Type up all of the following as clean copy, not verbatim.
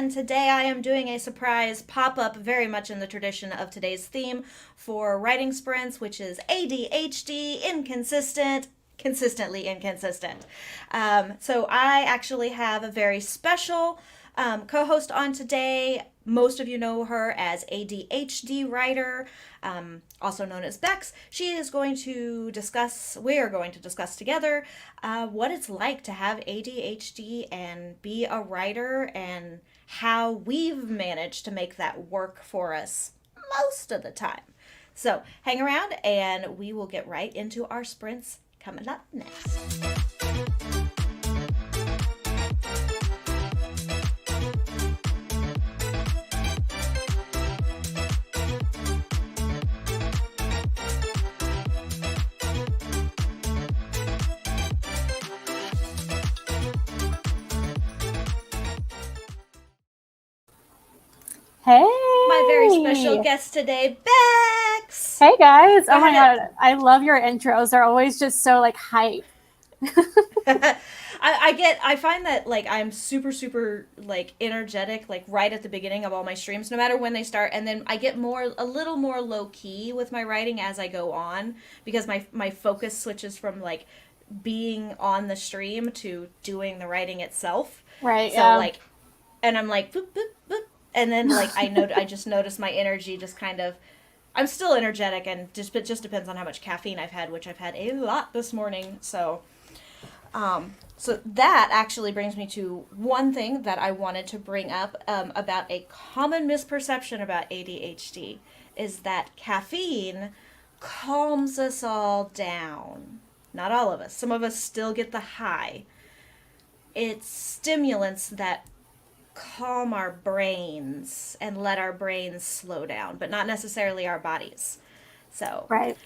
and today I am doing a surprise pop-up very much in the tradition of today's theme for writing sprints, which is ADHD consistently inconsistent. So I actually have a very special co-host on today. Most of you know her as ADHDWriter, also known as Bex. We are going to discuss together what it's like to have ADHD and be a writer, and how we've managed to make that work for us most of the time. So hang around and we will get right into our sprints coming up next. Hey! My very special guest today, Bex! Hey guys! Oh my god, I love your intros. They're always just so like hype. I find that like I'm super like energetic like right at the beginning of all my streams, no matter when they start, and then I get a little more low key with my writing as I go on, because my focus switches from like being on the stream to doing the writing itself. Right. So like, and I'm like boop boop boop, and then like I just notice my energy just kind of. I'm still energetic, and it just depends on how much caffeine I've had, which I've had a lot this morning. So that actually brings me to one thing that I wanted to bring up about a common misperception about ADHD, is that caffeine calms us all down. Not all of us. Some of us still get the high. It's stimulants that calm our brains and let our brains slow down, but not necessarily our bodies. So, right.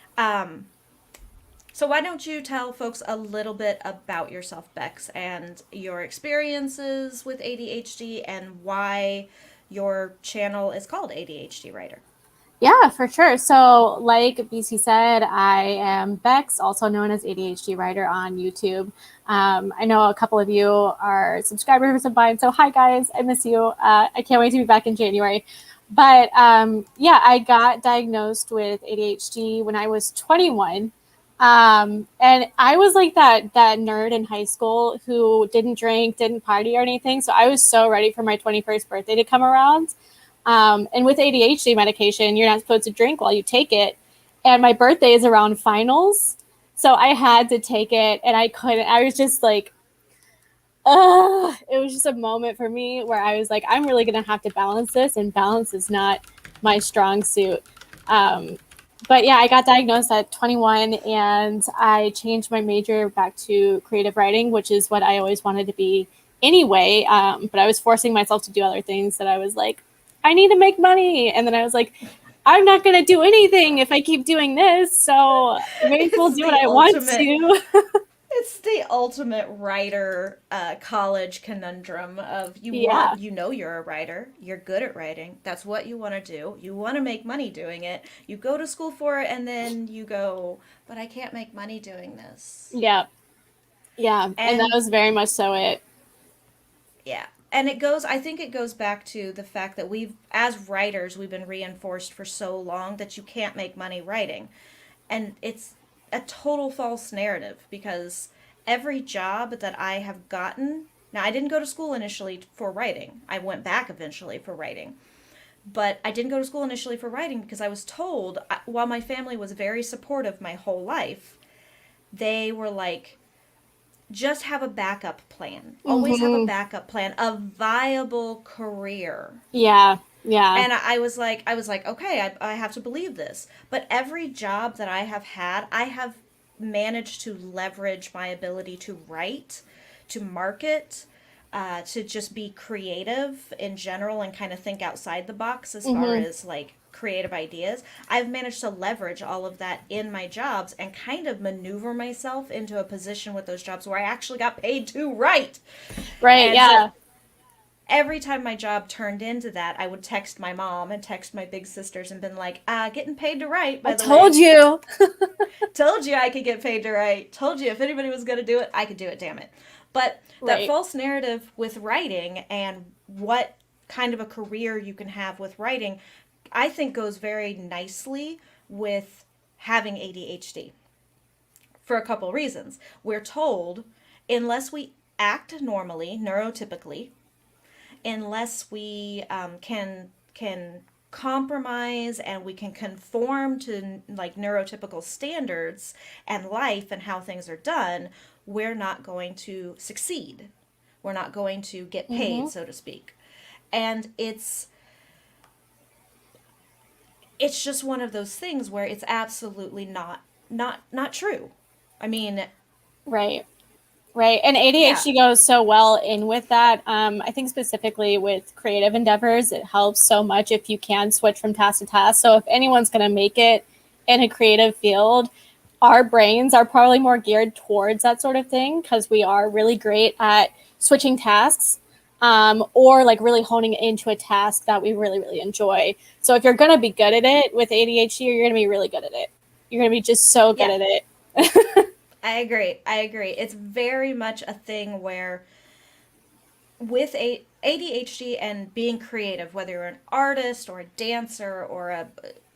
So why don't you tell folks a little bit about yourself, Bex, and your experiences with ADHD and why your channel is called ADHD Writer? Yeah, for sure. So like BC said, I am Bex, also known as ADHD Writer on YouTube. I know a couple of you are subscribers of mine. So hi guys, I miss you. I can't wait to be back in January. But yeah, I got diagnosed with ADHD when I was 21. And I was like that nerd in high school who didn't drink, didn't party or anything. So I was so ready for my 21st birthday to come around. And with ADHD medication, you're not supposed to drink while you take it. And my birthday is around finals. So I had to take it, and I couldn't. I was just like, it was just a moment for me where I was like, I'm really going to have to balance this, and balance is not my strong suit. But yeah, I got diagnosed at 21, and I changed my major back to creative writing, which is what I always wanted to be anyway. But I was forcing myself to do other things that I was like, I need to make money. And then I was like, I'm not going to do anything if I keep doing this. So I may as well do what I want to. It's the ultimate writer college conundrum of you're a writer, you're good at writing, that's what you want to do, you want to make money doing it, you go to school for it, and then you go, but I can't make money doing this. Yeah. And that was very much so it. Yeah. And I think it goes back to the fact that as writers, we've been reinforced for so long that you can't make money writing. And it's a total false narrative, because every job that I have gotten, now I didn't go to school initially for writing. I went back eventually for writing. But I didn't go to school initially for writing because I was told, while my family was very supportive my whole life, they were like, just have a backup plan. Always have a backup plan, a viable career. Yeah. And I was like, okay, I have to believe this. But every job that I have had, I have managed to leverage my ability to write, to market, to just be creative in general and kind of think outside the box as far as like creative ideas. I've managed to leverage all of that in my jobs and kind of maneuver myself into a position with those jobs where I actually got paid to write. Right, and yeah. So every time my job turned into that, I would text my mom and text my big sisters and been like, getting paid to write, by the way. Told you. Told you I could get paid to write. Told you if anybody was going to do it, I could do it, damn it. But that false narrative with writing and what kind of a career you can have with writing, I think goes very nicely with having ADHD for a couple reasons. We're told unless we act normally, neurotypically, unless we can compromise and we can conform to like neurotypical standards and life and how things are done, we're not going to succeed. We're not going to get paid, so to speak. And it's just one of those things where it's absolutely not true. I mean, Right. Right. And yeah. ADHD goes so well in with that. I think specifically with creative endeavors, it helps so much if you can switch from task to task. So if anyone's going to make it in a creative field, our brains are probably more geared towards that sort of thing because we are really great at switching tasks, or like really honing into a task that we really, really enjoy. So if you're going to be good at it with ADHD, you're going to be really good at it. You're going to be just so good Yeah. at it. I agree. I agree. It's very much a thing where with ADHD and being creative, whether you're an artist or a dancer or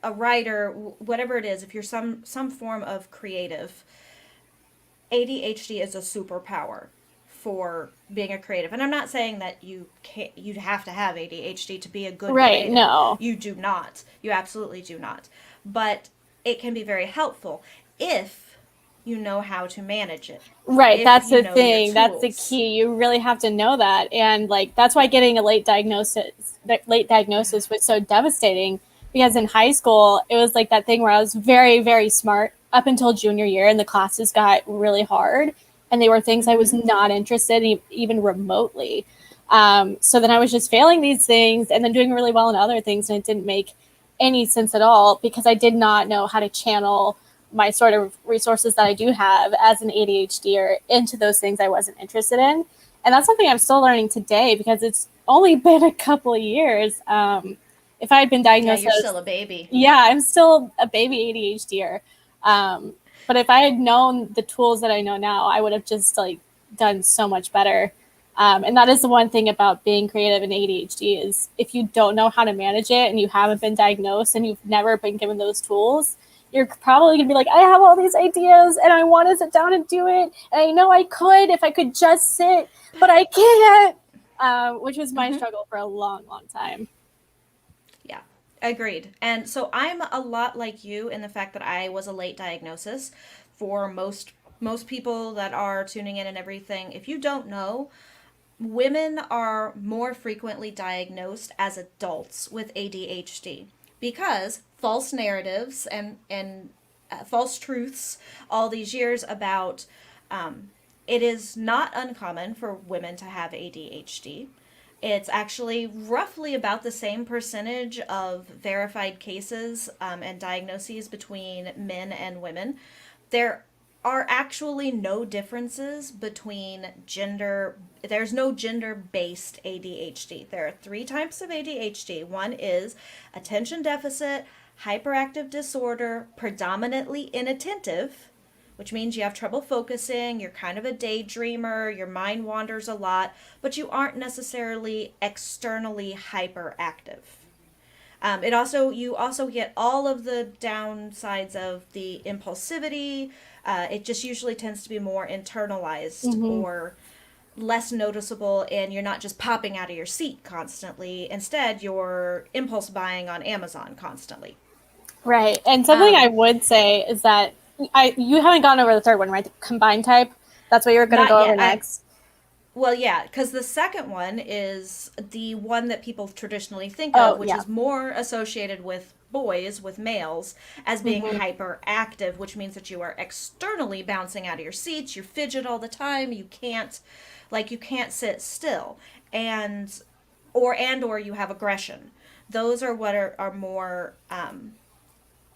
a writer, whatever it is, if you're some form of creative, ADHD is a superpower for being a creative. And I'm not saying that you have to have ADHD to be a good Right. creative. No. You do not. You absolutely do not. But it can be very helpful if you know how to manage it. Right, If that's you the know your thing. That's the tools. key. You really have to know that, and like that's why getting a late diagnosis was so devastating. Because in high school, it was like that thing where I was very, very smart up until junior year, and the classes got really hard, and they were things I was Mm-hmm. not interested in, even remotely. So then I was just failing these things, and then doing really well in other things, and it didn't make any sense at all because I did not know how to channel my sort of resources that I do have as an ADHDer into those things I wasn't interested in. And that's something I'm still learning today because it's only been a couple of years. If I had been Yeah, diagnosed you're as, still a baby. yeah, I'm still a baby ADHDer. But if I had known the tools that I know now, I would have just like done so much better. And that is the one thing about being creative in ADHD is if you don't know how to manage it and you haven't been diagnosed and you've never been given those tools, you're probably gonna be like, I have all these ideas and I want to sit down and do it. And I know I could if I could just sit, but I can't, which was my Mm-hmm. struggle for a long, long time. Yeah, agreed. And so I'm a lot like you in the fact that I was a late diagnosis for most people that are tuning in and everything. If you don't know, women are more frequently diagnosed as adults with ADHD because false narratives and false truths all these years about it is not uncommon for women to have ADHD. It's actually roughly about the same percentage of verified cases and diagnoses between men and women. There are actually no differences between gender. There's no gender based ADHD. There are three types of ADHD. One is attention deficit hyperactive disorder, predominantly inattentive, which means you have trouble focusing, you're kind of a daydreamer, your mind wanders a lot, but you aren't necessarily externally hyperactive. It also you also get all of the downsides of the impulsivity. It just usually tends to be more internalized Mm-hmm. or less noticeable, and you're not just popping out of your seat constantly. Instead, you're impulse buying on Amazon constantly. Right. And something I Um, would say is that you haven't gone over the third one, right? The combined type. That's what you're going to Not go over yet. next. Well, yeah, because the second one is the one that people traditionally think of, Oh, which yeah. is more associated with boys, with males, as being Mm-hmm. hyperactive, which means that you are externally bouncing out of your seats, you fidget all the time, you can't sit still, and or you have aggression. Those are what are more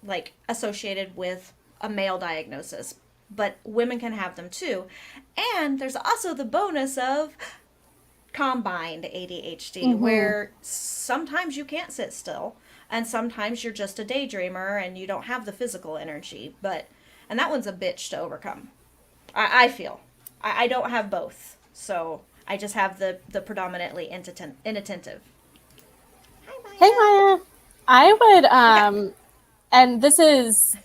like associated with a male diagnosis, but women can have them too. And there's also the bonus of combined ADHD, Mm-hmm. where sometimes you can't sit still, and sometimes you're just a daydreamer and you don't have the physical energy. And that one's a bitch to overcome. I feel. I don't have both, so I just have the predominantly inattentive. Hey, Maya. Maya. I would, Okay. and this is,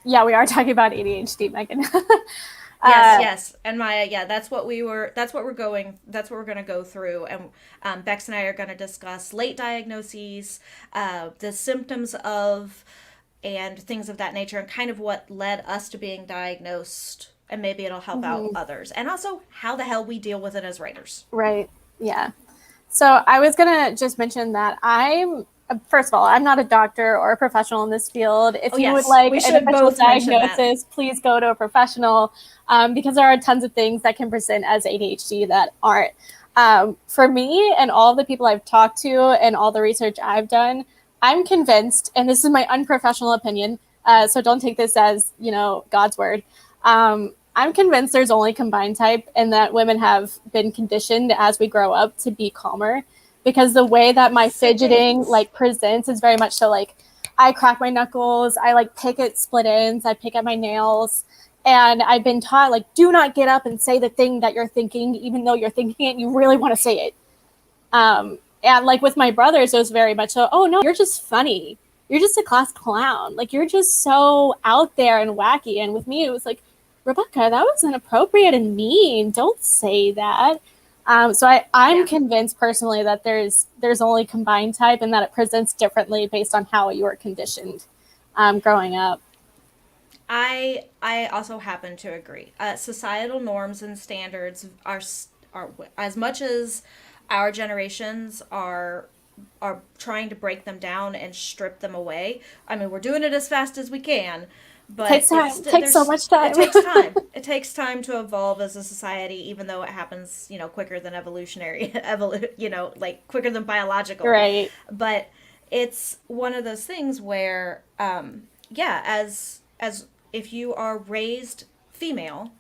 yeah, we are talking about ADHD, Megan. Yes, uh, yes. And Maya, yeah, that's what we're going to go through. And Bex and I are going to discuss late diagnoses, the symptoms of, and things of that nature, and kind of what led us to being diagnosed. And maybe it'll help out mhm, others. And also how the hell we deal with it as writers. right. Yeah. So I was going to just mention that first of all, I'm not a doctor or a professional in this field. Oh, If you would yes, like we an should official both mention that. diagnosis, please go to a professional because there are tons of things that can present as ADHD that aren't. For me and all the people I've talked to and all the research I've done, I'm convinced, and this is my unprofessional opinion, so don't take this as, God's word. I'm convinced there's only combined type and that women have been conditioned as we grow up to be calmer because the way that my fidgeting Same. like presents is very much so like I crack my knuckles, I like pick at split ends, I pick at my nails. And I've been taught like do not get up and say the thing that you're thinking, even though you're thinking it, you really want to say it. And like with my brothers, it was very much so, oh no, you're just funny. You're just a class clown. Like you're just so out there and wacky. And with me, it was like, Rebecca, that was inappropriate and mean. Don't say that. I'm Yeah. convinced personally that there's only combined type and that it presents differently based on how you were conditioned growing up. I also happen to agree. Societal norms and standards are as much as our generations are trying to break them down and strip them away. I mean, we're doing it as fast as we can, It but takes time. It takes so much it time. takes time. It takes time to evolve as a society, even though it happens, quicker than evolutionary, like quicker than biological. Right. But it's one of those things where, yeah, as if you are raised female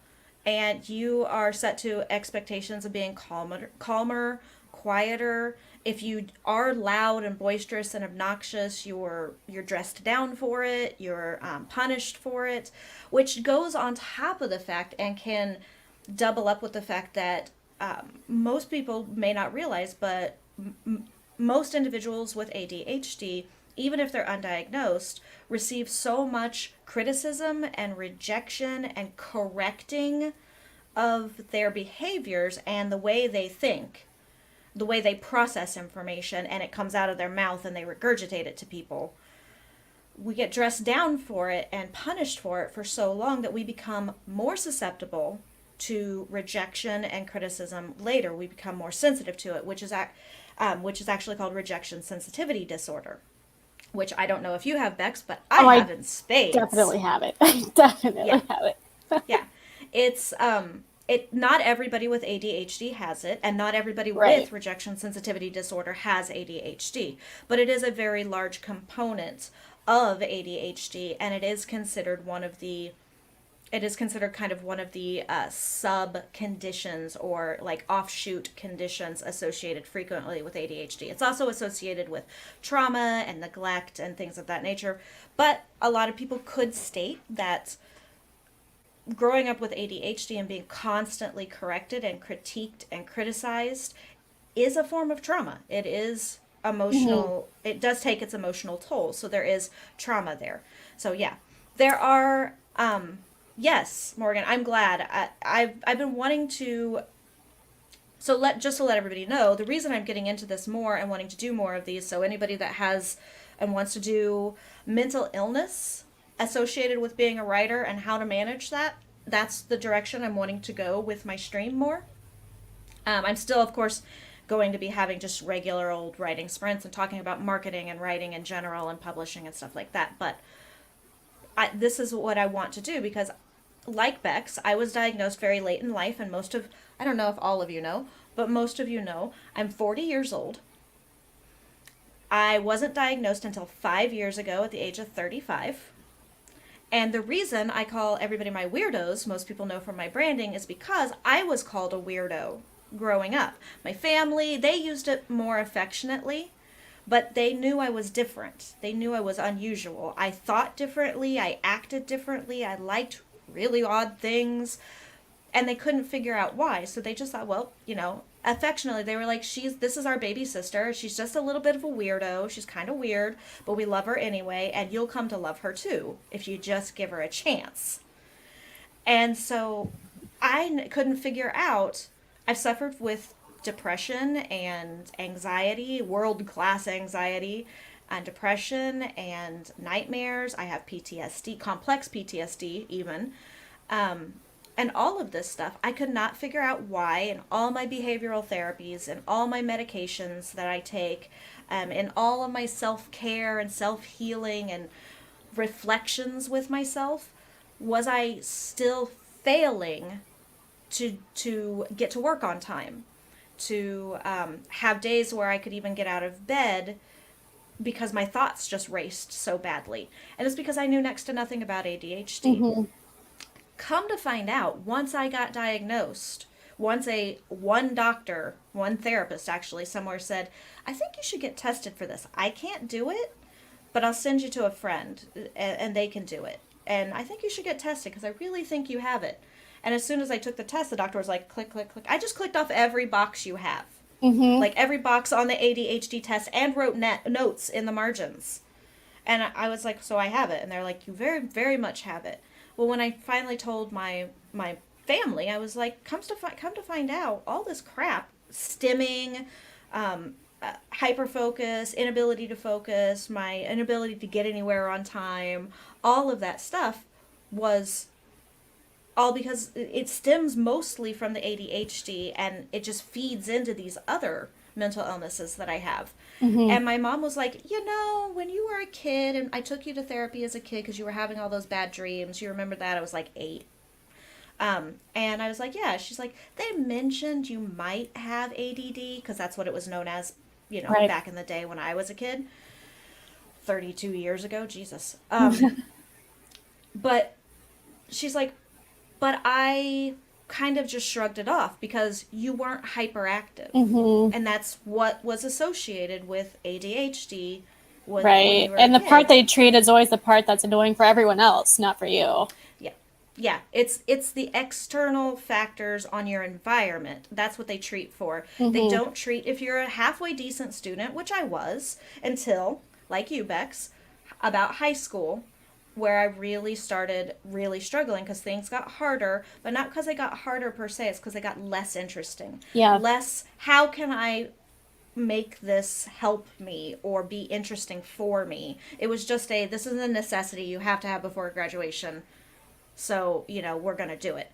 and you are set to expectations of being calmer, quieter. If you are loud and boisterous and obnoxious, you're dressed down for it. You're punished for it, which goes on top of the fact and can double up with the fact that most people may not realize, but most individuals with ADHD, even if they're undiagnosed, receive so much criticism and rejection and correcting of their behaviors and the way they think, the way they process information, and it comes out of their mouth and they regurgitate it to people. We get dressed down for it and punished for it for so long that we become more susceptible to rejection and criticism later. We become more sensitive to it, which is actually called rejection sensitivity disorder, which I don't know if you have, Bex, but I Oh, have I in spades. definitely have it. I definitely Yeah, have it. yeah. It's it not everybody with ADHD has it, and not everybody Right. with rejection sensitivity disorder has ADHD, but it is a very large component of ADHD, and it is considered kind of one of the sub conditions or like offshoot conditions associated frequently with ADHD. It's also associated with trauma and neglect and things of that nature. But a lot of people could state that growing up with ADHD and being constantly corrected and critiqued and criticized is a form of trauma. It is Mm-hmm. emotional, it does take its emotional toll. So there is trauma there. So yeah, there are yes, Morgan, I'm glad. I've been wanting to, just to let everybody know, the reason I'm getting into this more and wanting to do more of these, so anybody that has and wants to do mental illness associated with being a writer and how to manage that, that's the direction I'm wanting to go with my stream more. I'm still, of course, going to be having just regular old writing sprints and talking about marketing and writing in general and publishing and stuff like that. But this is what I want to do because, like Bex, I was diagnosed very late in life, and I don't know if all of you know, but most of you know, I'm 40 years old. I wasn't diagnosed until 5 years ago at the age of 35. And the reason I call everybody my weirdos, most people know from my branding, is because I was called a weirdo growing up. My family, they used it more affectionately, but they knew I was different. They knew I was unusual. I thought differently, I acted differently, I liked really odd things, and they couldn't figure out why. So they just thought, well, affectionately, they were like, this is our baby sister. She's just a little bit of a weirdo. She's kind of weird, but we love her anyway, and you'll come to love her too if you just give her a chance. And so couldn't figure out. I've suffered with depression and anxiety, world class anxiety, and depression and nightmares. I have PTSD, complex PTSD, even. Um, and all of this stuff, I could not figure out why, in all my behavioral therapies and all my medications that I take, in all of my self care and self healing and reflections with myself, was I still failing to get to work on time, to have days where I could even get out of bed because my thoughts just raced so badly. And it's because I knew next to nothing about ADHD. Mm-hmm. Come to find out, once I got diagnosed, one doctor, one therapist actually somewhere said, I think you should get tested for this. I can't do it, but I'll send you to a friend and they can do it. And I think you should get tested because I really think you have it. And as soon as I took the test, the doctor was like, click, click, click. I just clicked off every box you have. Mm-hmm. Like every box on the ADHD test, and wrote notes in the margins. And I was like, so I have it. And they're like, you very, very much have it. Well, when I finally told my family, I was like, come to find out, all this crap, stimming, hyperfocus, inability to focus, my inability to get anywhere on time, all of that stuff was all because it stems mostly from the ADHD, and it just feeds into these other mental illnesses that I have. Mm-hmm. And my mom was like, when you were a kid, and I took you to therapy as a kid because you were having all those bad dreams. You remember that? I was like 8. And I was like, yeah. She's like, they mentioned you might have ADD because that's what it was known as, Right. back in the day when I was a kid. 32 years ago, Jesus. But she's like, but I kind of just shrugged it off because you weren't hyperactive. Mm-hmm. And that's what was associated with ADHD. Right. And the part they treat is always the part that's annoying for everyone else, not for you. Yeah. Yeah. It's the external factors on your environment. That's what they treat for. Mm-hmm. They don't treat if you're a halfway decent student, which I was until, like you, Bex, about high school, where I really started really struggling because things got harder, but not because they got harder per se, it's because they got less interesting. Yeah. Less, how can I make this help me or be interesting for me? It was just this is a necessity you have to have before graduation. So, we're going to do it.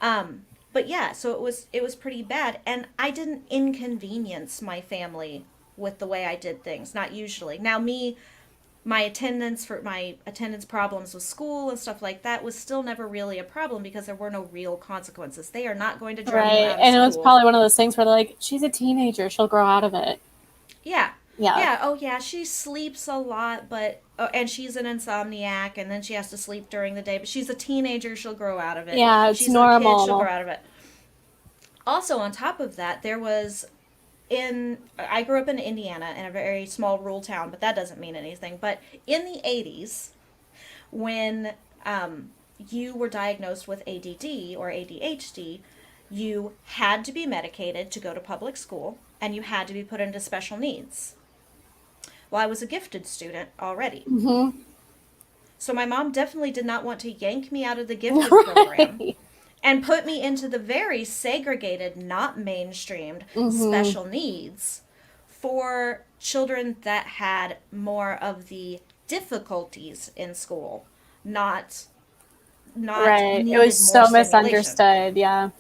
But yeah, so it was pretty bad. And I didn't inconvenience my family with the way I did things. Not usually. Now my attendance problems with school and stuff like that was still never really a problem because there were no real consequences. They are not going to drive you out of school. And it was probably one of those things where they're like, she's a teenager, she'll grow out of it. Yeah. Yeah. Yeah. Oh yeah, she sleeps a lot, but and she's an insomniac, and then she has to sleep during the day. But she's a teenager; she'll grow out of it. Yeah, it's she's normal. A kid, she'll grow out of it. Also, on top of that, I grew up in Indiana in a very small rural town, but that doesn't mean anything. But in the 80s, when you were diagnosed with ADD or ADHD, you had to be medicated to go to public school, and you had to be put into special needs. Well, I was a gifted student already. Mm-hmm. So my mom definitely did not want to yank me out of the gifted program and put me into the very segregated, not mainstreamed special needs for children that had more of the difficulties in school, not right. It was so misunderstood. Yeah.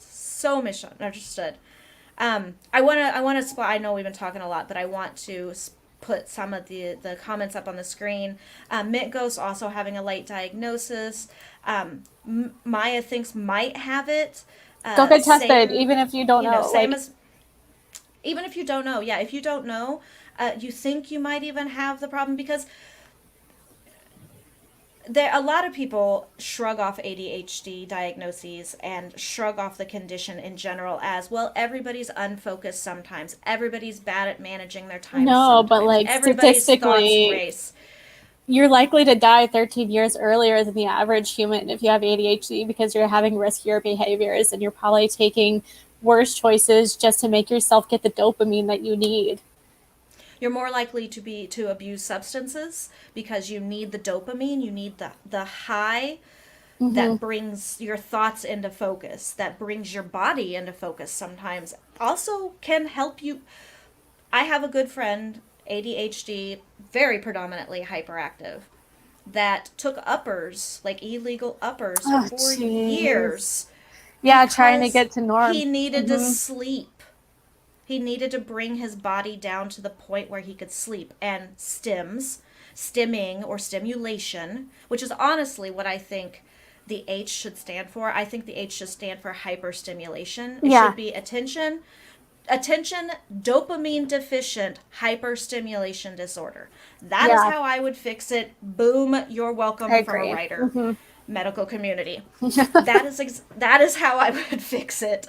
So misunderstood. I want to I know we've been talking a lot, but I want to put some of the comments up on the screen. Mint Ghost also having a late diagnosis. Maya thinks might have it. Go get tested, even if you don't know. Even if you don't know. Yeah, if you don't know, you think you might even have the problem because a lot of people shrug off ADHD diagnoses and shrug off the condition in general as, well, everybody's unfocused sometimes. Everybody's bad at managing their time. No, sometimes. but like statistically, you're likely to die 13 years earlier than the average human if you have ADHD because you're having riskier behaviors and you're probably taking worse choices just to make yourself get the dopamine that you need. You're more likely to abuse substances because you need the dopamine, you need the high that brings your thoughts into focus, that brings your body into focus sometimes. Also can help you. I have a good friend, ADHD, very predominantly hyperactive, that took uppers, like illegal uppers, for years. Yeah, trying to get to norm. He needed to sleep. He needed to bring his body down to the point where he could sleep. And stimming or stimulation, which is honestly what I think the H should stand for. I think the H should stand for hyperstimulation. It should be attention dopamine deficient hyperstimulation disorder. That is how I would fix it. Boom, you're welcome from a writer. Medical community. That is how I would fix it.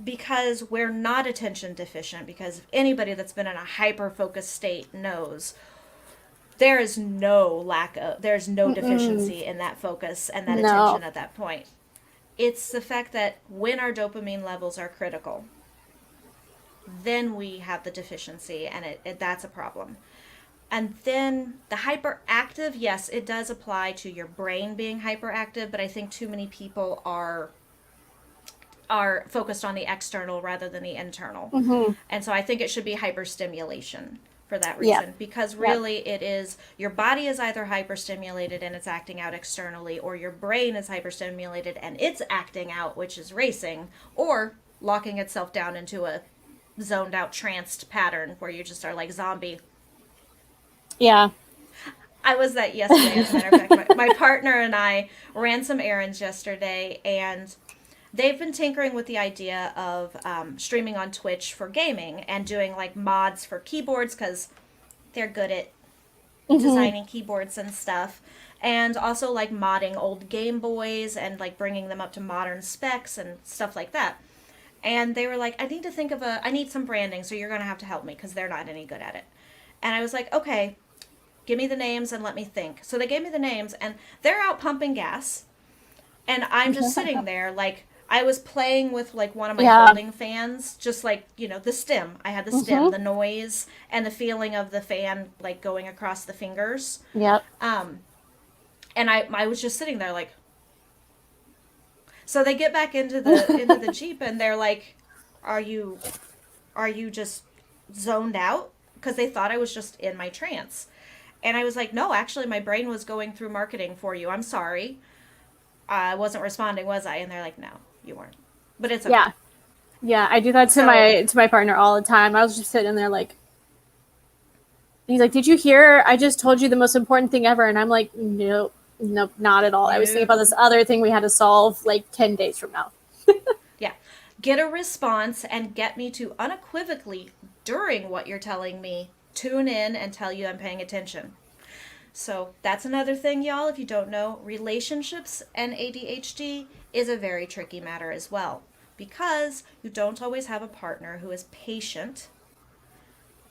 Because we're not attention deficient, because anybody that's been in a hyper focused state knows there's no deficiency in that focus and that attention at that point. It's the fact that when our dopamine levels are critical, then we have the deficiency, and that's a problem. And then the hyperactive, yes, it does apply to your brain being hyperactive, but I think too many people are focused on the external rather than the internal. And so I think it should be hyperstimulation for that reason, because really it is, your body is either hyperstimulated and it's acting out externally, or your brain is hyperstimulated and it's acting out, which is racing, or locking itself down into a zoned out tranced pattern where you just are like zombie. Yeah. I was that yesterday, as a matter of fact. My partner and I ran some errands yesterday, and they've been tinkering with the idea of streaming on Twitch for gaming and doing like mods for keyboards, because they're good at designing keyboards and stuff. And also like modding old Game Boys and like bringing them up to modern specs and stuff like that. And they were like, I need some branding, so you're going to have to help me because they're not any good at it. And I was like, okay, give me the names and let me think. So they gave me the names, and they're out pumping gas. And I'm just sitting there like, I was playing with like one of my folding fans, just like, the stem. I had the stem, the noise, and the feeling of the fan like going across the fingers. Yep. And I was just sitting there like. So they get back into the Jeep, and they're like, "Are you just zoned out?" Because they thought I was just in my trance. And I was like, "No, actually, my brain was going through marketing for you. I'm sorry. I wasn't responding, was I?" And they're like, "No, you weren't." But it's okay. Yeah, I do that to my partner all the time. I was just sitting there like, he's like, "Did you hear? I just told you the most important thing ever." And I'm like, "Nope, not at all. I was thinking about this other thing we had to solve like 10 days from now." Yeah. Get a response and get me to unequivocally, during what you're telling me, tune in and tell you I'm paying attention. So that's another thing, y'all, if you don't know, relationships and ADHD is a very tricky matter as well, because you don't always have a partner who is patient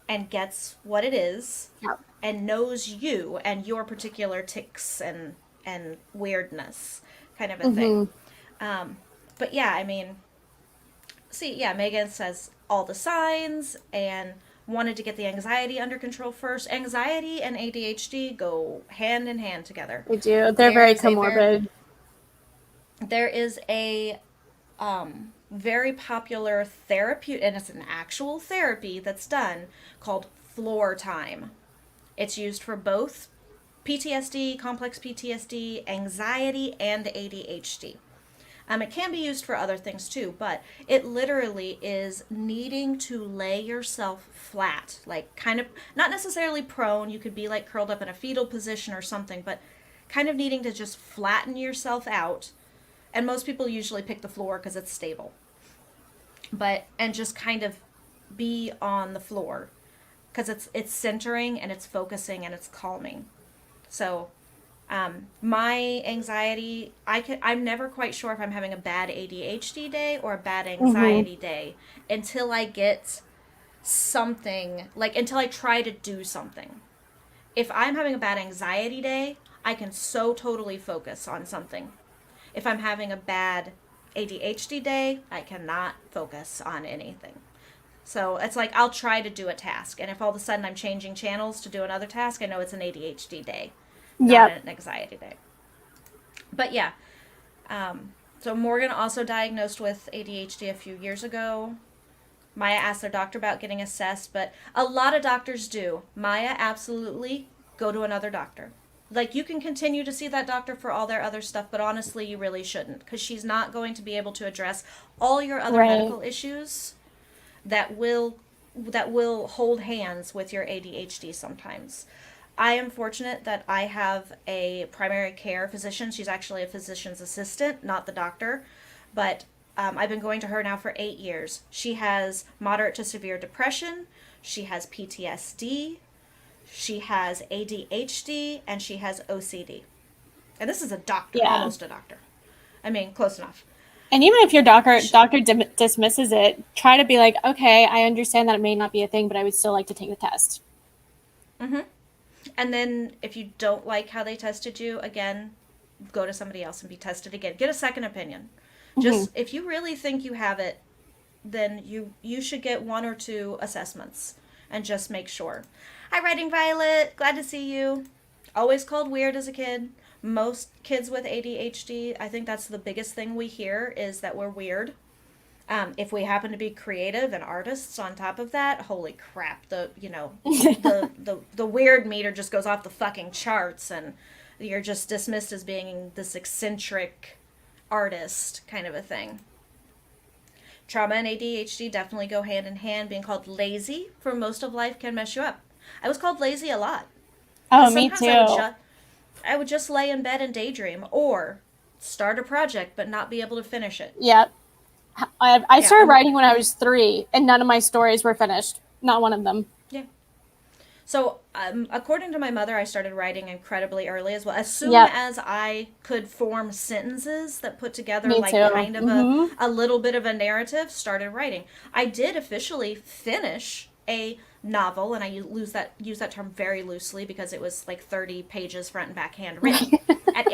and gets what it is and knows you and your particular tics and weirdness, kind of a thing. But yeah, I mean, Megan says all the signs and wanted to get the anxiety under control first. Anxiety and ADHD go hand in hand together. They do. They're very comorbid. There is a very popular therapy, and it's an actual therapy that's done, called floor time. It's used for both PTSD, complex PTSD, anxiety, and ADHD. It can be used for other things too, but it literally is needing to lay yourself flat, like kind of not necessarily prone. You could be like curled up in a fetal position or something, but kind of needing to just flatten yourself out. And most people usually pick the floor because it's stable. And just kind of be on the floor because it's centering and it's focusing and it's calming. So my anxiety, I'm never quite sure if I'm having a bad ADHD day or a bad anxiety day until I get something, like until I try to do something. If I'm having a bad anxiety day, I can so totally focus on something. If I'm having a bad ADHD day, I cannot focus on anything. So it's like I'll try to do a task, and if all of a sudden I'm changing channels to do another task, I know it's an ADHD day, not Yep. an anxiety day. But yeah, so Morgan also diagnosed with ADHD a few years ago. Maya asked their doctor about getting assessed, but a lot of doctors do. Maya, absolutely go to another doctor. Like, you can continue to see that doctor for all their other stuff, but honestly, you really shouldn't, because she's not going to be able to address all your other Right. medical issues that will hold hands with your ADHD sometimes. I am fortunate that I have a primary care physician. She's actually a physician's assistant, not the doctor, but I've been going to her now for 8 years. She has moderate to severe depression, she has PTSD, she has ADHD, and she has OCD. And this is a doctor, Yeah. almost a doctor. I mean, close enough. And even if your doctor dismisses it, try to be like, okay, I understand that it may not be a thing, but I would still like to take the test. Mm-hmm. And then if you don't like how they tested you, again, go to somebody else and be tested again. Get a second opinion. Just if you really think you have it, then you should get 1 or 2 assessments and just make sure. Hi, Writing Violet. Glad to see you. Always called weird as a kid. Most kids with ADHD, I think that's the biggest thing we hear, is that we're weird. If we happen to be creative and artists on top of that, holy crap, the weird meter just goes off the fucking charts, and you're just dismissed as being this eccentric artist kind of a thing. Trauma and ADHD definitely go hand in hand. Being called lazy for most of life can mess you up. I was called lazy a lot. Oh, me too. I would just lay in bed and daydream, or start a project but not be able to finish it. Yep. I started writing when I was 3, and none of my stories were finished. Not one of them. Yeah. So, according to my mother, I started writing incredibly early as well. As soon as I could form sentences that put together kind of a little bit of a narrative, started writing. I did officially finish a novel, and I use that term very loosely because it was like 30 pages front and back handwritten at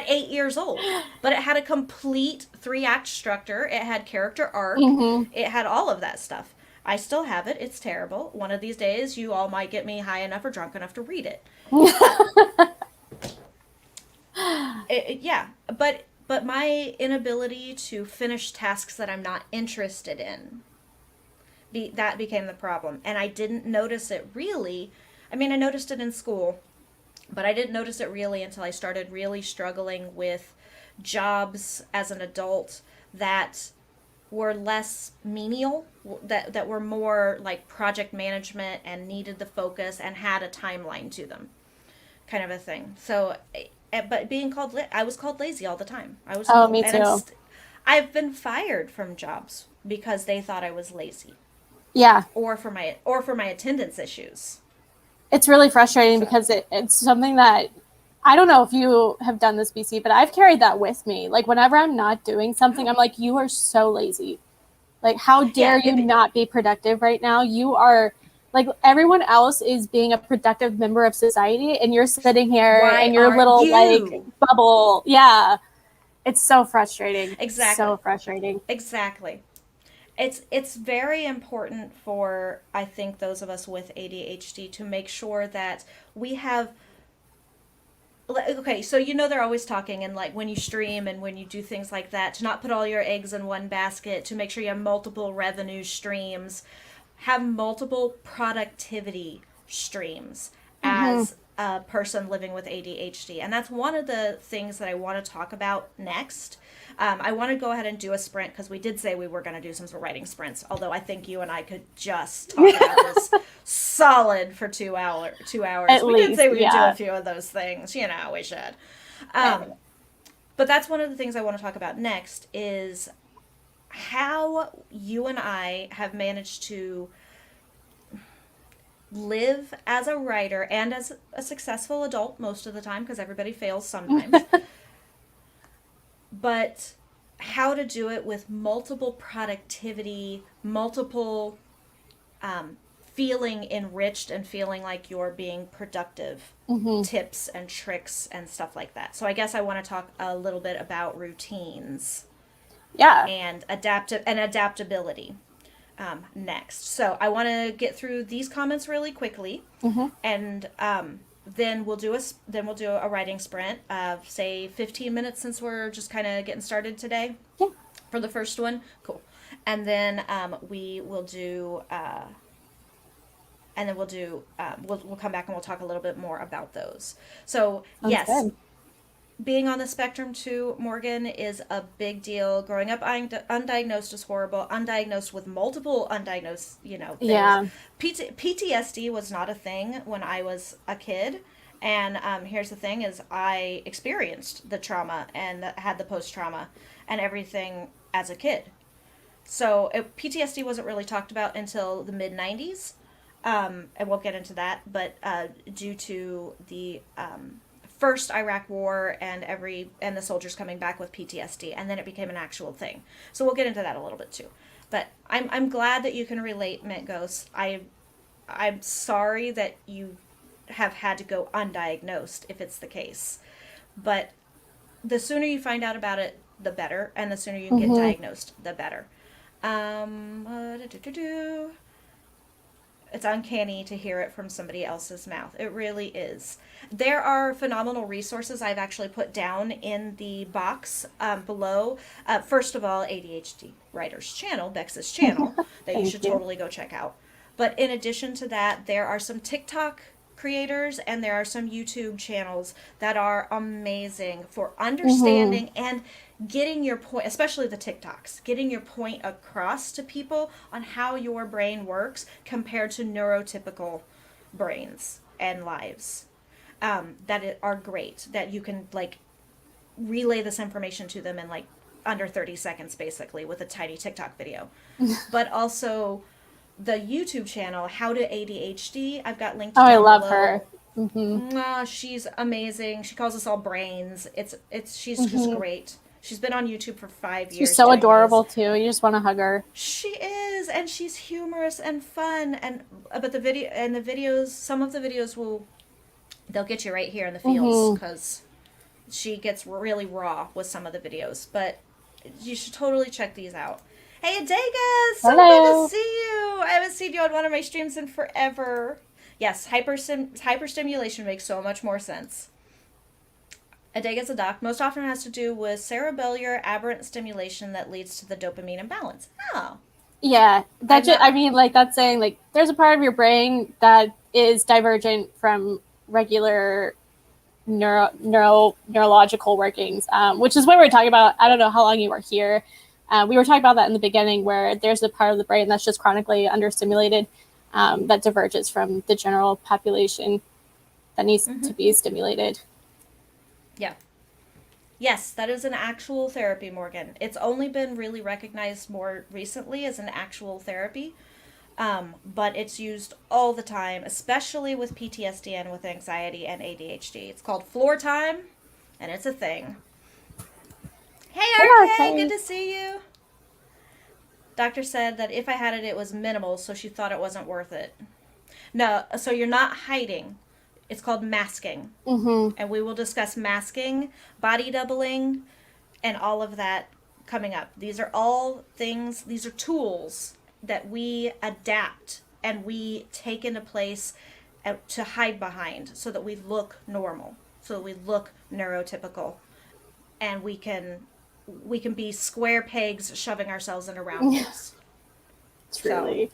8 years old. But it had a complete 3-act structure. It had character arc. It had all of that stuff. I still have it. It's terrible. One of these days, you all might get me high enough or drunk enough to read it. Yeah, but my inability to finish tasks that I'm not interested in, that became the problem. And I didn't notice it really. I mean, I noticed it in school, but I didn't notice it really until I started really struggling with jobs as an adult that were less menial, that were more like project management and needed the focus and had a timeline to them, kind of a thing. So, but being called, I was called lazy all the time. Me too. I've been fired from jobs because they thought I was lazy. Yeah. Or for my attendance issues. It's really frustrating because it's something that, I don't know if you have done this, BC, but I've carried that with me. Like, whenever I'm not doing something, I'm like, you are so lazy. Like, how dare you not be productive right now? You are, like, everyone else is being a productive member of society, and you're sitting here in your little, like, bubble. Yeah. It's so frustrating. Exactly. So frustrating. Exactly. It's very important for, I think, those of us with ADHD to make sure that we have... Okay, so they're always talking, and like when you stream and when you do things like that, to not put all your eggs in one basket, to make sure you have multiple revenue streams, have multiple productivity streams as a person living with ADHD. And that's one of the things that I want to talk about next. I want to go ahead and do a sprint because we did say we were going to do some writing sprints, although I think you and I could just talk about this solid for 2 hours. We did say we'd do a few of those things. We should. But that's one of the things I want to talk about next is how you and I have managed to live as a writer and as a successful adult most of the time, because everybody fails sometimes. But how to do it with multiple productivity, multiple feeling enriched and feeling like you're being productive, tips and tricks and stuff like that. So I guess I want to talk a little bit about routines. Yeah. and adaptability next. So I want to get through these comments really quickly, and then we'll do a writing sprint of say 15 minutes, since we're just kind of getting started today. Yeah. For the first one, cool. And then we will do. And then we'll come back and we'll talk a little bit more about those. So Sounds yes, good. being on the spectrum too, Morgan, is a big deal. Growing up undiagnosed is horrible. Undiagnosed with multiple undiagnosed, things. Yeah. PTSD was not a thing when I was a kid. And here's the thing: is I experienced the trauma and had the post trauma and everything as a kid. So PTSD wasn't really talked about until the mid '90s, and we'll get into that. But due to the first Iraq War and the soldiers coming back with PTSD, and then it became an actual thing. So we'll get into that a little bit too. But I'm glad that you can relate, Mint Ghost. I'm sorry that you have had to go undiagnosed if it's the case, but the sooner you find out about it, the better, and the sooner you get diagnosed, the better. It's uncanny to hear it from somebody else's mouth. It really is. There are phenomenal resources I've actually put down in the box below. First of all, ADHDWriter's channel, Bex's channel, that you should totally go check out. But in addition to that, there are some TikTok creators and there are some YouTube channels that are amazing for understanding and getting your point, especially the TikToks, getting your point across to people on how your brain works compared to neurotypical brains and lives, that are great, that you can like relay this information to them in like under 30 seconds basically with a tiny TikTok video. But also the YouTube channel, How to ADHD, I've got linked down I love below. her. She's amazing. She calls us all brains. She's just great. She's been on YouTube for 5 years. She's so adorable too. You just want to hug her. She is, and she's humorous and fun. But the videos, some of the videos they'll get you right here in the feels, because she gets really raw with some of the videos. But you should totally check these out. Hey, Adega, so good to see you. I haven't seen you on one of my streams in forever. Yes, hyperstimulation makes so much more sense. Adega's a doc. Most often has to do with cerebellar aberrant stimulation that leads to the dopamine imbalance. Oh. Yeah, that's saying like there's a part of your brain that is divergent from regular neurological workings, which is what we were talking about. I don't know how long you were here. We were talking about that in the beginning, where there's a part of the brain that's just chronically understimulated, that diverges from the general population that needs to be stimulated. Yeah. Yes, that is an actual therapy, Morgan. It's only been really recognized more recently as an actual therapy, but it's used all the time, especially with PTSD and with anxiety and ADHD. It's called floor time, and it's a thing. Hey, RK, good to see you. Doctor said that if I had it, it was minimal, so she thought it wasn't worth it. No, so you're not hiding. It's called masking. And we will discuss masking, body doubling, and all of that coming up. These are all things, these are tools that we adapt and we take into place to hide behind so that we look normal, so that we look neurotypical, and we can be square pegs shoving ourselves in a round holes. Truly. So,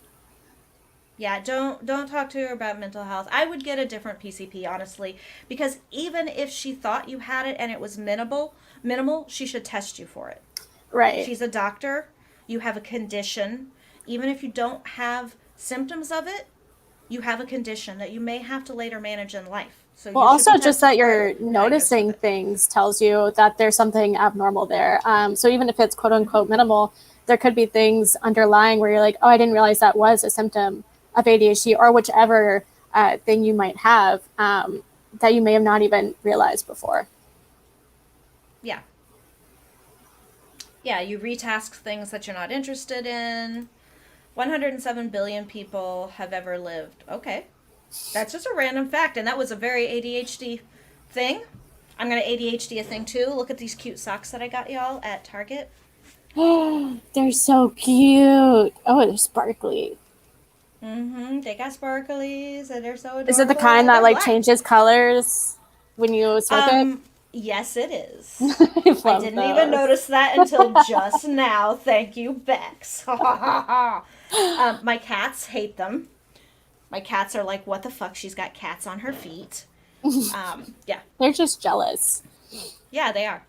yeah, don't talk to her about mental health. I would get a different PCP, honestly, because even if she thought you had it and it was minimal, she should test you for it. Right. She's a doctor. You have a condition. Even if you don't have symptoms of it, you have a condition that you may have to later manage in life. So well, also just that you're noticing things tells you that there's something abnormal there. So even if it's quote unquote minimal, there could be things underlying where you're like, oh, I didn't realize that was a symptom of ADHD or whichever thing you might have that you may have not even realized before. Yeah. Yeah, you retask things that you're not interested in. 107 billion people have ever lived. Okay. That's just a random fact, and that was a very ADHD thing. I'm going to ADHD a thing too. Look at these cute socks that I got y'all at Target. They're so cute. Oh, they're sparkly. They got sparklies and they're so Is it the kind adorable. that They're like black. changes colors when you smoke it? Yes, it is. I I love didn't even those. notice that until just now. Thank you, Bex. My cats hate them. My cats are like, what the fuck? She's got cats on her feet. Yeah. They're just jealous. Yeah, they are.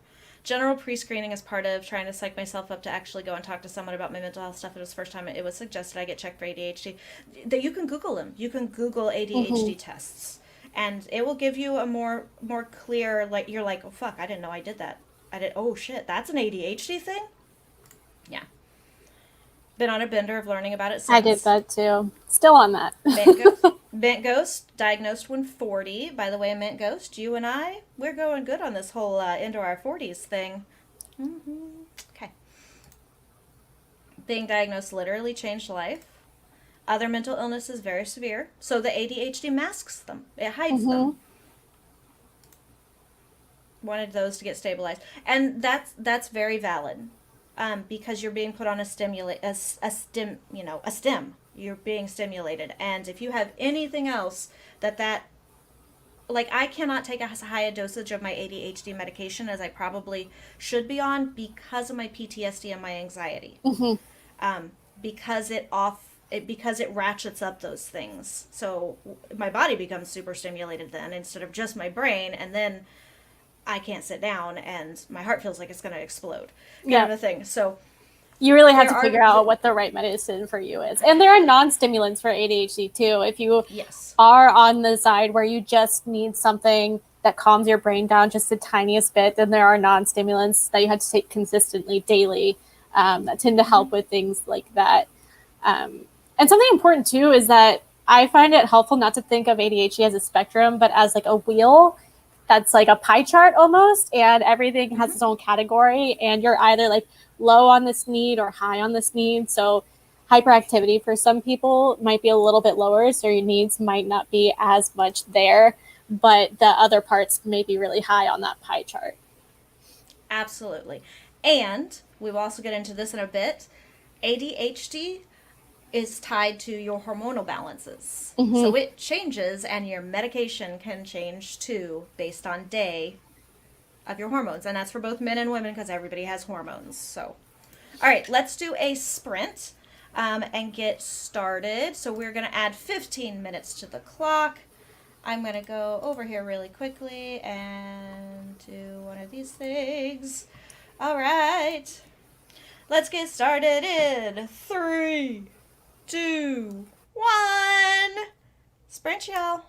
General pre-screening is part of trying to psych myself up to actually go and talk to someone about my mental health stuff. It was the first time it was suggested I get checked for ADHD. That you can Google them. You can Google ADHD Hmm. tests, and it will give you a more clear, like, you're like, oh fuck, I didn't know I did that. I did. Oh shit, that's an ADHD thing. Yeah, been on a bender of learning about it I did since. that too. Still on that. Bent Ghost, diagnosed when 40. By the way, Mint Ghost, you and I, we're going good on this whole into our 40s thing. Okay. Being diagnosed literally changed life. Other mental illnesses very severe. So the ADHD masks them. It hides Hmm. them. Wanted those to get stabilized, and that's very valid, because you're being put on a stim, a stim. You're being stimulated, and if you have anything else that like, I cannot take as high a dosage of my ADHD medication as I probably should be on because of my PTSD and my anxiety. Hmm. um, because it ratchets up those things. So my body becomes super stimulated then instead of just my brain, and then I can't sit down and my heart feels like it's going to explode, kind Yeah. of a thing. So You really have there to are figure out what the right medicine for you is. And there are non-stimulants for ADHD too. If you yes. are on the side where you just need something that calms your brain down just the tiniest bit, then there are non-stimulants that you have to take consistently daily, that tend to help with things like that. And something important too is that I find it helpful not to think of ADHD as a spectrum, but as like a wheel that's like a pie chart almost, and everything has its own category, and you're either like low on this need or high on this need. So hyperactivity for some people might be a little bit lower, so your needs might not be as much there, but the other parts may be really high on that pie chart. Absolutely. And we will also get into this in a bit. ADHD is tied to your hormonal balances. Mm-hmm. So it changes, and your medication can change too based on day of your hormones. And that's for both men and women because everybody has hormones. So, all right, let's do a sprint, and get started. So we're going to add 15 minutes to the clock. I'm going to go over here really quickly and do one of these things. All right. Let's get started in 3, 2, 1. Sprint, y'all.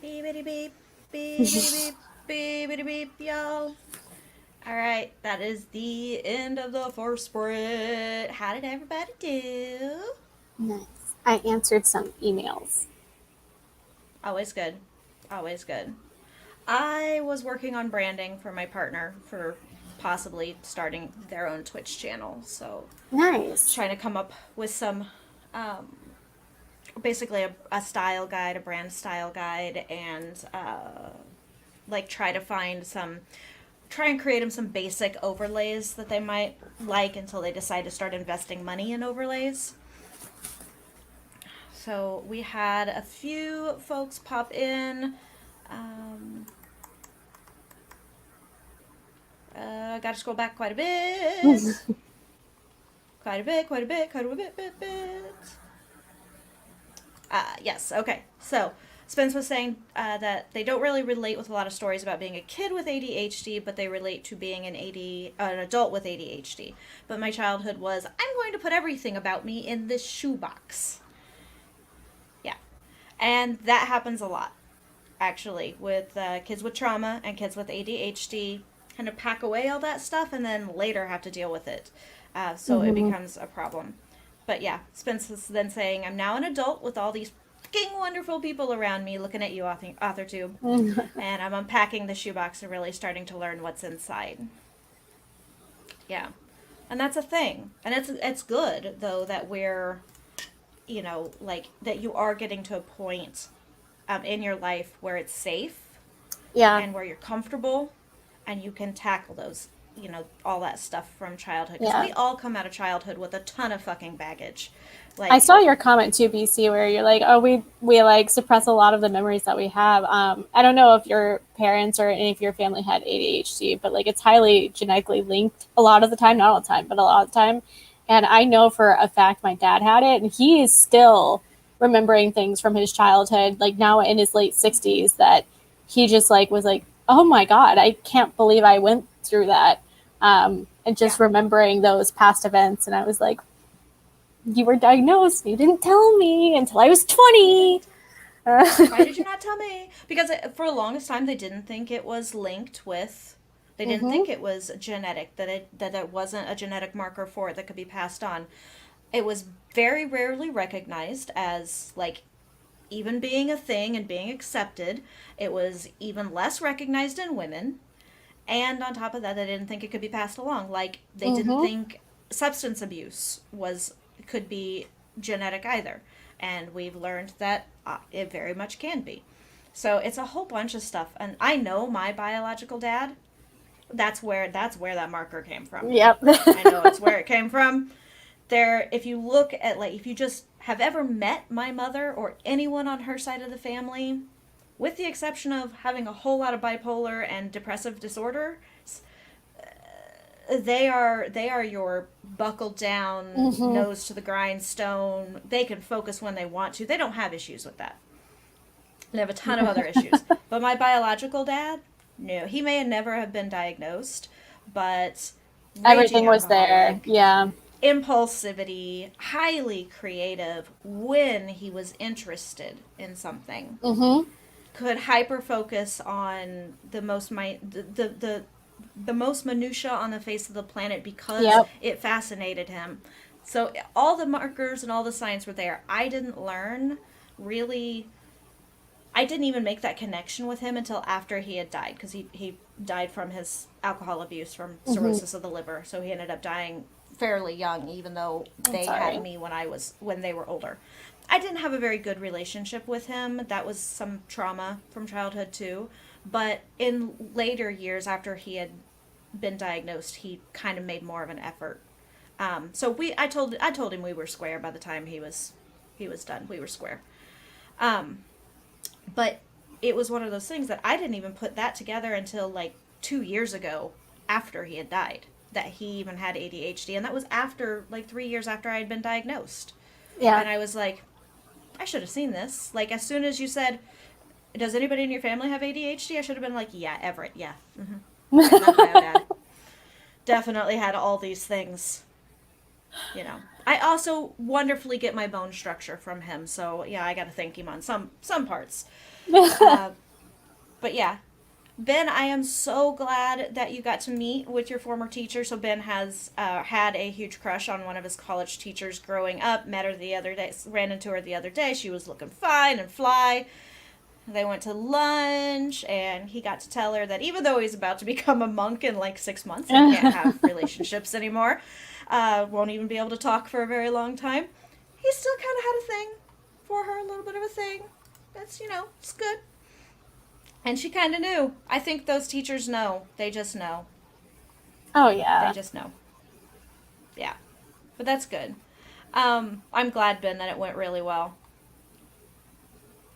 Beepity beep, beepity beep, beepity beep, y'all. All right, that is the end of the first sprint. How did everybody do? Nice. I answered some emails. Always good. Always good. I was working on branding for my partner for possibly starting their own Twitch channel. So, Nice. trying to come up with some, basically a style guide, a brand style guide, and like try and create them some basic overlays that they might like until they decide to start investing money in overlays. So we had a few folks pop in. Gotta scroll back quite a bit. Quite a bit. Yes, okay. So, Spence was saying that they don't really relate with a lot of stories about being a kid with ADHD, but they relate to being an adult with ADHD. But my childhood was, I'm going to put everything about me in this shoebox. Yeah. And that happens a lot, actually, with kids with trauma and kids with ADHD. Kind of pack away all that stuff and then later have to deal with it. So it becomes a problem. But yeah, Spence is then saying, I'm now an adult with all these fucking wonderful people around me looking at you, Authortube. And I'm unpacking the shoebox and really starting to learn what's inside. Yeah. And that's a thing. And it's good, though, that we're, like, that you are getting to a point in your life where it's safe. Yeah. And where you're comfortable and you can tackle those, all that stuff from childhood. Because we all come out of childhood with a ton of fucking baggage. Like, I saw your comment too, BC, where you're like, oh, we like suppress a lot of the memories that we have. I don't know if your parents or any of your family had ADHD, but like it's highly genetically linked a lot of the time, not all the time, but a lot of the time. And I know for a fact my dad had it, and he is still remembering things from his childhood, like now in his late 60s, that he just like was like, oh my God, I can't believe I went through that. And just remembering those past events. And I was like, you were diagnosed. You didn't tell me until I was 20. Why did you not tell me? Because for the longest time, they didn't think it was linked with, they didn't think it was genetic, that it wasn't a genetic marker for it that could be passed on. It was very rarely recognized as, like, even being a thing and being accepted. It was even less recognized in women. And on top of that, they didn't think it could be passed along. Like, they didn't think substance abuse could be genetic either. And we've learned that it very much can be. So it's a whole bunch of stuff. And I know my biological dad, that's where that marker came from. Yep. I know it's where it came from. If you look at, like, if you just have ever met my mother or anyone on her side of the family, with the exception of having a whole lot of bipolar and depressive disorder, they are your buckled down, nose to the grindstone. They can focus when they want to. They don't have issues with that. They have a ton of other issues. But my biological dad, no. He may have never have been diagnosed, but everything was there. Yeah. Impulsivity, highly creative when he was interested in something. Could hyper focus on the most the most minutia on the face of the planet because it fascinated him. So all the markers and all the signs were there. I didn't even make that connection with him until after he had died, because he died from his alcohol abuse, from cirrhosis of the liver. So he ended up dying fairly young, even though they had me when they were older. I didn't have a very good relationship with him. That was some trauma from childhood too. But in later years, after he had been diagnosed, he kind of made more of an effort. So I told him we were square by the time he was done. We were square. But it was one of those things that I didn't even put that together until like 2 years ago, after he had died, that he even had ADHD, and that was after, like, 3 years after I had been diagnosed. Yeah. And I was like, I should have seen this. Like, as soon as you said, does anybody in your family have ADHD? I should have been like, yeah, Everett, yeah. Not my dad. Definitely had all these things, I also wonderfully get my bone structure from him, so yeah, I gotta thank him on some parts. Uh, but yeah, Ben, I am so glad that you got to meet with your former teacher. So Ben has had a huge crush on one of his college teachers growing up. Met her the other day, ran into her the other day. She was looking fine and fly. They went to lunch, and he got to tell her that even though he's about to become a monk in like 6 months and can't have relationships anymore, won't even be able to talk for a very long time, he still kind of had a thing for her, a little bit of a thing. That's, it's good. And she kind of knew. I think those teachers know. They just know. Oh, yeah. They just know. Yeah. But that's good. I'm glad, Ben, that it went really well.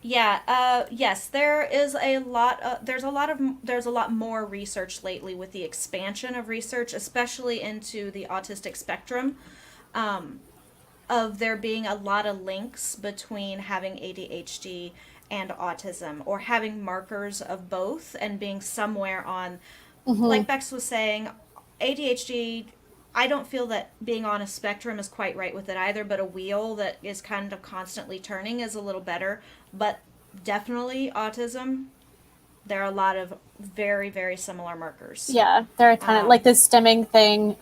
Yeah, yes, there's a lot more research lately with the expansion of research, especially into the autistic spectrum, of there being a lot of links between having ADHD and autism, or having markers of both and being somewhere on, like Bex was saying, ADHD. I don't feel that being on a spectrum is quite right with it either, but a wheel that is kind of constantly turning is a little better. But definitely autism, there are a lot of very, very similar markers. Yeah, there are a ton of, like, the stimming thing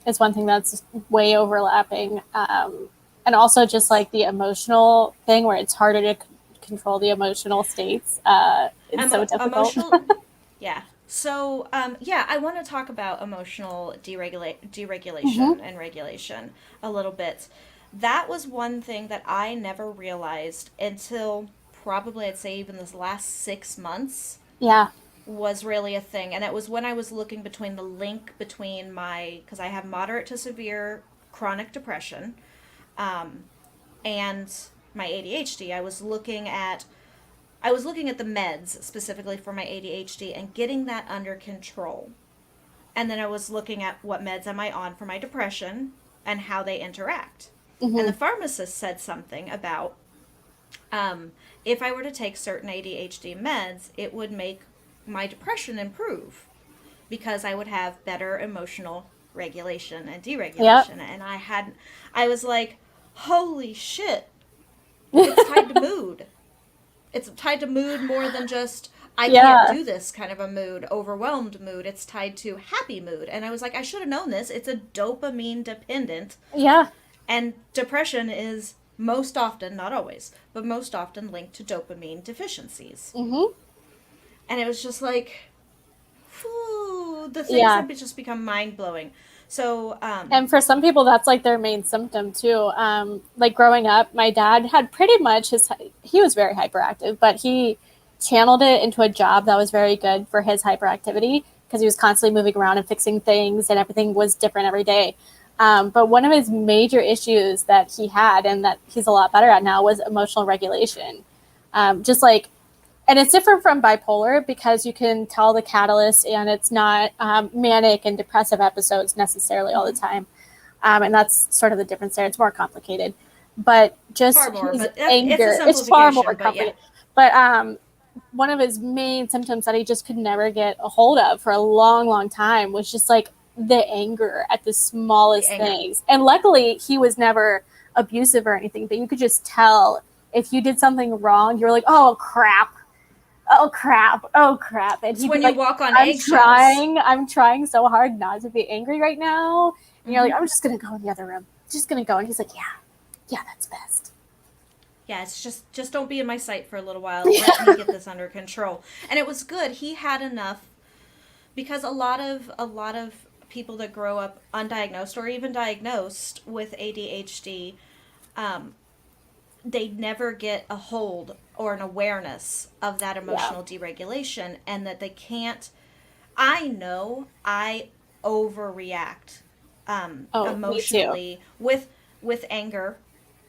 is one thing that's way overlapping. And also just like the emotional thing where it's harder to control the emotional states. It's so difficult. Yeah. So, I want to talk about emotional deregulation and regulation a little bit. That was one thing that I never realized until probably, I'd say, even this last 6 months. Yeah. Was really a thing. And it was when I was looking between the link between because I have moderate to severe chronic depression, and my ADHD. I was looking at the meds specifically for my ADHD and getting that under control. And then I was looking at what meds am I on for my depression and how they interact. And the pharmacist said something about if I were to take certain ADHD meds, it would make my depression improve because I would have better emotional regulation and deregulation. And I was like, holy shit, it's tied to mood. It's tied to mood more than just, I can't do this kind of a mood, overwhelmed mood. It's tied to happy mood. And I was like, I should have known this. It's a dopamine dependent. Yeah. And depression is most often, not always, but most often linked to dopamine deficiencies. And it was just like, whew, the things have just become mind-blowing. So, and for some people, that's like their main symptom too. Like growing up, my dad had pretty much he was very hyperactive, but he channeled it into a job that was very good for his hyperactivity because he was constantly moving around and fixing things and everything was different every day. But one of his major issues that he had and that he's a lot better at now was emotional regulation. Just like, and it's different from bipolar because you can tell the catalyst and it's not manic and depressive episodes necessarily all the time. And that's sort of the difference there. It's more complicated, but just his anger, it's far more complicated. But one of his main symptoms that he just could never get a hold of for a long, long time was just like the anger at the smallest things. And luckily he was never abusive or anything, but you could just tell if you did something wrong, you were like, oh crap. And it's when you walk on eggshells. I'm trying so hard not to be angry right now. And you're like, I'm just going to go in the other room. Just going to go. And he's like, yeah, that's best. Yeah, it's just don't be in my sight for a little while. Let me get this under control. And it was good. He had enough, because a lot of people that grow up undiagnosed or even diagnosed with ADHD, they never get a hold or an awareness of that emotional deregulation, and that they can't. I know I overreact emotionally with anger,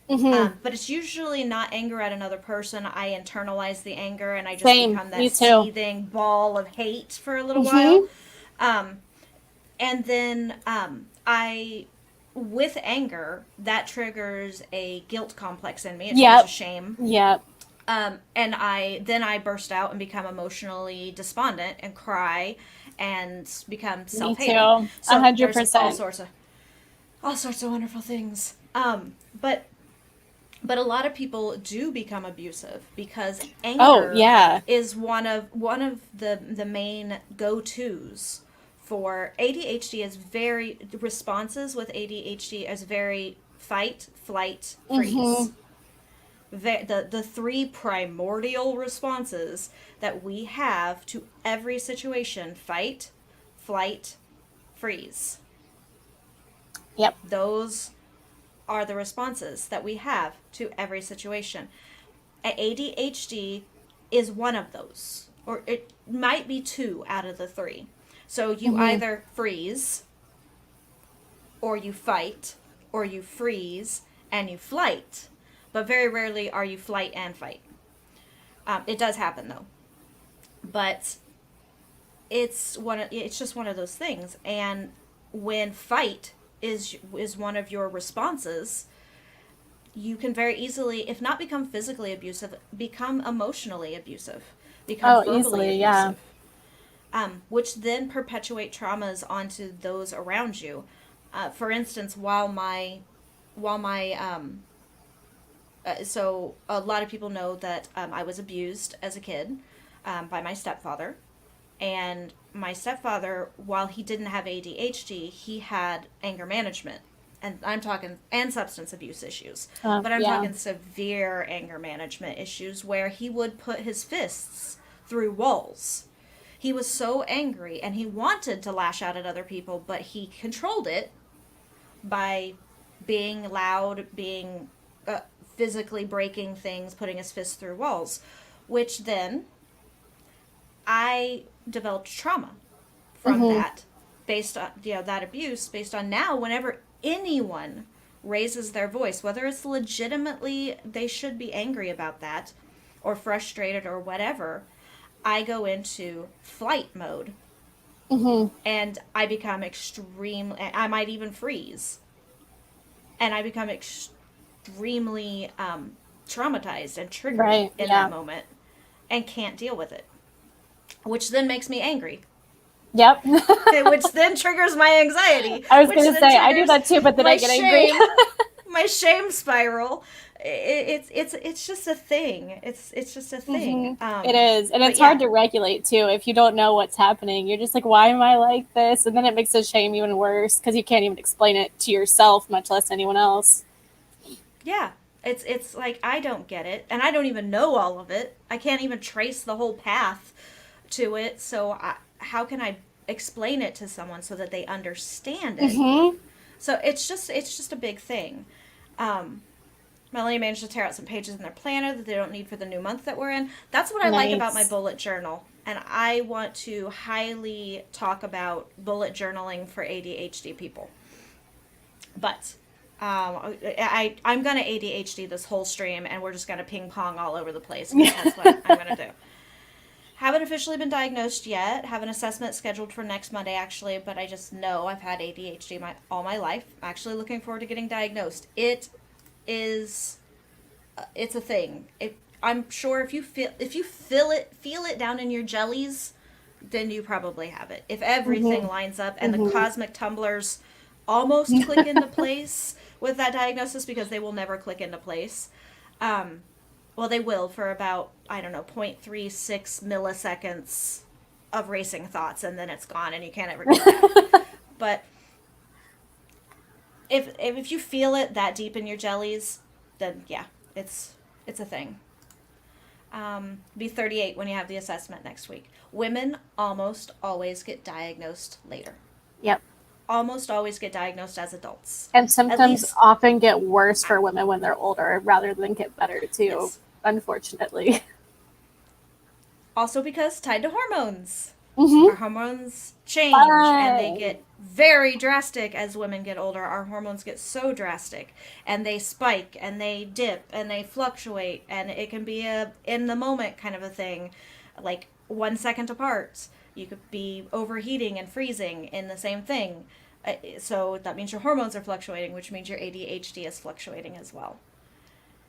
but it's usually not anger at another person. I internalize the anger and I just become that seething ball of hate for a little while, and then with anger, that triggers a guilt complex in me. It triggers a shame. And I burst out and become emotionally despondent and cry and become self-hating. Me too. 100%. All sorts of wonderful things But a lot of people do become abusive because Oh, anger yeah. is one of the main go-tos for ADHD. Is very responses with ADHD is very fight, flight, Mm-hmm. freeze. The three primordial responses that we have to every situation: fight, flight, freeze. Yep. Those are the responses that we have to every situation. ADHD is one of those, or it might be two out of the three. So you Mm-hmm. either freeze, or you fight, or you freeze and you flight, but very rarely are you flight and fight. It does happen though, but it's just one of those things. And when fight is one of your responses, you can very easily, if not become physically abusive, become emotionally abusive, become Oh, verbally easily, yeah. abusive, which then perpetuate traumas onto those around you. For instance, so a lot of people know that I was abused as a kid by my stepfather. And my stepfather, while he didn't have ADHD, he had anger management. And I'm talking, and substance abuse issues. But I'm Yeah. talking severe anger management issues where he would put his fists through walls. He was so angry and he wanted to lash out at other people, but he controlled it by being loud, being physically breaking things, putting his fists through walls, which then I developed trauma from Mm-hmm. that, based on that abuse, based on now whenever anyone raises their voice, whether it's legitimately they should be angry about that or frustrated or whatever, I go into flight mode Mm-hmm. and I become extreme. I might even freeze, and I become extremely traumatized and triggered Right, in that yeah. moment and can't deal with it, which then makes me angry, Yep. which then triggers my anxiety, I was which gonna then say I do triggers that too, but then I my get angry. shame, my shame spiral. It's just a thing. It's just a thing. Hmm. It is. And But it's hard yeah, to regulate too if you don't know what's happening. You're just like, why am I like this? And then it makes the shame even worse because you can't even explain it to yourself, much less anyone else. yeah. It's like I don't get it, and I don't even know all of it. I can't even trace the whole path to it. So how can I explain it to someone so that they understand it? Hmm. So it's just a big thing. Um, Melanie managed to tear out some pages in their planner that they don't need for the new month that we're in. That's what I like about my Nice. bullet journal. And I want to highly talk about bullet journaling for ADHD people. But I'm going to ADHD this whole stream, and we're just going to ping pong all over the place because that's what I'm going to do. Haven't officially been diagnosed yet. Have an assessment scheduled for next Monday, actually, but I just know I've had ADHD all my life. I'm actually looking forward to getting diagnosed. Is it's a thing. I'm sure if you feel it down in your jellies, then you probably have it. If everything Hmm. lines up and the Hmm. cosmic tumblers almost click into place with that diagnosis, because they will never click into place. Um, well, they will for about, I don't know, 0.36 milliseconds of racing thoughts, and then it's gone, and you can't ever get it back. But if you feel it that deep in your jellies, then yeah, it's a thing. Be 38 when you have the assessment next week. Women almost always get diagnosed later. Yep. Almost always get diagnosed as adults. And At symptoms least, often get worse for women when they're older rather than get better too, yes. unfortunately. Also because tied to hormones. Hmm. Our hormones change and they Fun. get very drastic as women get older. Our hormones get so drastic and they spike and they dip and they fluctuate, and it can be a in the moment kind of a thing, like 1 second apart. You could be overheating and freezing in the same thing. So that means your hormones are fluctuating, which means your ADHD is fluctuating as well.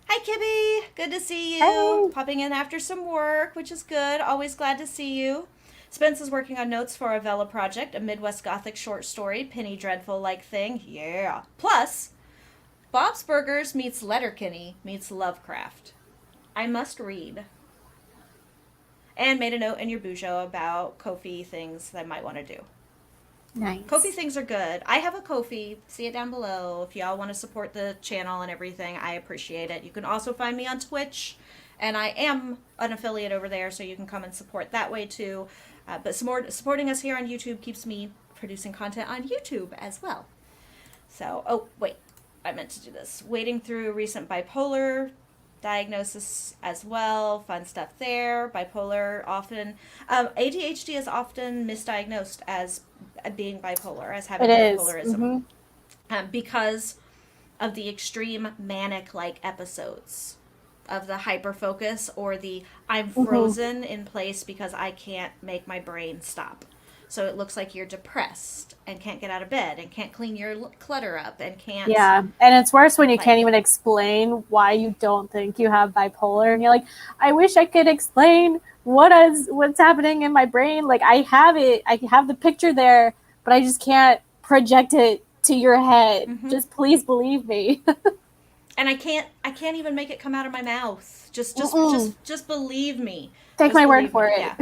Hi, Kibby. Good to see you. Hey. Popping in after some work, which is good. Always glad to see you. Spence is working on notes for a Vela project, a Midwest Gothic short story, penny dreadful like thing. Yeah. Plus, Bob's Burgers meets Letterkenny meets Lovecraft. I must read. And made a note in your Bujo about Ko-fi things that I might want to do. Nice. Ko-fi things are good. I have a Ko-fi. See it down below. If y'all want to support the channel and everything, I appreciate it. You can also find me on Twitch, and I am an affiliate over there, so you can come and support that way too. But supporting us here on YouTube keeps me producing content on YouTube as well. So, oh, wait. I meant to do this. Wading through recent bipolar diagnosis as well. Fun stuff there. Bipolar often... ADHD is often misdiagnosed as being bipolar, as having bipolarism. Because of the extreme manic-like episodes of the hyperfocus or the I'm frozen in place because I can't make my brain stop. So it looks like you're depressed and can't get out of bed and can't clean your clutter up and can't... Yeah, and it's worse when you can't even explain why you don't think you have bipolar. And you're like, I wish I could explain what's happening in my brain. Like, I have it. I have the picture there, but I just can't project it to your head. Just please believe me. And I can't even make it come out of my mouth. Just believe me. Take my word for it. Yeah.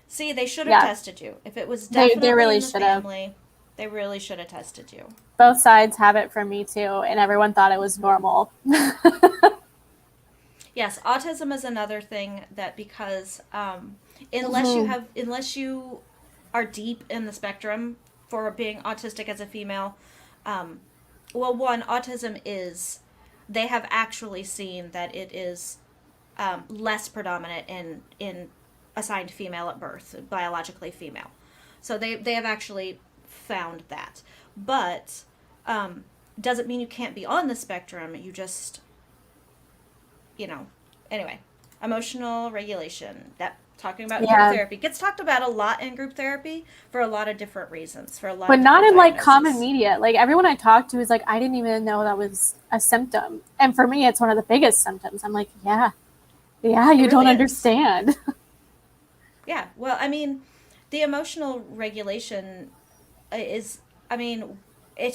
See, they should have tested you. If it was definitely they really in the family, they really should have tested you. Both sides have it from me too, and everyone thought it was normal. Yes, autism is another thing that because unless you are deep in the spectrum for being autistic as a female, autism they have actually seen that it is less predominant in assigned female at birth, biologically female. So they have actually found that. But doesn't mean you can't be on the spectrum. You just, anyway, emotional regulation. That talking about group therapy gets talked about a lot in group therapy for a lot of different reasons. But not in like common media. Like everyone I talk to is like, I didn't even know that was a symptom. And for me, it's one of the biggest symptoms. I'm like, yeah, you really don't understand. Yeah, well, I mean, the emotional regulation it's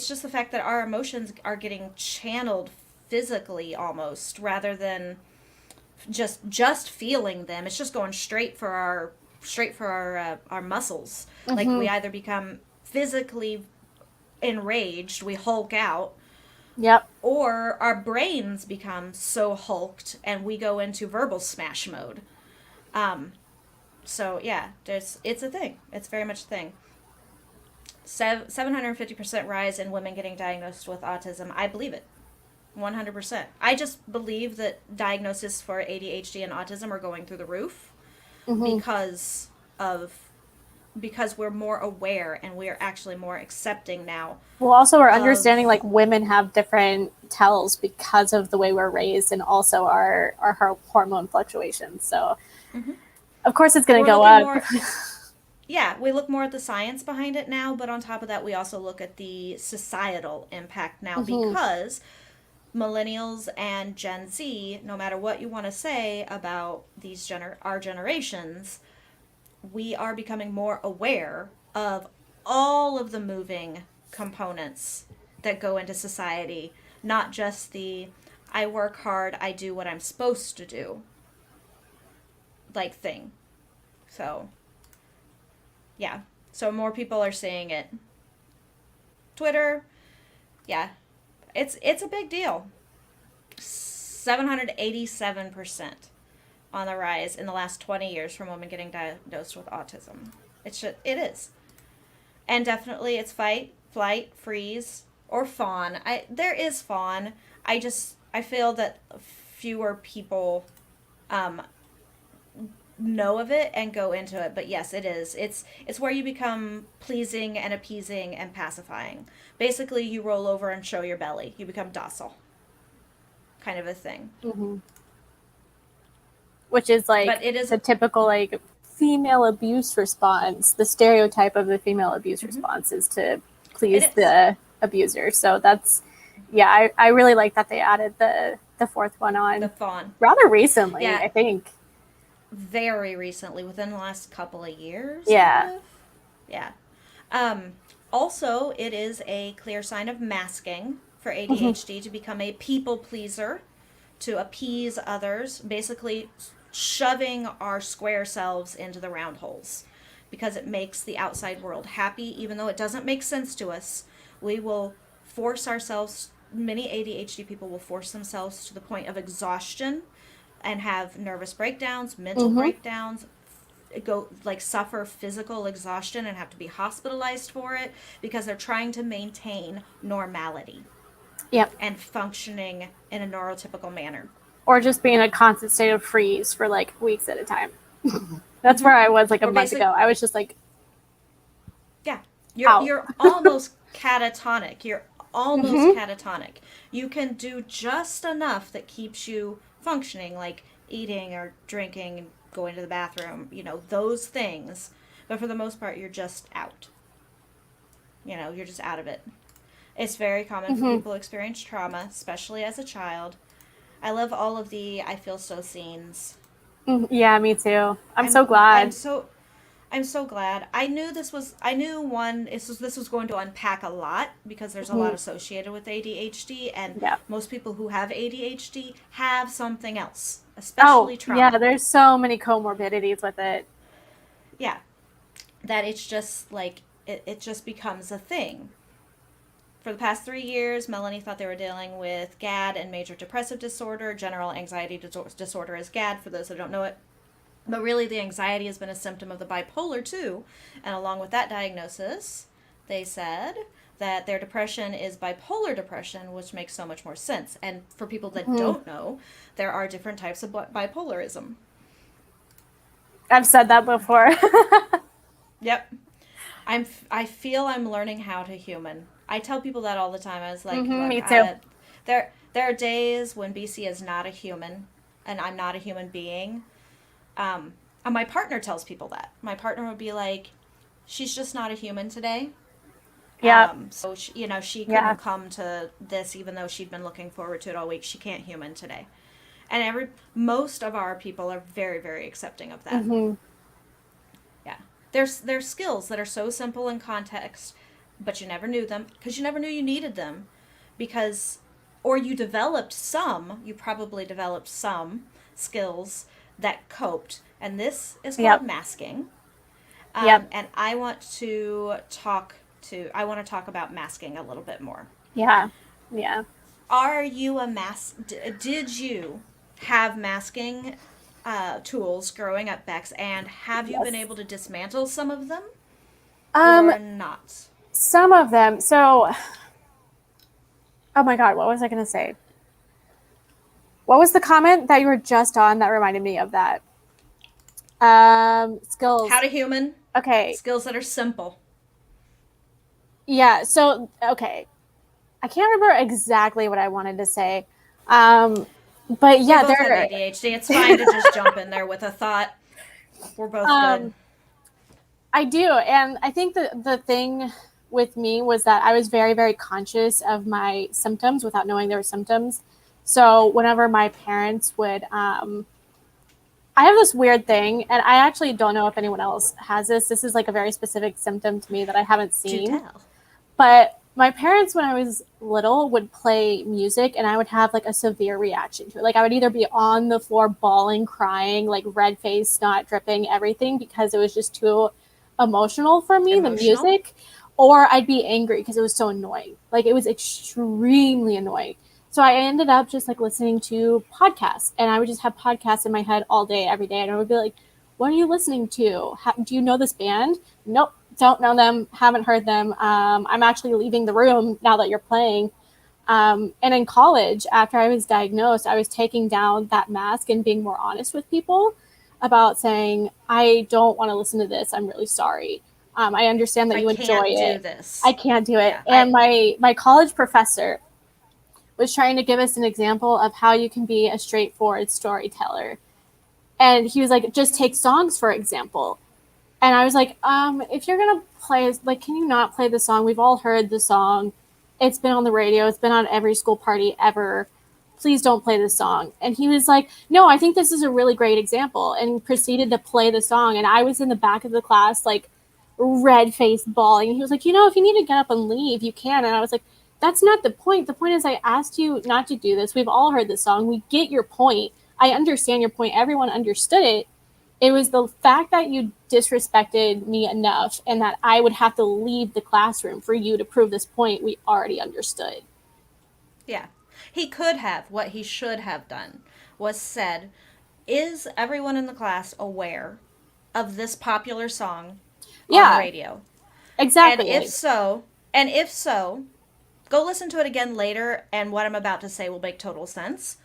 just the fact that our emotions are getting channeled physically almost, rather than just feeling them. It's just going straight for our muscles. Like we either become physically enraged, we hulk out. Yep. Or our brains become so hulked and we go into verbal smash mode. So yeah, it's a thing. It's very much a thing. 750% rise in women getting diagnosed with autism. I believe it. 100%. I just believe that diagnoses for ADHD and autism are going through the roof because we're more aware and we are actually more accepting now. Well, also we're understanding like women have different tells because of the way we're raised and also our hormone fluctuations. So of course it's going to go up. We look more at the science behind it now, but on top of that, we also look at the societal impact now because millennials and Gen Z, no matter what you want to say about our generations, we are becoming more aware of all of the moving components that go into society, not just the I work hard, I do what I'm supposed to do like thing. So yeah, so more people are seeing it. Twitter, yeah, it's a big deal. 787% on the rise in the last 20 years from women getting diagnosed with autism. It is. And definitely it's fight, flight, freeze, or fawn. There is fawn. I feel that fewer people know of it and go into it, but yes, it is. It's where you become pleasing and appeasing and pacifying. Basically, you roll over and show your belly. You become docile, kind of a thing. Which is like, but it is the typical like female abuse response. The stereotype of the female abuse response is to please the abuser. So that's, I really like that they added the fourth one on. The fawn. Rather recently, I think. Very recently, within the last couple of years. Yeah. Yeah. Also, it is a clear sign of masking. for ADHD to become a people pleaser, to appease others, basically shoving our square selves into the round holes because it makes the outside world happy, even though it doesn't make sense to us. We will force ourselves, many ADHD people will force themselves to the point of exhaustion and have nervous breakdowns, mental breakdowns, go like suffer physical exhaustion and have to be hospitalized for it because they're trying to maintain normality. Yep. And functioning in a neurotypical manner. Or just be in a constant state of freeze for like weeks at a time. That's where I was like a month ago. I was just like, yeah, you're almost catatonic. You're almost catatonic. You can do just enough that keeps you functioning, like eating or drinking, going to the bathroom, those things. But for the most part, you're just out. You're just out of it. It's very common for people who experience trauma, especially as a child. I love all of the I feel so scenes. Yeah, me too. I'm so glad. I'm so glad. I knew this was going to unpack a lot because there's a lot associated with ADHD, and most people who have ADHD have something else, especially trauma. Yeah, there's so many comorbidities with it. Yeah. That it's just like it just becomes a thing. For the past 3 years, Melanie thought they were dealing with GAD and major depressive disorder. General anxiety disorder is GAD, for those that don't know it. But really, the anxiety has been a symptom of the bipolar, too. And along with that diagnosis, they said that their depression is bipolar depression, which makes so much more sense. And for people that don't know, there are different types of bipolarism. I've said that before. Yep. I feel I'm learning how to human. I tell people that all the time. I was like, me too. There are days when BC is not a human, and I'm not a human being. And my partner tells people that. My partner would be like, she's just not a human today. Yeah. So, she couldn't come to this even though she'd been looking forward to it all week. She can't human today. And most of our people are very, very accepting of that. Yeah. There's skills that are so simple in context, but you never knew them because you never knew you needed them or you probably developed some skills that coped. And this is called masking. And I want to talk about masking a little bit more. Yeah. Yeah. Are you did you have masking tools growing up, Bex, and have you been able to dismantle some of them or not? Some of them. So, oh my God, what was I going to say? What was the comment that you were just on that reminded me of that? Skills. How to human. Okay. Skills that are simple. Yeah. So, okay. I can't remember exactly what I wanted to say. But yeah, we both have ADHD. It's fine to just jump in there with a thought. We're both good. I do. And I think the thing with me was that I was very, very conscious of my symptoms without knowing there were symptoms. So whenever my parents would, I have this weird thing, and I actually don't know if anyone else has this. This is like a very specific symptom to me that I haven't seen. Do tell. But my parents, when I was little, would play music, and I would have like a severe reaction to it. Like I would either be on the floor bawling, crying, like red face, snot dripping, everything, because it was just too emotional for me, the music. Or I'd be angry because it was so annoying. Like it was extremely annoying. So I ended up just like listening to podcasts, and I would just have podcasts in my head all day, every day. And I would be like, what are you listening to? Do you know this band? Nope. Don't know them. Haven't heard them. I'm actually leaving the room now that you're playing. And in college, after I was diagnosed, I was taking down that mask and being more honest with people about saying, I don't want to listen to this. I'm really sorry. I understand that you enjoy it. I can't do it. Yeah, and my college professor was trying to give us an example of how you can be a straightforward storyteller. And he was like, just take songs, for example. And I was like, if you're going to play, like, can you not play the song? We've all heard the song. It's been on the radio. It's been on every school party ever. Please don't play the song. And he was like, no, I think this is a really great example. And proceeded to play the song. And I was in the back of the class, like, red-faced bawling. And he was like, if you need to get up and leave, you can. And I was like, That's not the point. The point is I asked you not to do this. We've all heard this song. We get your point. I understand your point. Everyone understood it. It was the fact that you disrespected me enough and that I would have to leave the classroom for you to prove this point we already understood. Yeah. He could have, what he should have done was said, is everyone in the class aware of this popular song on the radio? Exactly. And if so, go listen to it again later, and what I'm about to say will make total sense.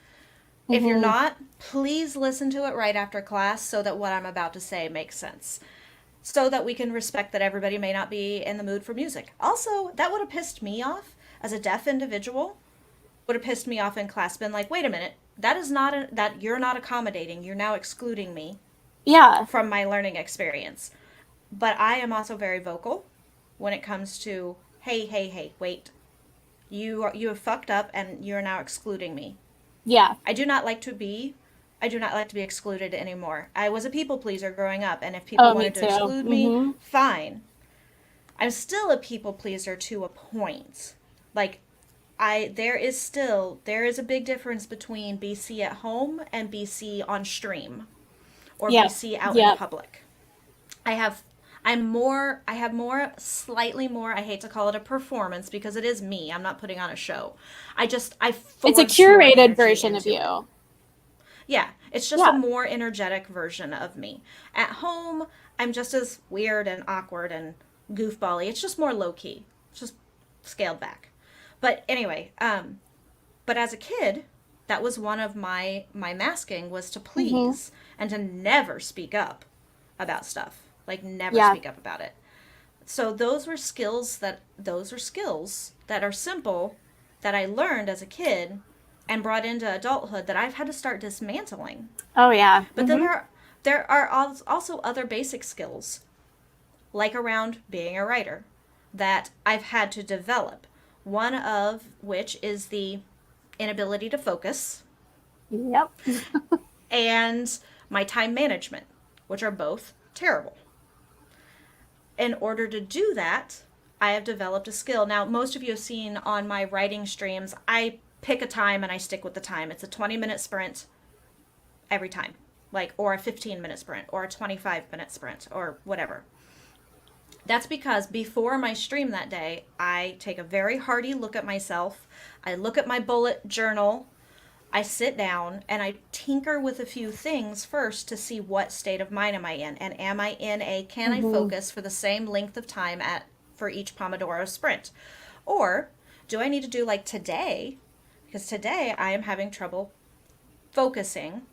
If you're not, please listen to it right after class so that what I'm about to say makes sense. So that we can respect that everybody may not be in the mood for music. Also, that would have pissed me off as a deaf individual. Would have pissed me off in class, been like, wait a minute, that is not that you're not accommodating. You're now excluding me from my learning experience. But I am also very vocal when it comes to, hey, wait. You have fucked up and you're now excluding me. Yeah. I do not like to be excluded anymore. I was a people pleaser growing up, and if people wanted to exclude me, fine. I'm still a people pleaser to a point. Like, there is a big difference between BC at home and BC on stream or BC out in public. I have slightly more, I hate to call it a performance because it is me. I'm not putting on a show. It's a curated version of you. Yeah, it's just a more energetic version of me. At home, I'm just as weird and awkward and goofball-y. It's just more low-key. It's just scaled back. But anyway, but as a kid, that was one of my masking was to please and to never speak up about stuff. Like, never speak up about it. So those are skills that are simple that I learned as a kid and brought into adulthood that I've had to start dismantling. Oh, yeah. But then there are also other basic skills, like around being a writer, that I've had to develop. One of which is the inability to focus. Yep. And my time management, which are both terrible. In order to do that, I have developed a skill. Now, most of you have seen on my writing streams, I pick a time and I stick with the time. It's a 20-minute sprint every time, or a 15-minute sprint, or a 25-minute sprint, or whatever. That's because before my stream that day, I take a very hearty look at myself. I look at my bullet journal. I sit down and I tinker with a few things first to see what state of mind am I in. And am I in can I focus for the same length of time for each Pomodoro sprint? Or do I need to do like today? Because today I am having trouble focusing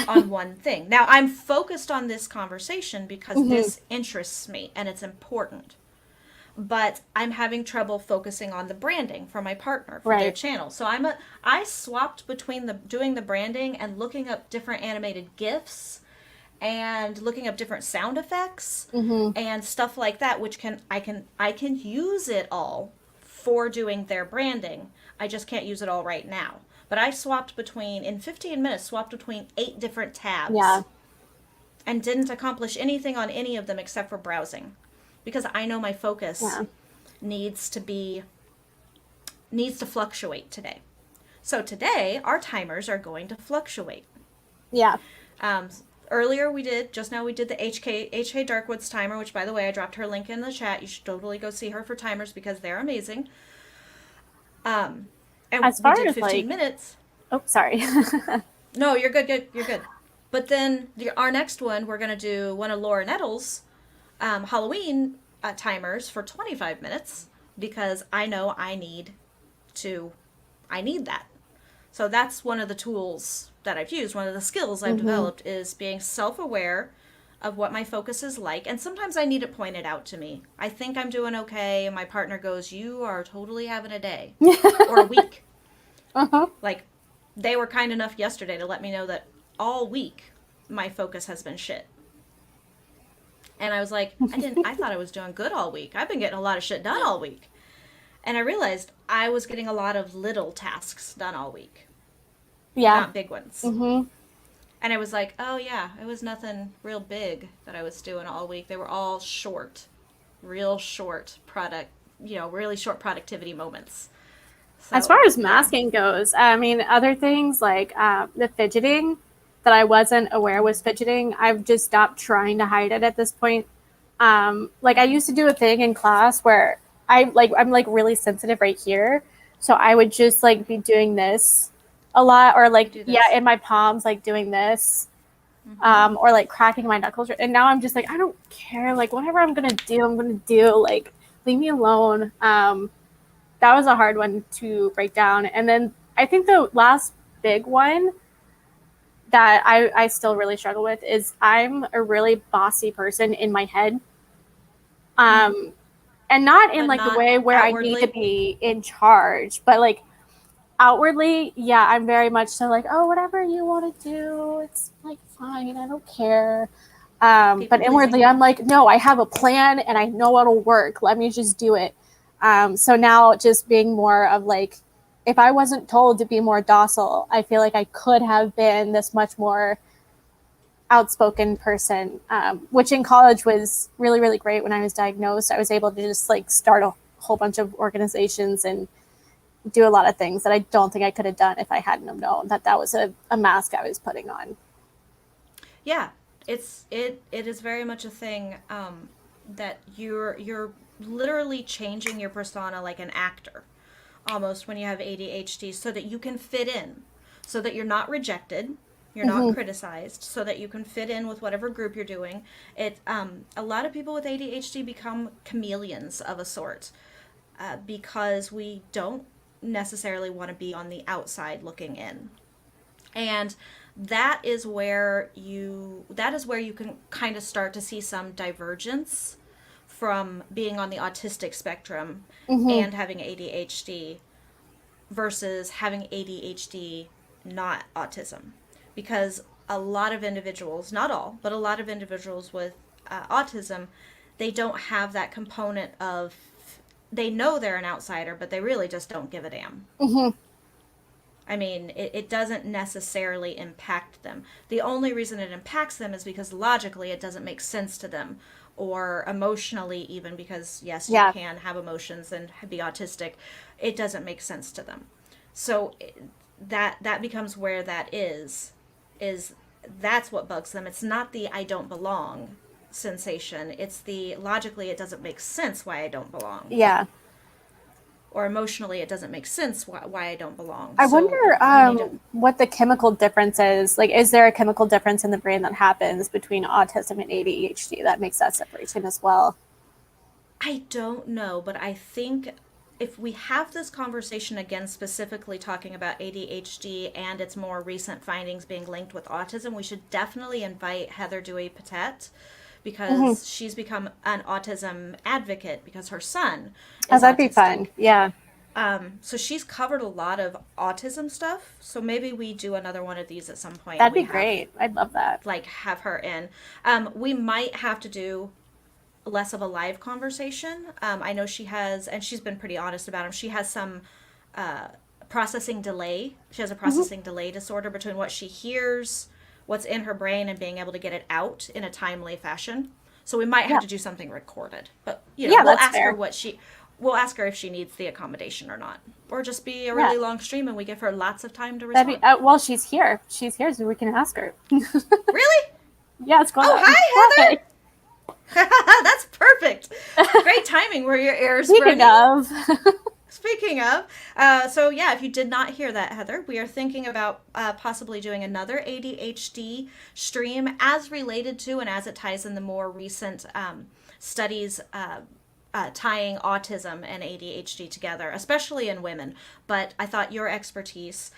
on one thing. Now, I'm focused on this conversation because this interests me and it's important. But I'm having trouble focusing on the branding for my partner for their channel. So I swapped between doing the branding and looking up different animated GIFs and looking up different sound effects and stuff like that, which I can use it all for doing their branding. I just can't use it all right now. But I in 15 minutes, swapped between 8 different tabs. Yeah. And didn't accomplish anything on any of them except for browsing. Because I know my focus needs to fluctuate today. So today, our timers are going to fluctuate. Yeah. Earlier we did the HK Darkwood's timer, which, by the way, I dropped her link in the chat. You should totally go see her for timers because they're amazing. And as far as 15 minutes. Oh, sorry. No, you're good. You're good. But then our next one, we're going to do one of Laura Nettles' Halloween timers for 25 minutes because I know I need that. So that's one of the tools that I've used. One of the skills I've developed is being self-aware of what my focus is like. And sometimes I need it pointed out to me. I think I'm doing okay. And my partner goes, you are totally having a day or a week. Like, they were kind enough yesterday to let me know that all week my focus has been shit. And I was like, I thought I was doing good all week. I've been getting a lot of shit done all week. And I realized I was getting a lot of little tasks done all week. Yeah. Not big ones. And I was like, oh yeah, it was nothing real big that I was doing all week. They were all short, real short really short productivity moments. As So far as yeah, masking goes, I mean, other things like the fidgeting that I wasn't aware was fidgeting, I've just stopped trying to hide it at this point. Like I used to do a thing in class where I'm like really sensitive right here, so I would just like be doing this a lot, or you like do yeah, this. in my palms like doing this, Mm-hmm. or like cracking my knuckles. And now I'm just like I don't care, like whatever I'm gonna do, I'm gonna do. Like leave me alone. That was a hard one to break down. And then I think the last big one that I still really struggle with is I'm a really bossy person in my head. Mm-hmm. Um, and not in But like the not way where I need to outwardly. be in charge, but like outwardly, yeah, I'm very much so like, oh, whatever you want to do, it's like fine, I don't care. People But pleasing. inwardly, I'm like, no, I have a plan and I know it'll work. Let me just do it. So now just being more of like, if I wasn't told to be more docile, I feel like I could have been this much more outspoken person, which in college was really, really great. When I was diagnosed, I was able to just like start a whole bunch of organizations and do a lot of things that I don't think I could have done if I hadn't have known that that was a mask I was putting on. Yeah, it is very much a thing that you're literally changing your persona like an actor almost when you have ADHD so that you can fit in, so that you're not rejected, you're not Mm-hmm. criticized, so that you can fit in with whatever group you're doing. It a lot of people with ADHD become chameleons of a sort because we don't necessarily want to be on the outside looking in. And that is where you can kind of start to see some divergence from being on the autistic spectrum Mm-hmm. and having ADHD versus having ADHD not autism, because a lot of individuals, not all, but a lot of individuals with autism, they don't have that component of, they know they're an outsider but they really just don't give a damn. Mm-hmm. I mean, it doesn't necessarily impact them. The only reason it impacts them is because logically it doesn't make sense to them, or emotionally, even because, yes, you Yeah. can have emotions and be autistic. It doesn't make sense to them. So that becomes where that is that's what bugs them. It's not the I don't belong sensation, it's the logically it doesn't make sense why I don't belong, Yeah. or emotionally it doesn't make sense why I don't belong. I So wonder you need to. what the chemical difference is. Like, is there a chemical difference in the brain that happens between autism and ADHD that makes that separation as well? I don't know, but I think if we have this conversation again, specifically talking about ADHD and its more recent findings being linked with autism, we should definitely invite Heather Dewey Patet, Mm-hmm. because she's become an autism advocate because her son Oh, is that'd be fun. autistic. Yeah, So she's covered a lot of autism stuff. So maybe we do another one of these at some point and that'd we be have great. I'd love that. have her in. We might have to do less of a live conversation. I know she has, and she's been pretty honest about him. She has some processing delay. She has a Mm-hmm. processing delay disorder between what she hears, what's in her brain, and being able to get it out in a timely fashion. So we might have Yeah, to do something recorded. But yeah, we'll that's ask her fair. what she. We'll ask her if she needs the accommodation or not, or just be a Yeah, really long stream and we give her lots of time to that'd be. respond. Well, she's here. She's here, so we can ask her. Really? Yeah, it's going Oh, on. hi, Hi. Heather. That's perfect. Great timing. Were your ears Speaking ringing? of, Speaking of, so yeah, if you did not hear that, Heather, we are thinking about possibly doing another ADHD stream as related to and as it ties in the more recent studies tying autism and ADHD together, especially in women. But I thought your expertise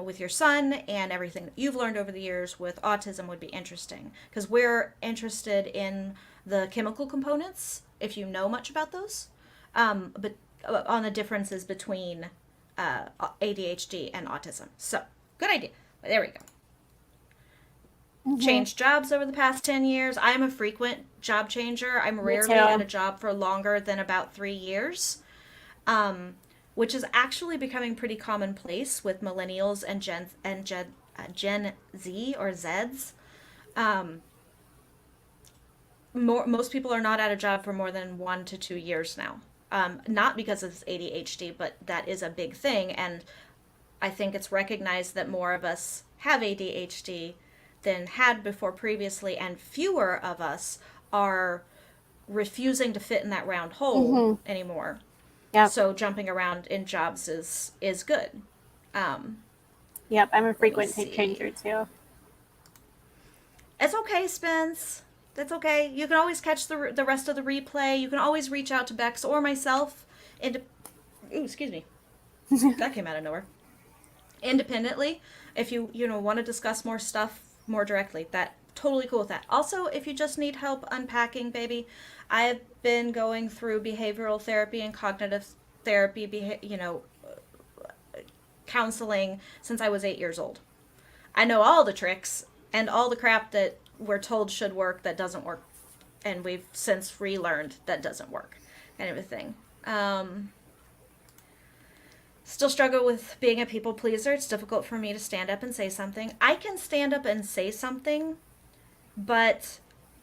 with your son and everything that you've learned over the years with autism would be interesting, because we're interested in the chemical components, if you know much about those, but on the differences between ADHD and autism. So, good idea. There we go. hmm, Changed jobs over the past 10 years. I'm a frequent job changer. I'm me rarely at too. a job for longer than about 3 years, um, which is actually becoming pretty commonplace with millennials and Gen Z or Zeds. Um, most people are not at a job for more than 1 to 2 years now. not because it's ADHD, but that is a big thing. And I think it's recognized that more of us have ADHD than had before previously, and fewer of us are refusing to fit in that round hole anymore. Yep. So jumping around in jobs is good. Yep, I'm a frequent changer too. It's okay, Spence. That's okay. You can always catch the rest of the replay. You can always reach out to Bex or myself. Excuse me. That came out of nowhere. Independently, if you want to discuss more stuff more directly, that totally cool with that. Also, if you just need help unpacking, baby, I have been going through behavioral therapy and cognitive therapy, counseling since I was 8 years old. I know all the tricks and all the crap that we're told should work that doesn't work, and we've since relearned that doesn't work and everything. Still struggle with being a people pleaser. It's difficult for me to stand up and say something. I can stand up and say something, but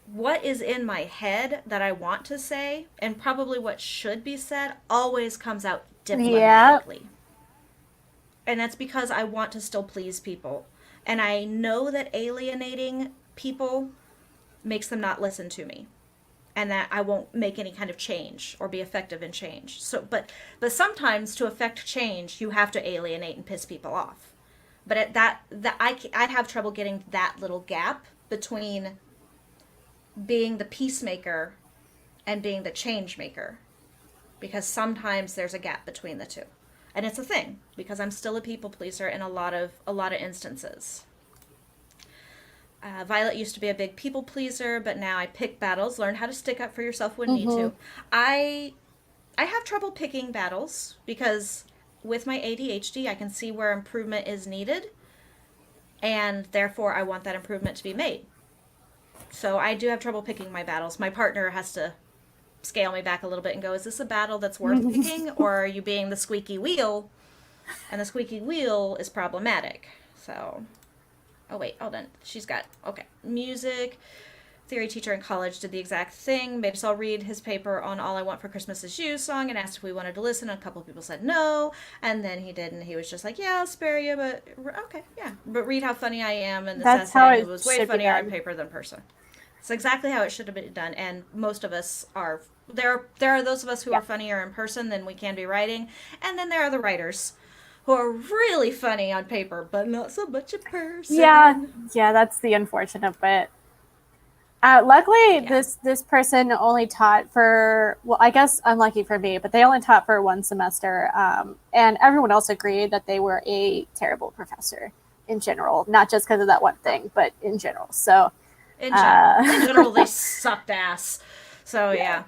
what is in my head that I want to say, and probably what should be said, always comes out diplomatically. Yep. And that's because I want to still please people. And I know that alienating people makes them not listen to me. And that I won't make any kind of change or be effective in change. So, but sometimes to affect change, you have to alienate and piss people off. But I'd have trouble getting that little gap between being the peacemaker and being the change maker, because sometimes there's a gap between the two, and it's a thing because I'm still a people pleaser in a lot of instances. Violet used to be a big people pleaser, but now I pick battles. Learn how to stick up for yourself when need to. I have trouble picking battles because with my ADHD, I can see where improvement is needed, and therefore I want that improvement to be made. So I do have trouble picking my battles. My partner has to scale me back a little bit and go, is this a battle that's worth picking, or are you being the squeaky wheel? And the squeaky wheel is problematic. So, oh wait, hold on. She's got, okay, music. Theory teacher in college did the exact thing, made us all read his paper on All I Want for Christmas Is You song and asked if we wanted to listen. A couple of people said no, and then he did, and he was just like, yeah, I'll spare you, but okay, yeah. But read how funny I am, and this essay, it was way funnier on paper than person. It's exactly how it should have been done, and most of us are, there are those of us who are funnier in person than we can be writing, and then there are the writers who are really funny on paper, but not so much in person. Yeah, that's the unfortunate bit. Luckily, this person only taught for, well, I guess unlucky for me, but they only taught for one semester, and everyone else agreed that they were a terrible professor in general, not just because of that one thing, but in general. So, in general, they sucked ass. So, yeah.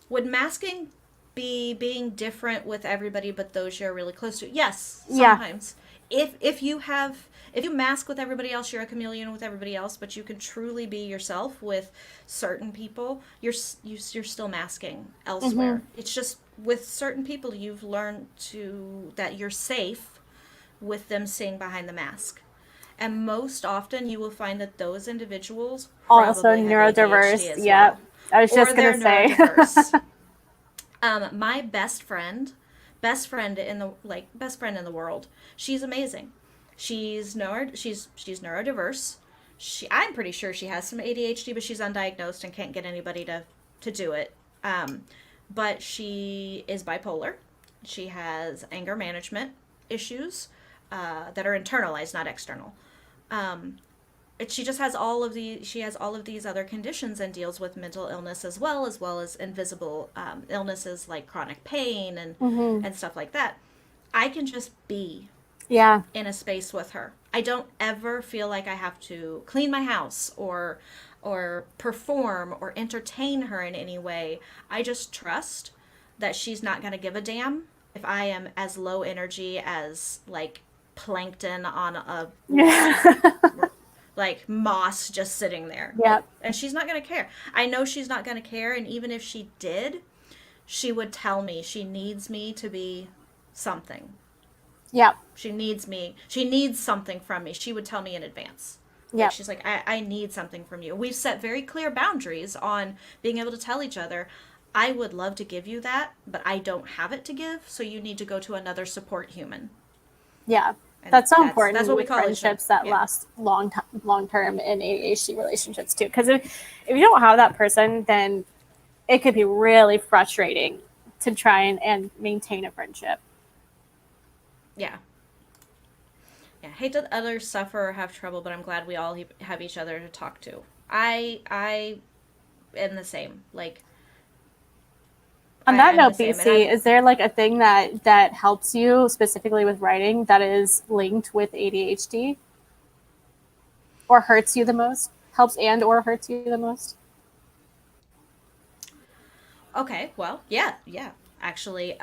Would masking be being different with everybody but those you're really close to? Yes, sometimes. Yeah. If you mask with everybody else, you're a chameleon with everybody else, but you can truly be yourself with certain people, you're still masking elsewhere. It's just with certain people you've learned that you're safe with them seeing behind the mask. And most often you will find that those individuals also neurodiverse. Yep. I was just going to say. My best friend in the world, she's amazing. She's neurodiverse. I'm pretty sure she has some ADHD, but she's undiagnosed and can't get anybody to do it. But she is bipolar. She has anger management issues that are internalized, not external. She just has all of these other conditions and deals with mental illness as well as invisible illnesses like chronic pain and stuff like that. I can just be in a space with her. I don't ever feel like I have to clean my house or perform or entertain her in any way. I just trust that she's not going to give a damn if I am as low energy as like plankton on a like moss just sitting there. Yep. And she's not going to care. I know she's not going to care, and even if she did, she would tell me she needs me to be something. Yep. She needs something from me. She would tell me in advance. Yeah. She's like, I need something from you. We've set very clear boundaries on being able to tell each other, I would love to give you that, but I don't have it to give, so you need to go to another support human. Yeah. And That's so that's important what we with call each other. friendships that last long term in ADHD relationships too. Because if you don't have that person, then it could be really frustrating to try and maintain a friendship. Yeah. Yeah. Hate that others suffer or have trouble, but I'm glad we all have each other to talk to. I am the same. Like, On that I'm the note, same, and BC, I'm is there like a thing that helps you specifically with writing that is linked with ADHD or hurts you the most? Helps and or hurts you the most? okay. Well, yeah. Actually,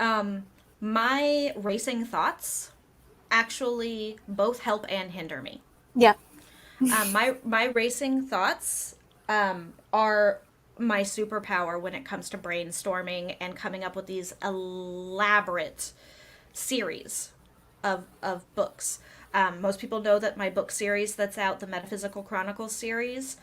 my racing thoughts actually both help and hinder me. Yeah. My racing thoughts are my superpower when it comes to brainstorming and coming up with these elaborate series of books. Most people know that my book series that's out, the Metaphysical Chronicles series,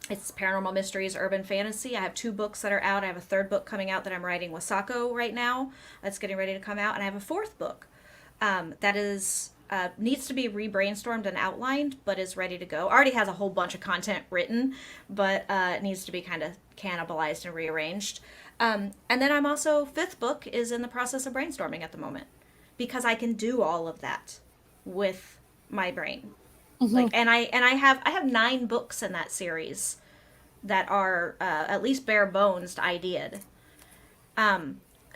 it's paranormal mysteries, urban fantasy. I have 2 books that are out. I have a 3rd book coming out that I'm writing with Sako right now. That's getting ready to come out, and I have a 4th book that is needs to be re-brainstormed and outlined, but is ready to go. Already has a whole bunch of content written, but it needs to be kind of cannibalized and rearranged. And then I'm also 5th book is in the process of brainstorming at the moment because I can do all of that with my brain. Like, and I have 9 books in that series that are at least bare bones ideaed.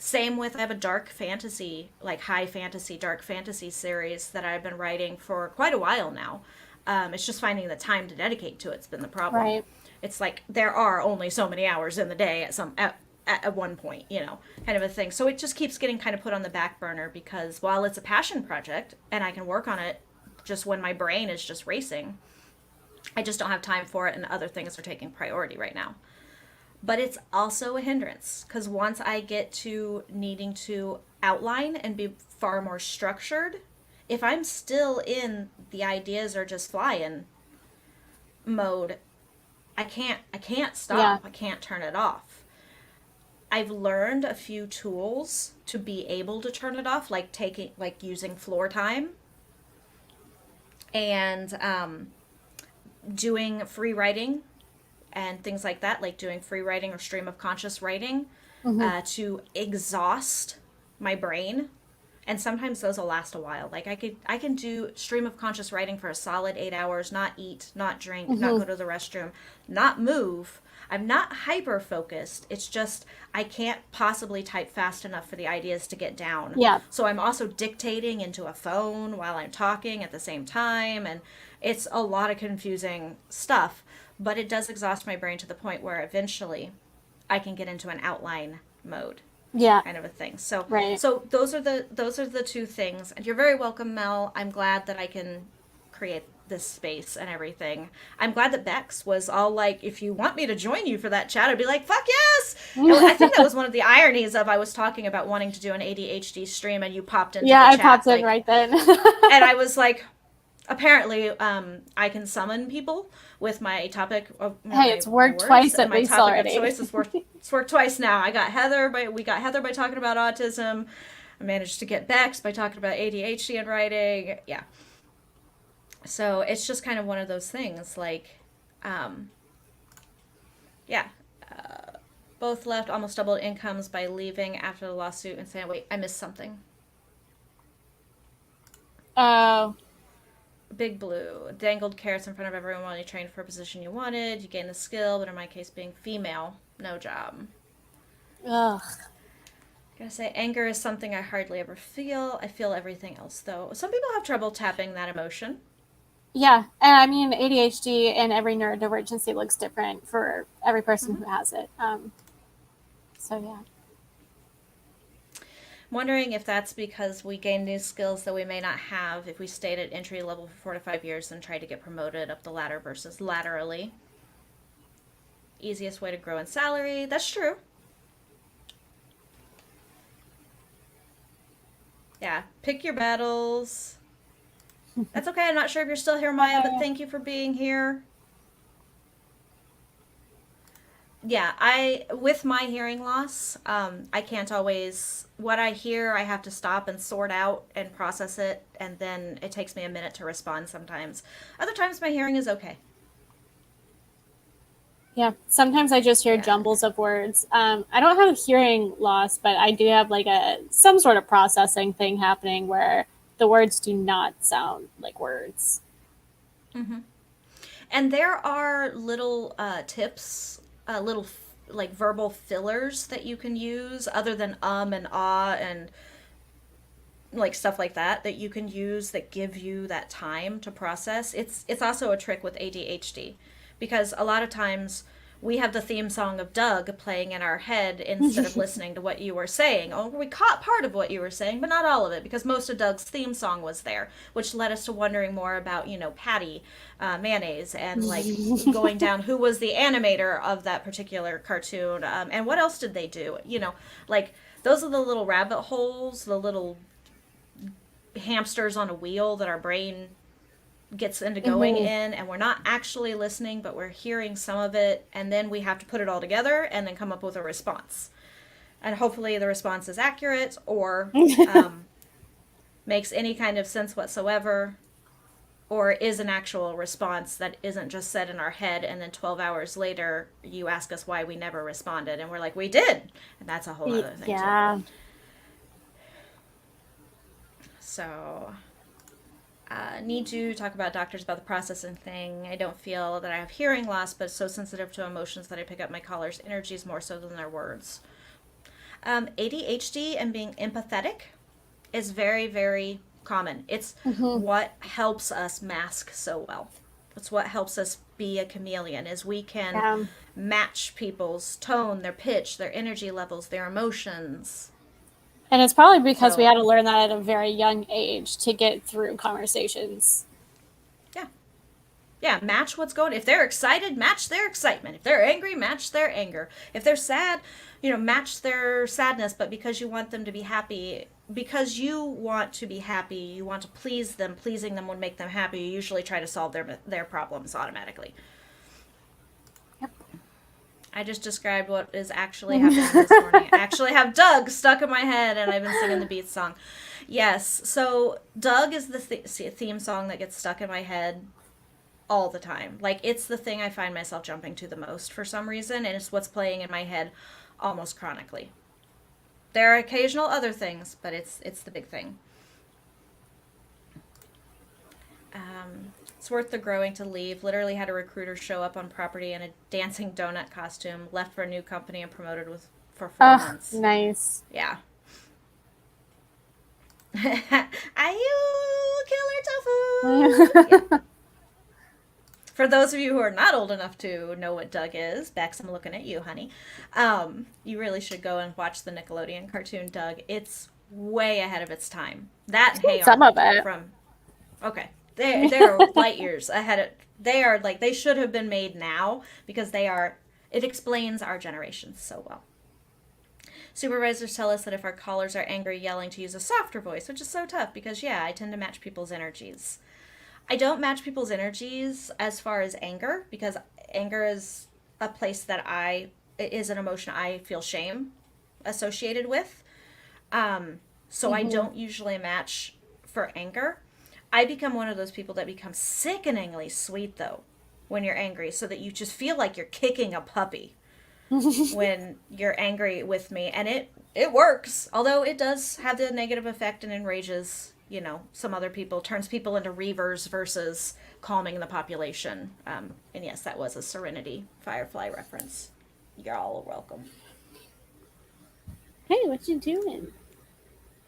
Same with I have a dark fantasy, like high fantasy, dark fantasy series that I've been writing for quite a while now. It's just finding the time to dedicate to it's been the problem. Right. It's like there are only so many hours in the day at one point, kind of a thing. So it just keeps getting kind of put on the back burner because while it's a passion project and I can work on it just when my brain is just racing, I just don't have time for it and other things are taking priority right now. But it's also a hindrance because once I get to needing to outline and be far more structured, if I'm still in the ideas are just flying mode, I can't stop. Yeah. I can't turn it off. I've learned a few tools to be able to turn it off, like using floor time and doing free writing and things like that, like doing free writing or stream of conscious writing to exhaust my brain. And sometimes those will last a while. Like I can do stream of conscious writing for a solid 8 hours, not eat, not drink, not go to the restroom, not move. I'm not hyper focused. It's just I can't possibly type fast enough for the ideas to get down. Yeah. So I'm also dictating into a phone while I'm talking at the same time, and it's a lot of confusing stuff, but it does exhaust my brain to the point where eventually I can get into an outline mode. Yeah. Kind of a thing. So Right. so those are the 2 things. And you're very welcome, Mel. I'm glad that I can create this space and everything. I'm glad that Bex was all like, if you want me to join you for that chat, I'd be like, fuck yes. And I think that was one of the ironies of I was talking about wanting to do an ADHD stream and you popped into the chat. I popped in right then. And I was like, apparently I can summon people with my topic of Hey, it's worked twice at least already. It's worked twice now. We got Heather by talking about autism. I managed to get Bex by talking about ADHD and writing. Yeah. So it's just kind of one of those things like both left almost doubled incomes by leaving after the lawsuit and saying, wait, I missed something. Oh. Big Blue. Dangled carrots in front of everyone while you trained for a position you wanted. You gained the skill, but in my case, being female, no job. Ugh. Gotta say, anger is something I hardly ever feel. I feel everything else, though. Some people have trouble tapping that emotion. Yeah. And I mean, ADHD and every neurodivergency looks different for every person who has it. So, yeah. I'm wondering if that's because we gain new skills that we may not have if we stayed at entry level for 4 to 5 years and tried to get promoted up the ladder versus laterally. Easiest way to grow in salary. That's true. Yeah, pick your battles. That's okay. I'm not sure if you're still here, Maya, but thank you for being here. Yeah, with my hearing loss, I can't always, what I hear, I have to stop and sort out and process it, and then it takes me a minute to respond sometimes. Other times my hearing is okay. Yeah, sometimes I just hear Yeah. jumbles of words. I don't have hearing loss, but I do have like some sort of processing thing happening where the words do not sound like words. And there are little tips, little like verbal fillers that you can use other than and ah and like stuff like that that you can use that give you that time to process. It's also a trick with ADHD because a lot of times we have the theme song of Doug playing in our head instead of listening to what you were saying. Oh, we caught part of what you were saying, but not all of it because most of Doug's theme song was there, which led us to wondering more about, Patty mayonnaise and like going down who was the animator of that particular cartoon and what else did they do? Like those are the little rabbit holes, the little hamsters on a wheel that our brain gets into going in, and we're not actually listening, but we're hearing some of it, and then we have to put it all together and then come up with a response. And hopefully the response is accurate or makes any kind of sense whatsoever, or is an actual response that isn't just said in our head, and then 12 hours later you ask us why we never responded, and we're like, we did, and that's a whole other thing. Yeah. Too. So need to talk about doctors about the processing thing. I don't feel that I have hearing loss, but so sensitive to emotions that I pick up my callers' energies more so than their words. ADHD and being empathetic is very, very common. It's what helps us mask so well. It's what helps us be a chameleon, is we can match people's tone, their pitch, their energy levels, their emotions. And it's probably because we had to learn that at a very young age to get through conversations. Yeah. Yeah, match what's going on. If they're excited, match their excitement. If they're angry, match their anger. If they're sad, match their sadness, but because you want them to be happy, because you want to be happy, you want to please them, pleasing them would make them happy, you usually try to solve their problems automatically. Yep. I just described what is actually happening this morning. I actually have Doug stuck in my head, and I've been singing the Beats song. Yes, so Doug is the theme song that gets stuck in my head all the time. Like, it's the thing I find myself jumping to the most for some reason, and it's what's playing in my head almost chronically. There are occasional other things, but it's the big thing. It's worth the growing to leave. Literally had a recruiter show up on property in a dancing donut costume, left for a new company and promoted for 4 months. Nice. Yeah. Ayu, killer tofu. Yeah. For those of you who are not old enough to know what Doug is, Bex, I'm looking at you, honey. You really should go and watch the Nickelodeon cartoon Doug. It's way ahead of its time. That and Hey some Arnold of it. Okay. They're light years ahead. They are like, they should have been made now because it explains our generation so well. Supervisors tell us that if our callers are angry, yelling, to use a softer voice, which is so tough because, I tend to match people's energies. I don't match people's energies as far as anger, because anger is a place that it is an emotion I feel shame associated with. So I don't usually match for anger. I become one of those people that become sickeningly sweet, though, when you're angry, so that you just feel like you're kicking a puppy when you're angry with me. And it works, although it does have the negative effect and enrages, some other people, turns people into reavers versus calming the population. And yes, that was a Serenity Firefly reference. You're all welcome. Hey, what you doing?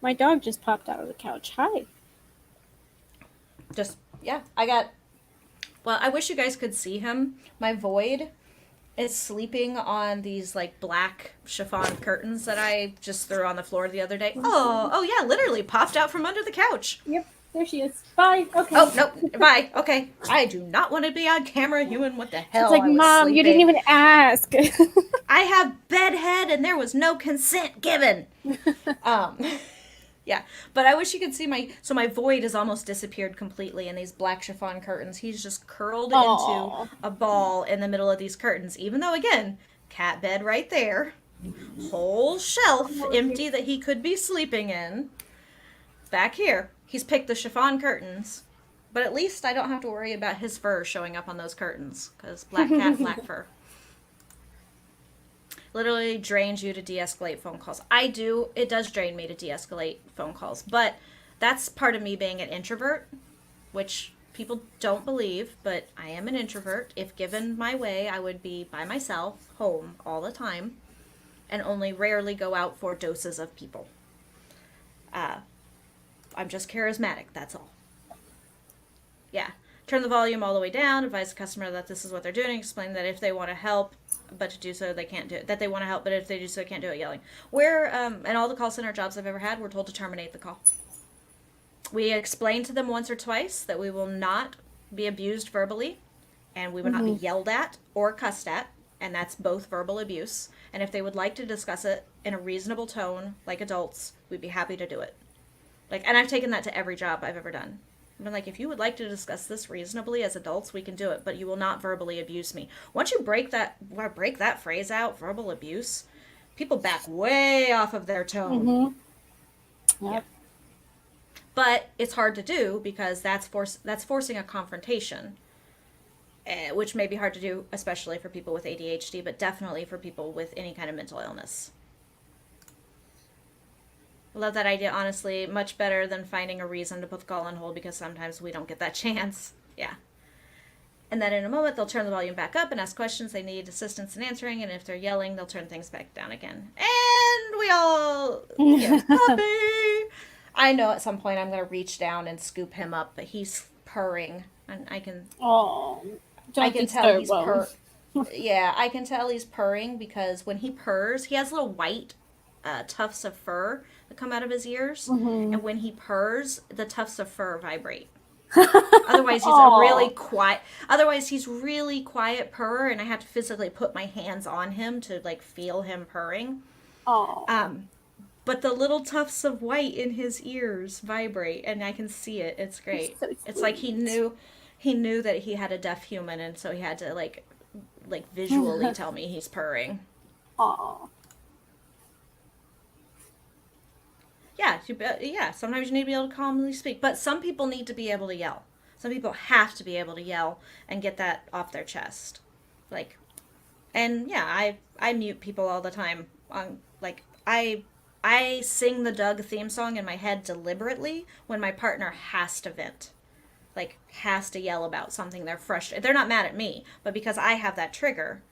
My dog just popped out of the couch. Hi. I wish you guys could see him. My Void is sleeping on these like black chiffon curtains that I just threw on the floor the other day. Oh yeah, literally popped out from under the couch. Yep, there she is. Bye. Okay. Oh no, bye. Okay, I do not want to be on camera. Human, what the hell? It's like, Mom, sleeping. You didn't even ask. I have bedhead, and there was no consent given. Yeah, but I wish you could see my Void has almost disappeared completely in these black chiffon curtains. He's just curled into a ball in the middle of these curtains, even though, again, cat bed right there, whole shelf empty that he could be sleeping in. Back here, he's picked the chiffon curtains, but at least I don't have to worry about his fur showing up on those curtains, because black cat, black fur. Literally drains you to de-escalate phone calls. It does drain me to de-escalate phone calls, but that's part of me being an introvert, which people don't believe, but I am an introvert. If given my way, I would be by myself, home all the time, and only rarely go out for doses of people. I'm just charismatic, that's all. Yeah. Turn the volume all the way down, advise the customer that this is what they're doing, explain that if they want to help, but to do so they can't do it. That they want to help, but if they do so, they can't do it yelling. And all the call center jobs I've ever had, we're told to terminate the call. We explain to them once or twice that we will not be abused verbally, and we will not be yelled at or cussed at, and that's both verbal abuse. And if they would like to discuss it in a reasonable tone, like adults, we'd be happy to do it. And I've taken that to every job I've ever done. I've been like, if you would like to discuss this reasonably as adults, we can do it, but you will not verbally abuse me. Once you break that phrase out, verbal abuse, people back way off of their tone. Yep. Yeah. But it's hard to do because that's forcing a confrontation, which may be hard to do, especially for people with ADHD, but definitely for people with any kind of mental illness. I love that idea, honestly. Much better than finding a reason to put the call on hold, because sometimes we don't get that chance. Yeah. And then in a moment, they'll turn the volume back up and ask questions they need assistance in answering, and if they're yelling, they'll turn things back down again. And we all get happy. I know at some point I'm going to reach down and scoop him up, but he's purring, and I can... Oh, I can tell he's Yeah, I can tell he's purring because when he purrs, he has little white tufts of fur that come out of his ears, and when he purrs, the tufts of fur vibrate. Otherwise, he's a really quiet. Otherwise, he's really quiet purr, and I have to physically put my hands on him to feel him purring. But the little tufts of white in his ears vibrate, and I can see it. It's great. So it's like he knew that he had a deaf human, and so he had to like visually tell me he's purring. Aww. Yeah, sometimes you need to be able to calmly speak. But some people need to be able to yell. Some people have to be able to yell and get that off their chest. And yeah, I mute people all the time. I sing the Doug theme song in my head deliberately when my partner has to vent. Has to yell about something they're frustrated. They're not mad at me, but because I have that trigger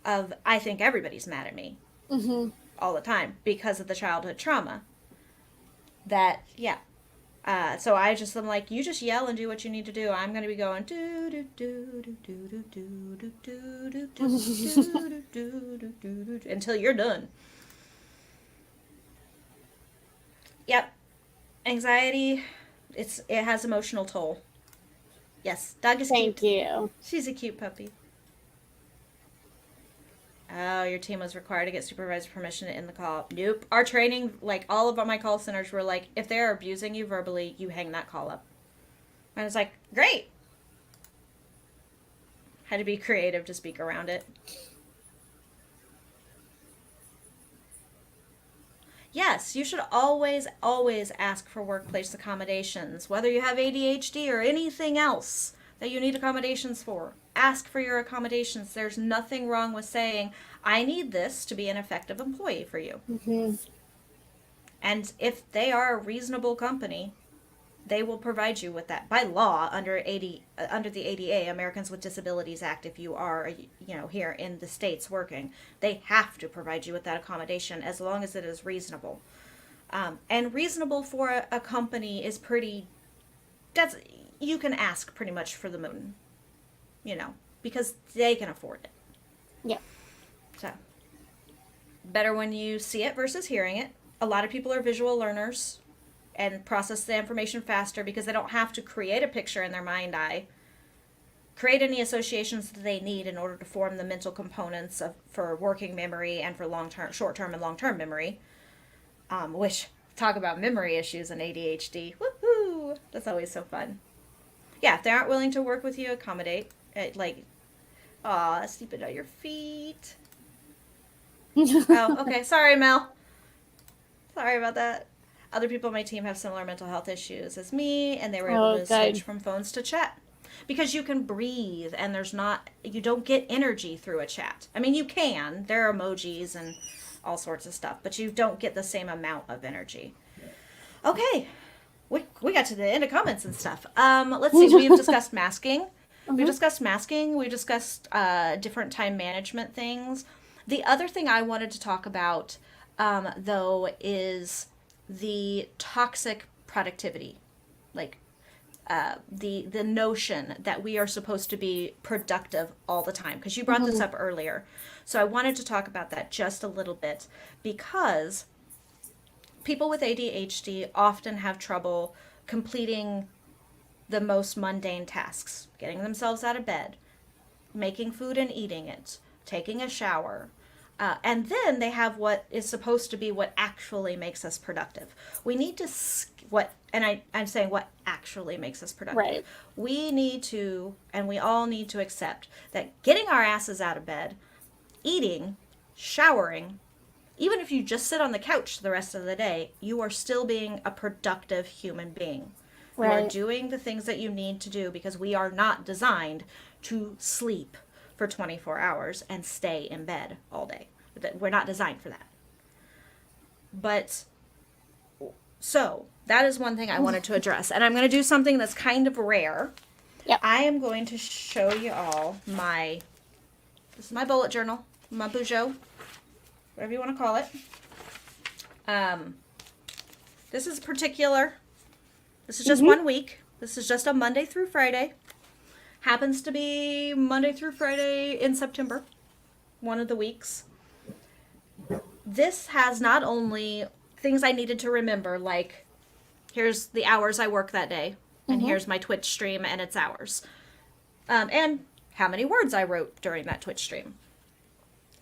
of I think everybody's mad at me all the time because of the childhood trauma. So I'm like, you just yell and do what you need to do. I'm going to be going do do do do do do do do do do do do until you're done. Yep. Anxiety, it has emotional toll. Yes, Doug is cute. Thank you. She's a cute puppy. Oh, your team was required to get supervisor permission to end the call. Nope. Our training, all of my call centers were like, if they're abusing you verbally, you hang that call up. And it's like, great. Had to be creative to speak around it. Yes, you should always, always ask for workplace accommodations, whether you have ADHD or anything else that you need accommodations for. Ask for your accommodations. There's nothing wrong with saying, I need this to be an effective employee for you. And if they are a reasonable company, they will provide you with that. By law, under the ADA, Americans with Disabilities Act, if you are here in the States working, they have to provide you with that accommodation as long as it is reasonable. And reasonable for a company is you can ask pretty much for the moon. Because they can afford it. Yeah. So, better when you see it versus hearing it. A lot of people are visual learners and process the information faster because they don't have to create a picture in their mind eye. Create any associations that they need in order to form the mental components for working memory and for short-term and long-term memory. Which, talk about memory issues and ADHD. Woohoo! That's always so fun. Yeah, if they aren't willing to work with you, accommodate. Sleeping on your feet. Oh, okay. Sorry, Mel. Sorry about that. Other people on my team have similar mental health issues as me, and they were able Oh, to switch good. from phones to chat. Because you can breathe, and you don't get energy through a chat. I mean, you can. There are emojis and all sorts of stuff, but you don't get the same amount of energy. Okay, we got to the end of comments and stuff. Let's see. We've discussed masking. We've Mhm. discussed masking. We discussed different time management things. The other thing I wanted to talk about, though, is the toxic productivity, like the notion that we are supposed to be productive all the time. Because you brought this Mhm. up earlier, so I wanted to talk about that just a little bit because people with ADHD often have trouble completing the most mundane tasks, getting themselves out of bed, making food and eating it, taking a shower. And then they have what is supposed to be what actually makes us productive. We need to, I'm saying what actually makes us productive. Right. We need to, and we all need to accept that getting our asses out of bed, eating, showering, even if you just sit on the couch the rest of the day, you are still being a productive human being. You are Right. doing the things that you need to do because we are not designed to sleep for 24 hours and stay in bed all day. We're not designed for that. But so that is one thing I wanted to address. And I'm going to do something that's kind of rare. Yep. I am going to show you all this is my bullet journal, my Peugeot, whatever you want to call it. This is particular. This is just 1 week. This is just a Monday through Friday. Happens to be Monday through Friday in September, one of the weeks. This has not only things I needed to remember, like here's the hours I work that day, and here's my Twitch stream and its hours, and how many words I wrote during that Twitch stream.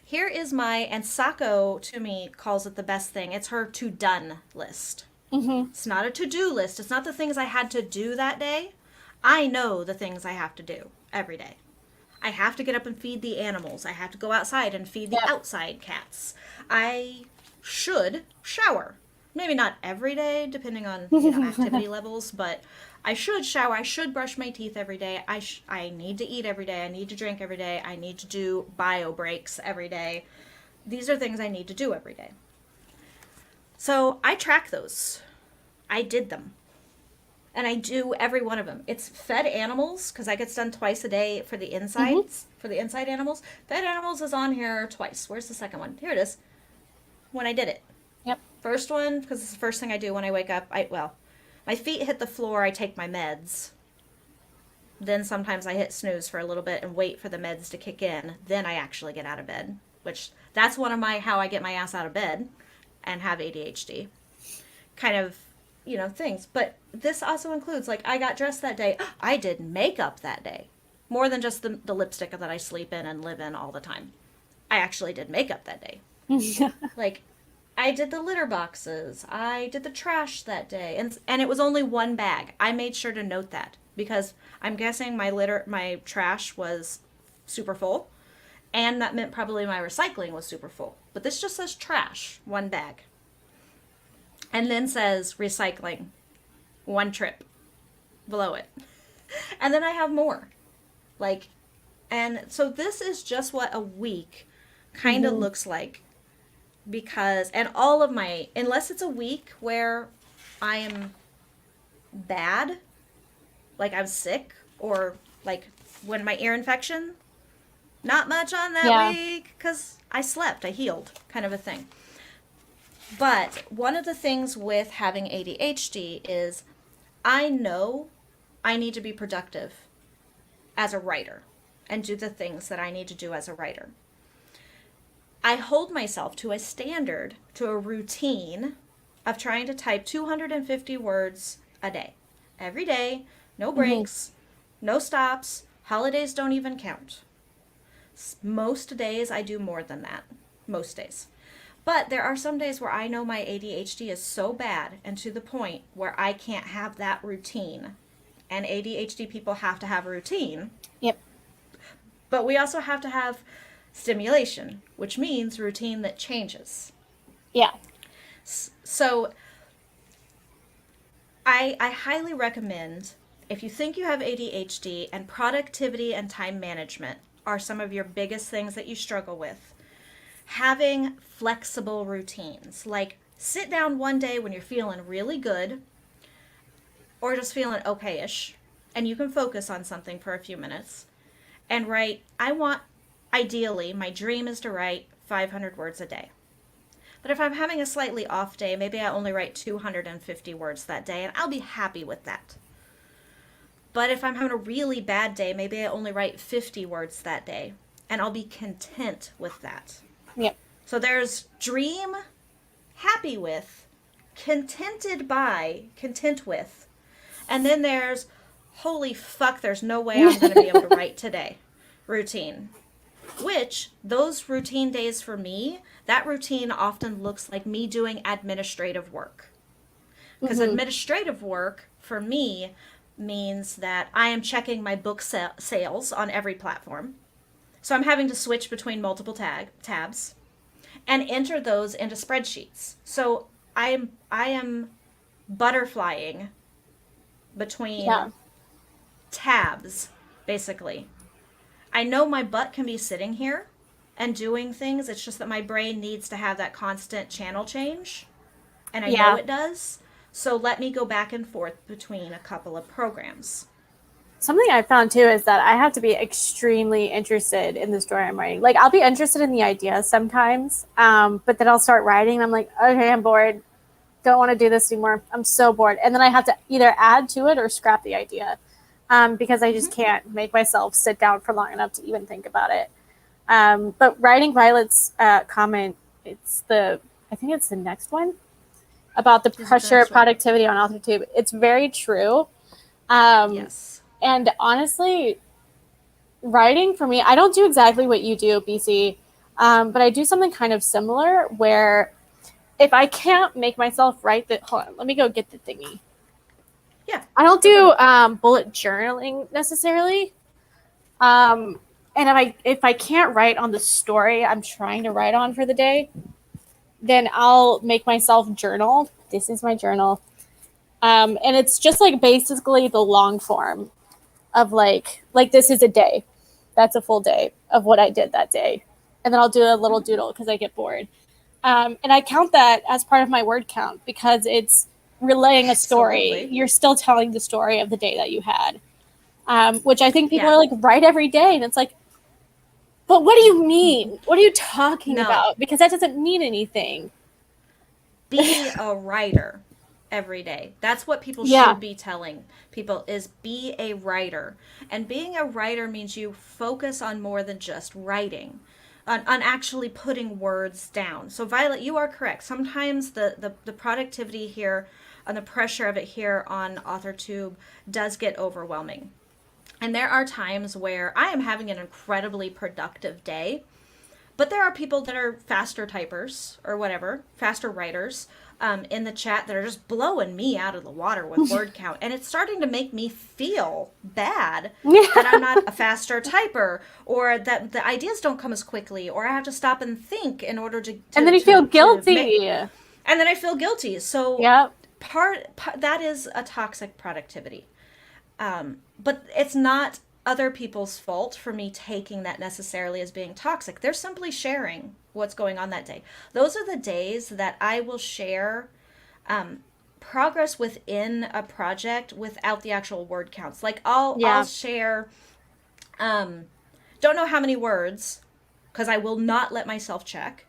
Here is and Sako to me calls it the best thing. It's her to done list. It's not a to-do list. It's not the things I had to do that day. I know the things I have to do every day. I have to get up and feed the animals. I have to go outside and feed the outside cats. I should shower. Maybe not every day, depending on activity levels, but I should shower. I should brush my teeth every day. I need to eat every day. I need to drink every day. I need to do bio breaks every day. These are things I need to do every day. So I track those. I did them. And I do every one of them. It's fed animals, because that gets done twice a day for the insides, for the inside animals. Fed animals is on here twice. Where's the second one? Here it is. When I did it. Yep. First one, because it's the first thing I do when I wake up. My feet hit the floor, I take my meds. Then sometimes I hit snooze for a little bit and wait for the meds to kick in. Then I actually get out of bed, which that's one of how I get my ass out of bed and have ADHD kind of, things. But this also includes, like, I got dressed that day. I did makeup that day. More than just the lipstick that I sleep in and live in all the time. I actually did makeup that day. Like, I did the litter boxes. I did the trash that day. And it was only one bag. I made sure to note that because I'm guessing my trash was super full. And that meant probably my recycling was super full. But this just says trash, one bag. And then says recycling, one trip below it. And then I have more. And so this is just what a week kind of looks like. And all of unless it's a week where I am bad, like I'm sick, or like when my ear infection, not much on that week, because I slept, I healed, kind of a thing. But one of the things with having ADHD is I know I need to be productive as a writer and do the things that I need to do as a writer. I hold myself to a standard, to a routine of trying to type 250 words a day. Every day, no breaks, no stops, holidays don't even count. Most days I do more than that. Most days. But there are some days where I know my ADHD is so bad and to the point where I can't have that routine. And ADHD people have to have a routine. Yep. But we also have to have stimulation, which means routine that changes. Yeah. So I highly recommend, if you think you have ADHD and productivity and time management are some of your biggest things that you struggle with, having flexible routines. Like sit down one day when you're feeling really good or just feeling okay-ish, and you can focus on something for a few minutes and write, ideally, my dream is to write 500 words a day. But if I'm having a slightly off day, maybe I only write 250 words that day, and I'll be happy with that. But if I'm having a really bad day, maybe I only write 50 words that day, and I'll be content with that. Yep. So there's dream, happy with, contented by, content with, and then there's holy fuck, there's no way I'm going to be able to write today. Routine. Which, those routine days for me, that routine often looks like me doing administrative work. Because administrative work, for me, means that I am checking my book sales on every platform. So I'm having to switch between multiple tabs and enter those into spreadsheets. So I am butterflying between tabs, basically. I know my butt can be sitting here and doing things. It's just that my brain needs to have that constant channel change. And I know it does. So let me go back and forth between a couple of programs. Something I found too is that I have to be extremely interested in the story I'm writing. Like I'll be interested in the idea sometimes, but then I'll start writing and I'm like, okay, I'm bored. Don't want to do this anymore. I'm so bored. And then I have to either add to it or scrap the idea. Because I just can't make myself sit down for long enough to even think about it. But writing Violet's comment, I think it's the next one, about the pressure of productivity on Authortube. It's very true. Yes. And honestly, writing for me, I don't do exactly what you do, BC, but I do something kind of similar where if I can't make myself write hold on, let me go get the thingy. Yeah. I don't do bullet journaling necessarily. And if I can't write on the story I'm trying to write on for the day, then I'll make myself journal. This is my journal. And it's just like basically the long form of like this is a day. That's a full day of what I did that day. And then I'll do a little doodle because I get bored. And I count that as part of my word count because it's relaying a story. Absolutely. You're still telling the story of the day that you had, which I think people are like, write every day. And it's like, but what do you mean? What are you talking about? Because that doesn't mean anything. Be a writer every day. That's what people should be telling people is be a writer. And being a writer means you focus on more than just writing. On actually putting words down. So Violet, you are correct. Sometimes the productivity here and the pressure of it here on Authortube does get overwhelming. And there are times where I am having an incredibly productive day, but there are people that are faster typers or whatever, faster writers in the chat that are just blowing me out of the water with word count. And it's starting to make me feel bad that I'm not a faster typer or that the ideas don't come as quickly or I have to stop and think in order to and then you feel guilty. And then I feel guilty. So part that is a toxic productivity. But it's not other people's fault for me taking that necessarily as being toxic. They're simply sharing what's going on that day. Those are the days that I will share progress within a project without the actual word counts. Like I'll share, don't know how many words, because I will not let myself check.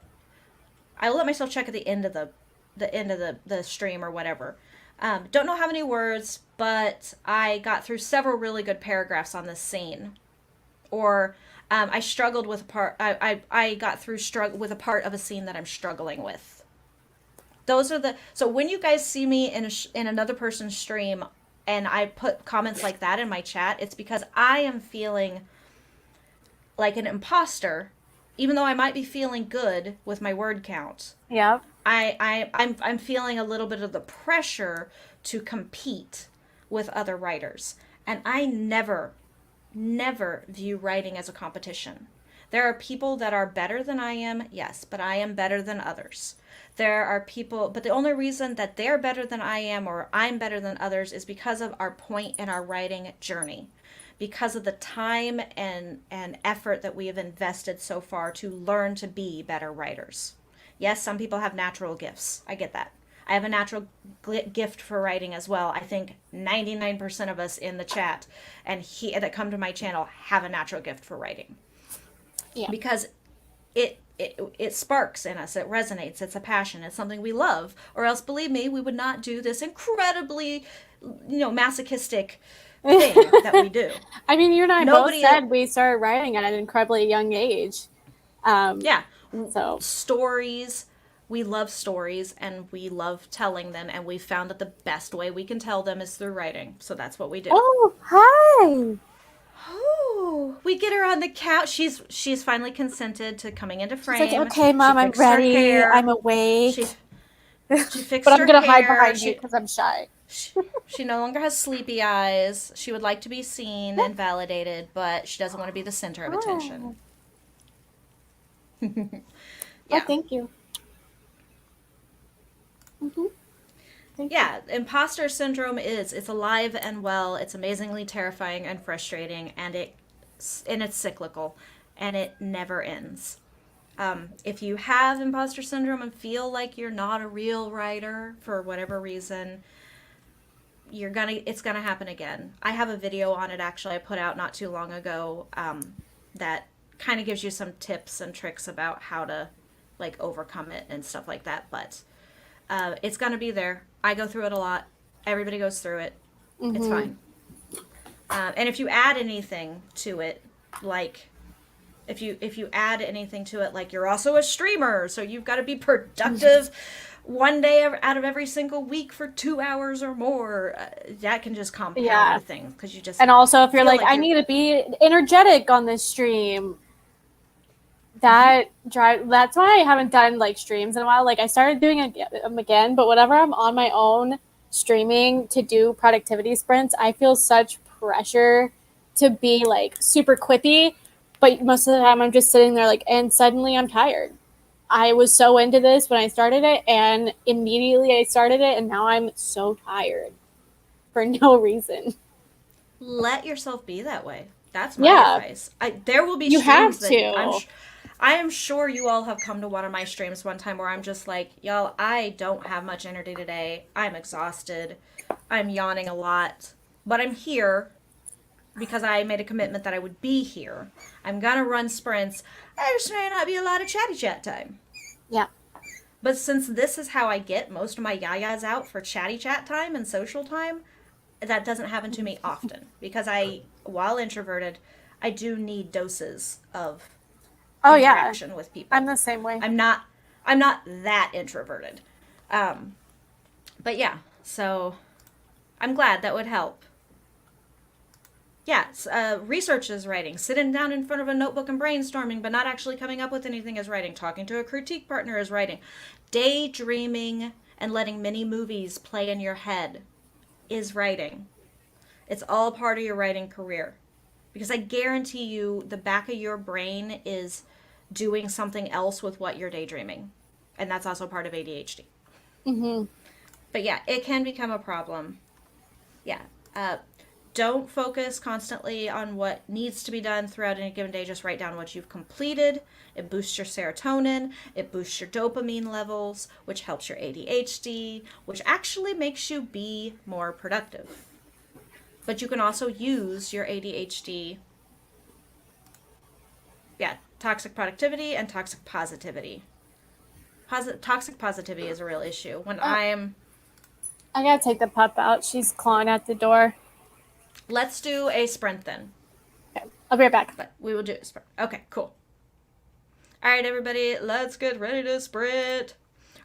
I will let myself check at the end of the stream or whatever. Don't know how many words, but I got through several really good paragraphs on this scene. Or I struggled with a part. I got through with a part of a scene that I'm struggling with. Those are so when you guys see me in another person's stream and I put comments like that in my chat, it's because I am feeling like an imposter, even though I might be feeling good with my word count. Yeah. I'm feeling a little bit of the pressure to compete with other writers. And I never view writing as a competition. There are people that are better than I am, yes, but I am better than others. There are people, but the only reason that they're better than I am or I'm better than others is because of our point in our writing journey, because of the time and effort that we have invested so far to learn to be better writers. Yes, some people have natural gifts. I get that. I have a natural gift for writing as well. I think 99% of us in the chat that come to my channel have a natural gift for writing. Yeah. Because it sparks in us. It resonates. It's a passion. It's something we love. Or else, believe me, we would not do this incredibly, masochistic thing that we do. I mean, you and I both said we started writing at an incredibly young age. Yeah. So stories, we love stories and we love telling them, and we found that the best way we can tell them is through writing. So that's what we do. Oh, hi. Oh, we get her on the couch. She's finally consented to coming into frame. She's like, okay, Mom, I'm ready. I'm awake. She fixed her hair. But I'm going to hide behind you because I'm shy. She no longer has sleepy eyes. She would like to be seen and validated, but she doesn't want to be the center of attention. Yeah. Oh, thank you. Mm-hmm. Yeah, imposter syndrome it's alive and well. It's amazingly terrifying and frustrating, and it's cyclical, and it never ends. If you have imposter syndrome and feel like you're not a real writer for whatever reason, it's gonna happen again. I have a video on it actually I put out not too long ago that kind of gives you some tips and tricks about how to overcome it and stuff like that. But it's gonna be there. I go through it a lot. Everybody goes through it. Mm-hmm. It's fine. And if you add anything to it, if you add anything to it, like you're also a streamer, so you've got to be productive one day out of every single week for 2 hours or more, that can just compound the thing, because you just. And also, if you're like I need to be energetic on this stream, that's why I haven't done streams in a while. I started doing them again, but whenever I'm on my own streaming to do productivity sprints, I feel such pressure to be super quippy, but most of the time I'm just sitting there and suddenly I'm tired. I was so into this when I started it, and immediately I started it, and now I'm so tired for no reason. Let yourself be that way. That's my advice. There will be streams that I am sure you all have come to one of my streams one time where I'm just like, y'all, I don't have much energy today. I'm exhausted. I'm yawning a lot. But I'm here because I made a commitment that I would be here. I'm going to run sprints. There just may not be a lot of chatty chat time. Yeah. But since this is how I get most of my yayas out for chatty chat time and social time, that doesn't happen to me often. Because while introverted, I do need doses of interaction with people. I'm the same way. I'm not that introverted. But yeah, so I'm glad that would help. Yeah, research is writing. Sitting down in front of a notebook and brainstorming, but not actually coming up with anything is writing. Talking to a critique partner is writing. Daydreaming and letting mini movies play in your head is writing. It's all part of your writing career. Because I guarantee you the back of your brain is doing something else with what you're daydreaming. And that's also part of ADHD. Mm-hmm. But yeah, it can become a problem. Yeah. Don't focus constantly on what needs to be done throughout any given day. Just write down what you've completed. It boosts your serotonin. It boosts your dopamine levels, which helps your ADHD, which actually makes you be more productive. But you can also use your ADHD. Yeah, toxic productivity and toxic positivity. Toxic positivity is a real issue. When I gotta take the pup out. She's clawing at the door. Let's do a sprint then. Okay. I'll be right back. But we will do a sprint. Okay, cool. All right, everybody, let's get ready to sprint.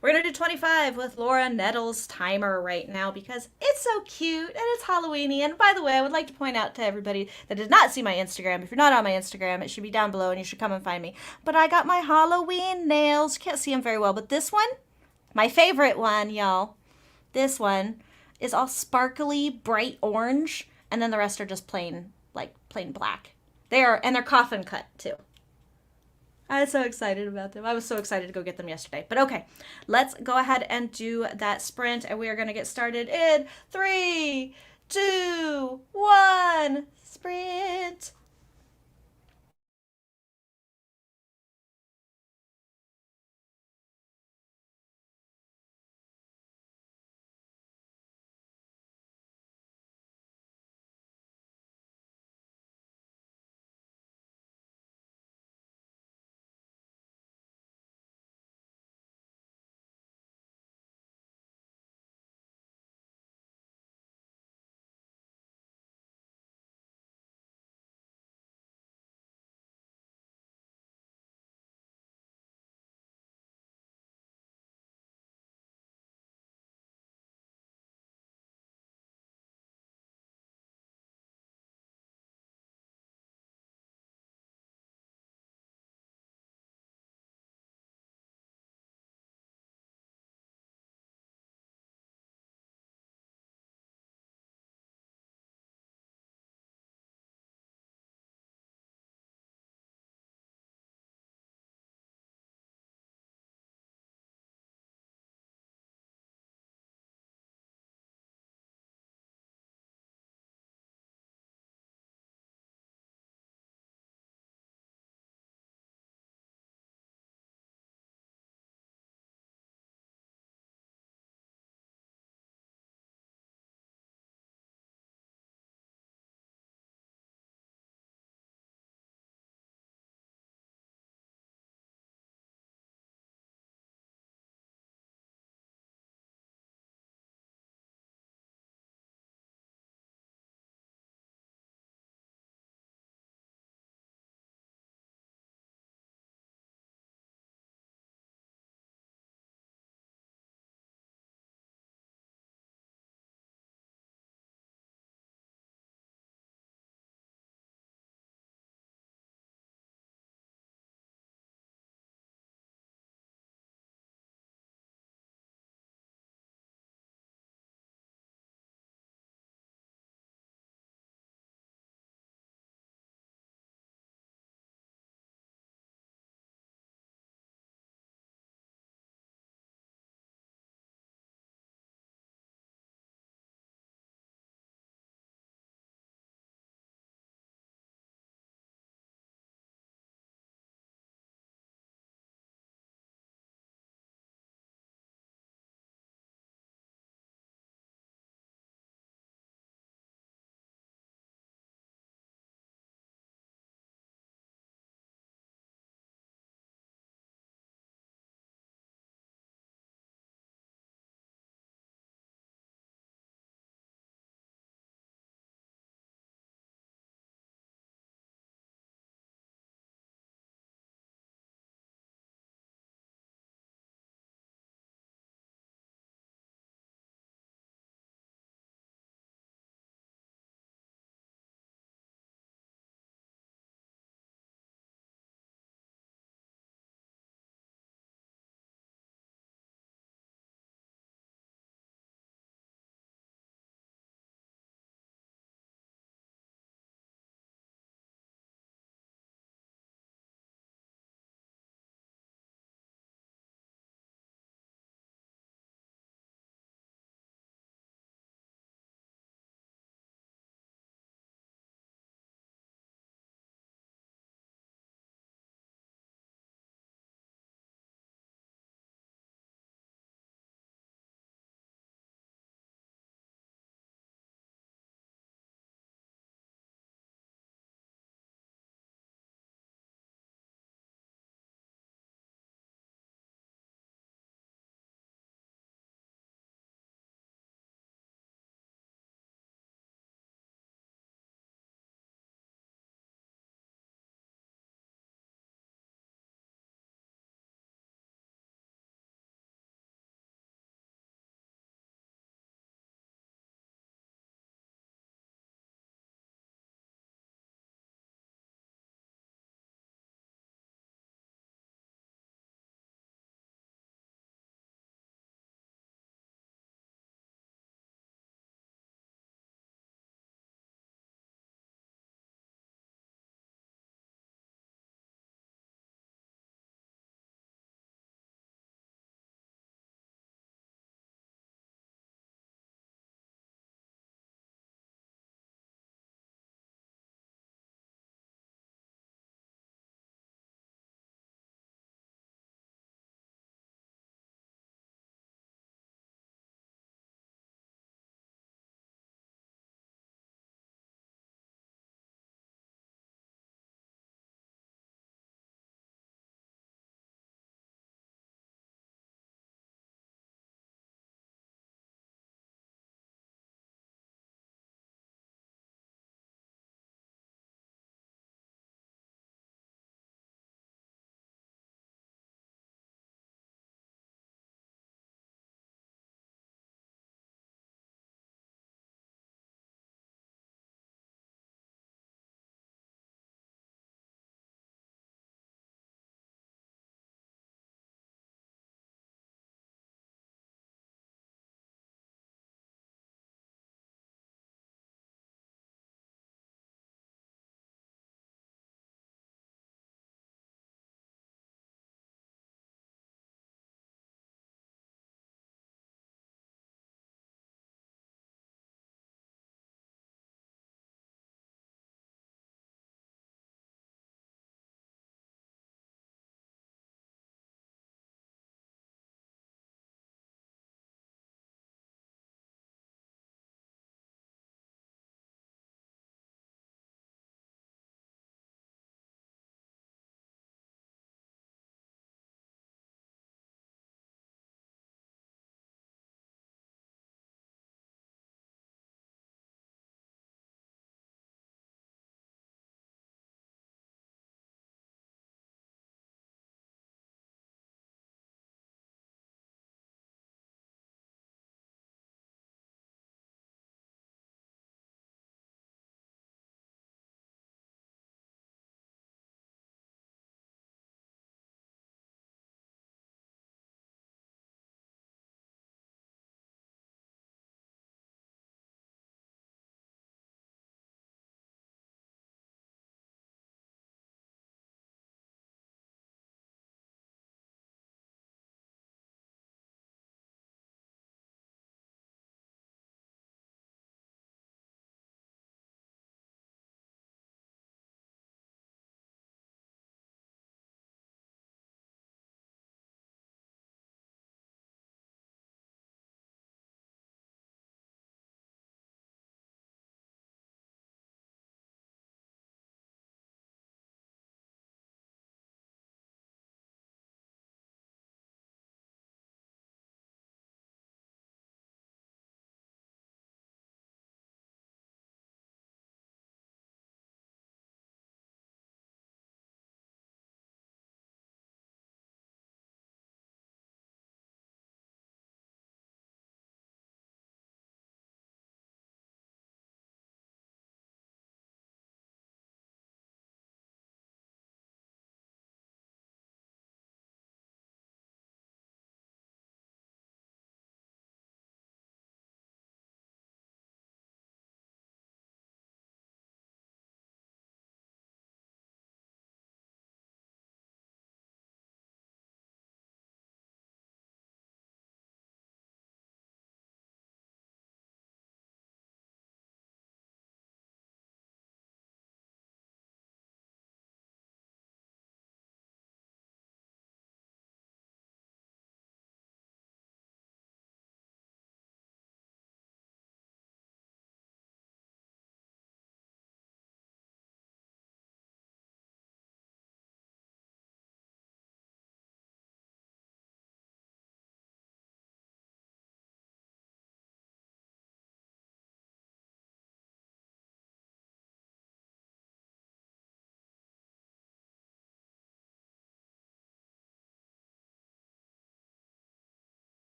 We're going to do 25 with Laura Nettles' timer right now because it's so cute and it's Halloweeny. And by the way, I would like to point out to everybody that did not see my Instagram. If you're not on my Instagram, it should be down below and you should come and find me. But I got my Halloween nails. Can't see them very well, but this one, my favorite one, y'all. This one is all sparkly, bright orange. And then the rest are just plain black. They're coffin cut too. I was so excited about them. I was so excited to go get them yesterday. But okay, let's go ahead and do that sprint, and we are going to get started in 3, 2, 1, sprint.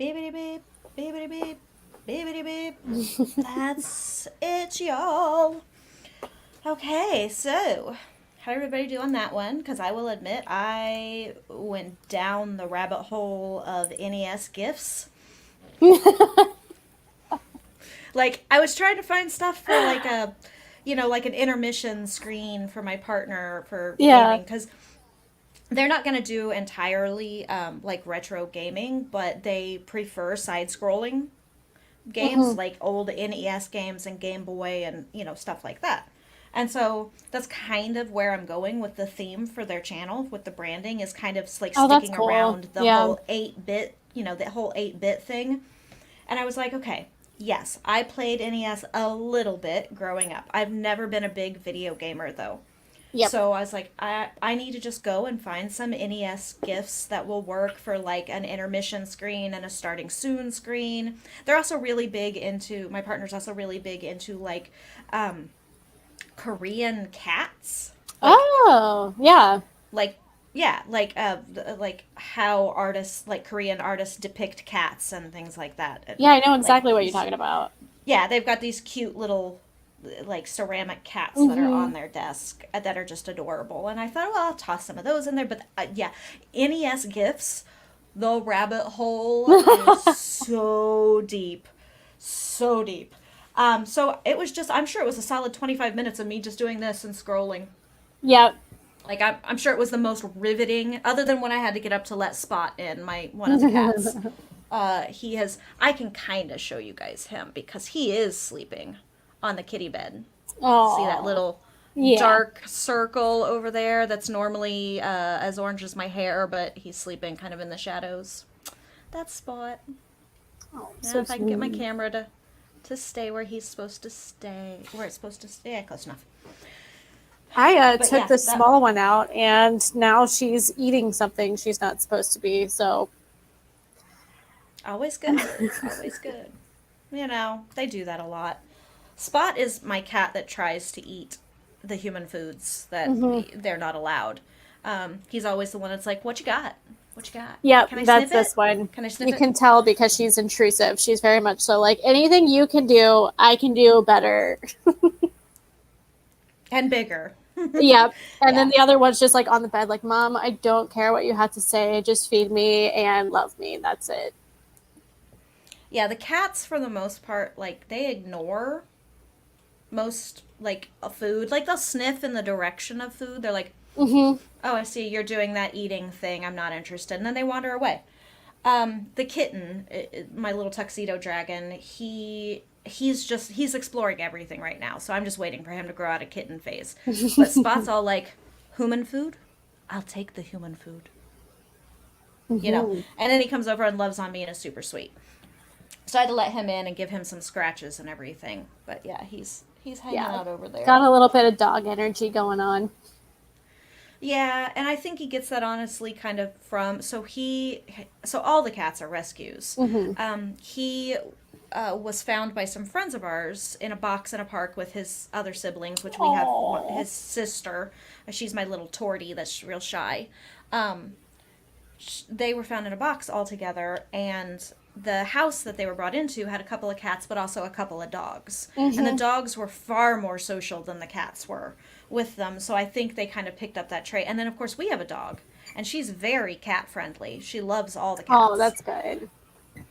Beepity beep, beepity beep, beepity beep. That's it, y'all. Okay, so how did everybody do on that one? Because I will admit I went down the rabbit hole of NES gifts. Like, I was trying to find stuff for like a, like an intermission screen for my partner for Yeah. gaming, because they're not going to do entirely like retro gaming, but they prefer side-scrolling games, like old NES games and Game Boy and, stuff like that. And so that's kind of where I'm going with the theme for their channel, with the branding, is kind of like Oh, that's sticking cool. around the Yeah. whole 8-bit, the whole 8-bit thing. And I was like, okay, yes, I played NES a little bit growing up. I've never been a big video gamer though. Yep. So I was like, I need to just go and find some NES gifts that will work for like an intermission screen and a starting soon screen. They're also really big into, my partner's also really big into like Korean cats. Like, Oh, yeah. like yeah, like how artists, like Korean artists, depict cats and things like that. And, Yeah, I know like, exactly what you're talking about. yeah, they've got these cute little like ceramic cats that are on their desk that are just adorable. And I thought, well, I'll toss some of those in there. But yeah, NES gifts, the rabbit hole is so deep, so deep. So it was just, I'm sure it was a solid 25 minutes of me just doing this and scrolling. Yep. Like, I'm sure it was the most riveting, other than when I had to get up to let Spot in, one of the cats. I can kind of show you guys him because he is sleeping on the kitty bed. Oh. See that little dark circle over there that's normally as orange as my hair, but he's sleeping kind of in the shadows. That's Spot. Oh, Now, so if I can get my sweet. camera to stay where he's supposed to stay, where it's supposed to stay, yeah, close enough. I But took yeah, the small one out, and now she's eating something she's not supposed to be. So always good, always good. They do that a lot. Spot is my cat that tries to eat the human foods that they're not allowed. He's always the one that's like, "What you got? What you got? yep, Can I that's sniff this it? one. Can I sniff You it?" can tell because she's intrusive. She's very much so like anything you can do, I can do better. And bigger. Yep. And then Yeah. the other one's just like on the bed, like, Mom, I don't care what you have to say. Just feed me and love me. That's it. Yeah, the cats for the most part, like, they ignore most like a food. Like, they'll sniff in the direction of food. They're like, Mm-hmm. "Oh, I see you're doing that eating thing. I'm not interested." And then they wander away. The kitten, my little tuxedo dragon, he's exploring everything right now. So I'm just waiting for him to grow out a kitten phase. But Spot's all like, "Human food? I'll take the human food." Mm-hmm. And then he comes over and loves on me and is super sweet. So I had to let him in and give him some scratches and everything. But yeah, he's hanging out over there. Got a little bit of dog energy going on. Yeah, and I think he gets that honestly kind of from, so all the cats are rescues. Mm-hmm. He was found by some friends of ours in a box in a park with his other siblings, which we have his sister. She's my little tortie that's real shy. They were found in a box all together, and the house that they were brought into had a couple of cats, but also a couple of dogs. And the dogs were far more social than the cats were with them, so I think they kind of picked up that trait. And then, of course, we have a dog, and she's very cat friendly. She loves all the cats. Oh, that's good.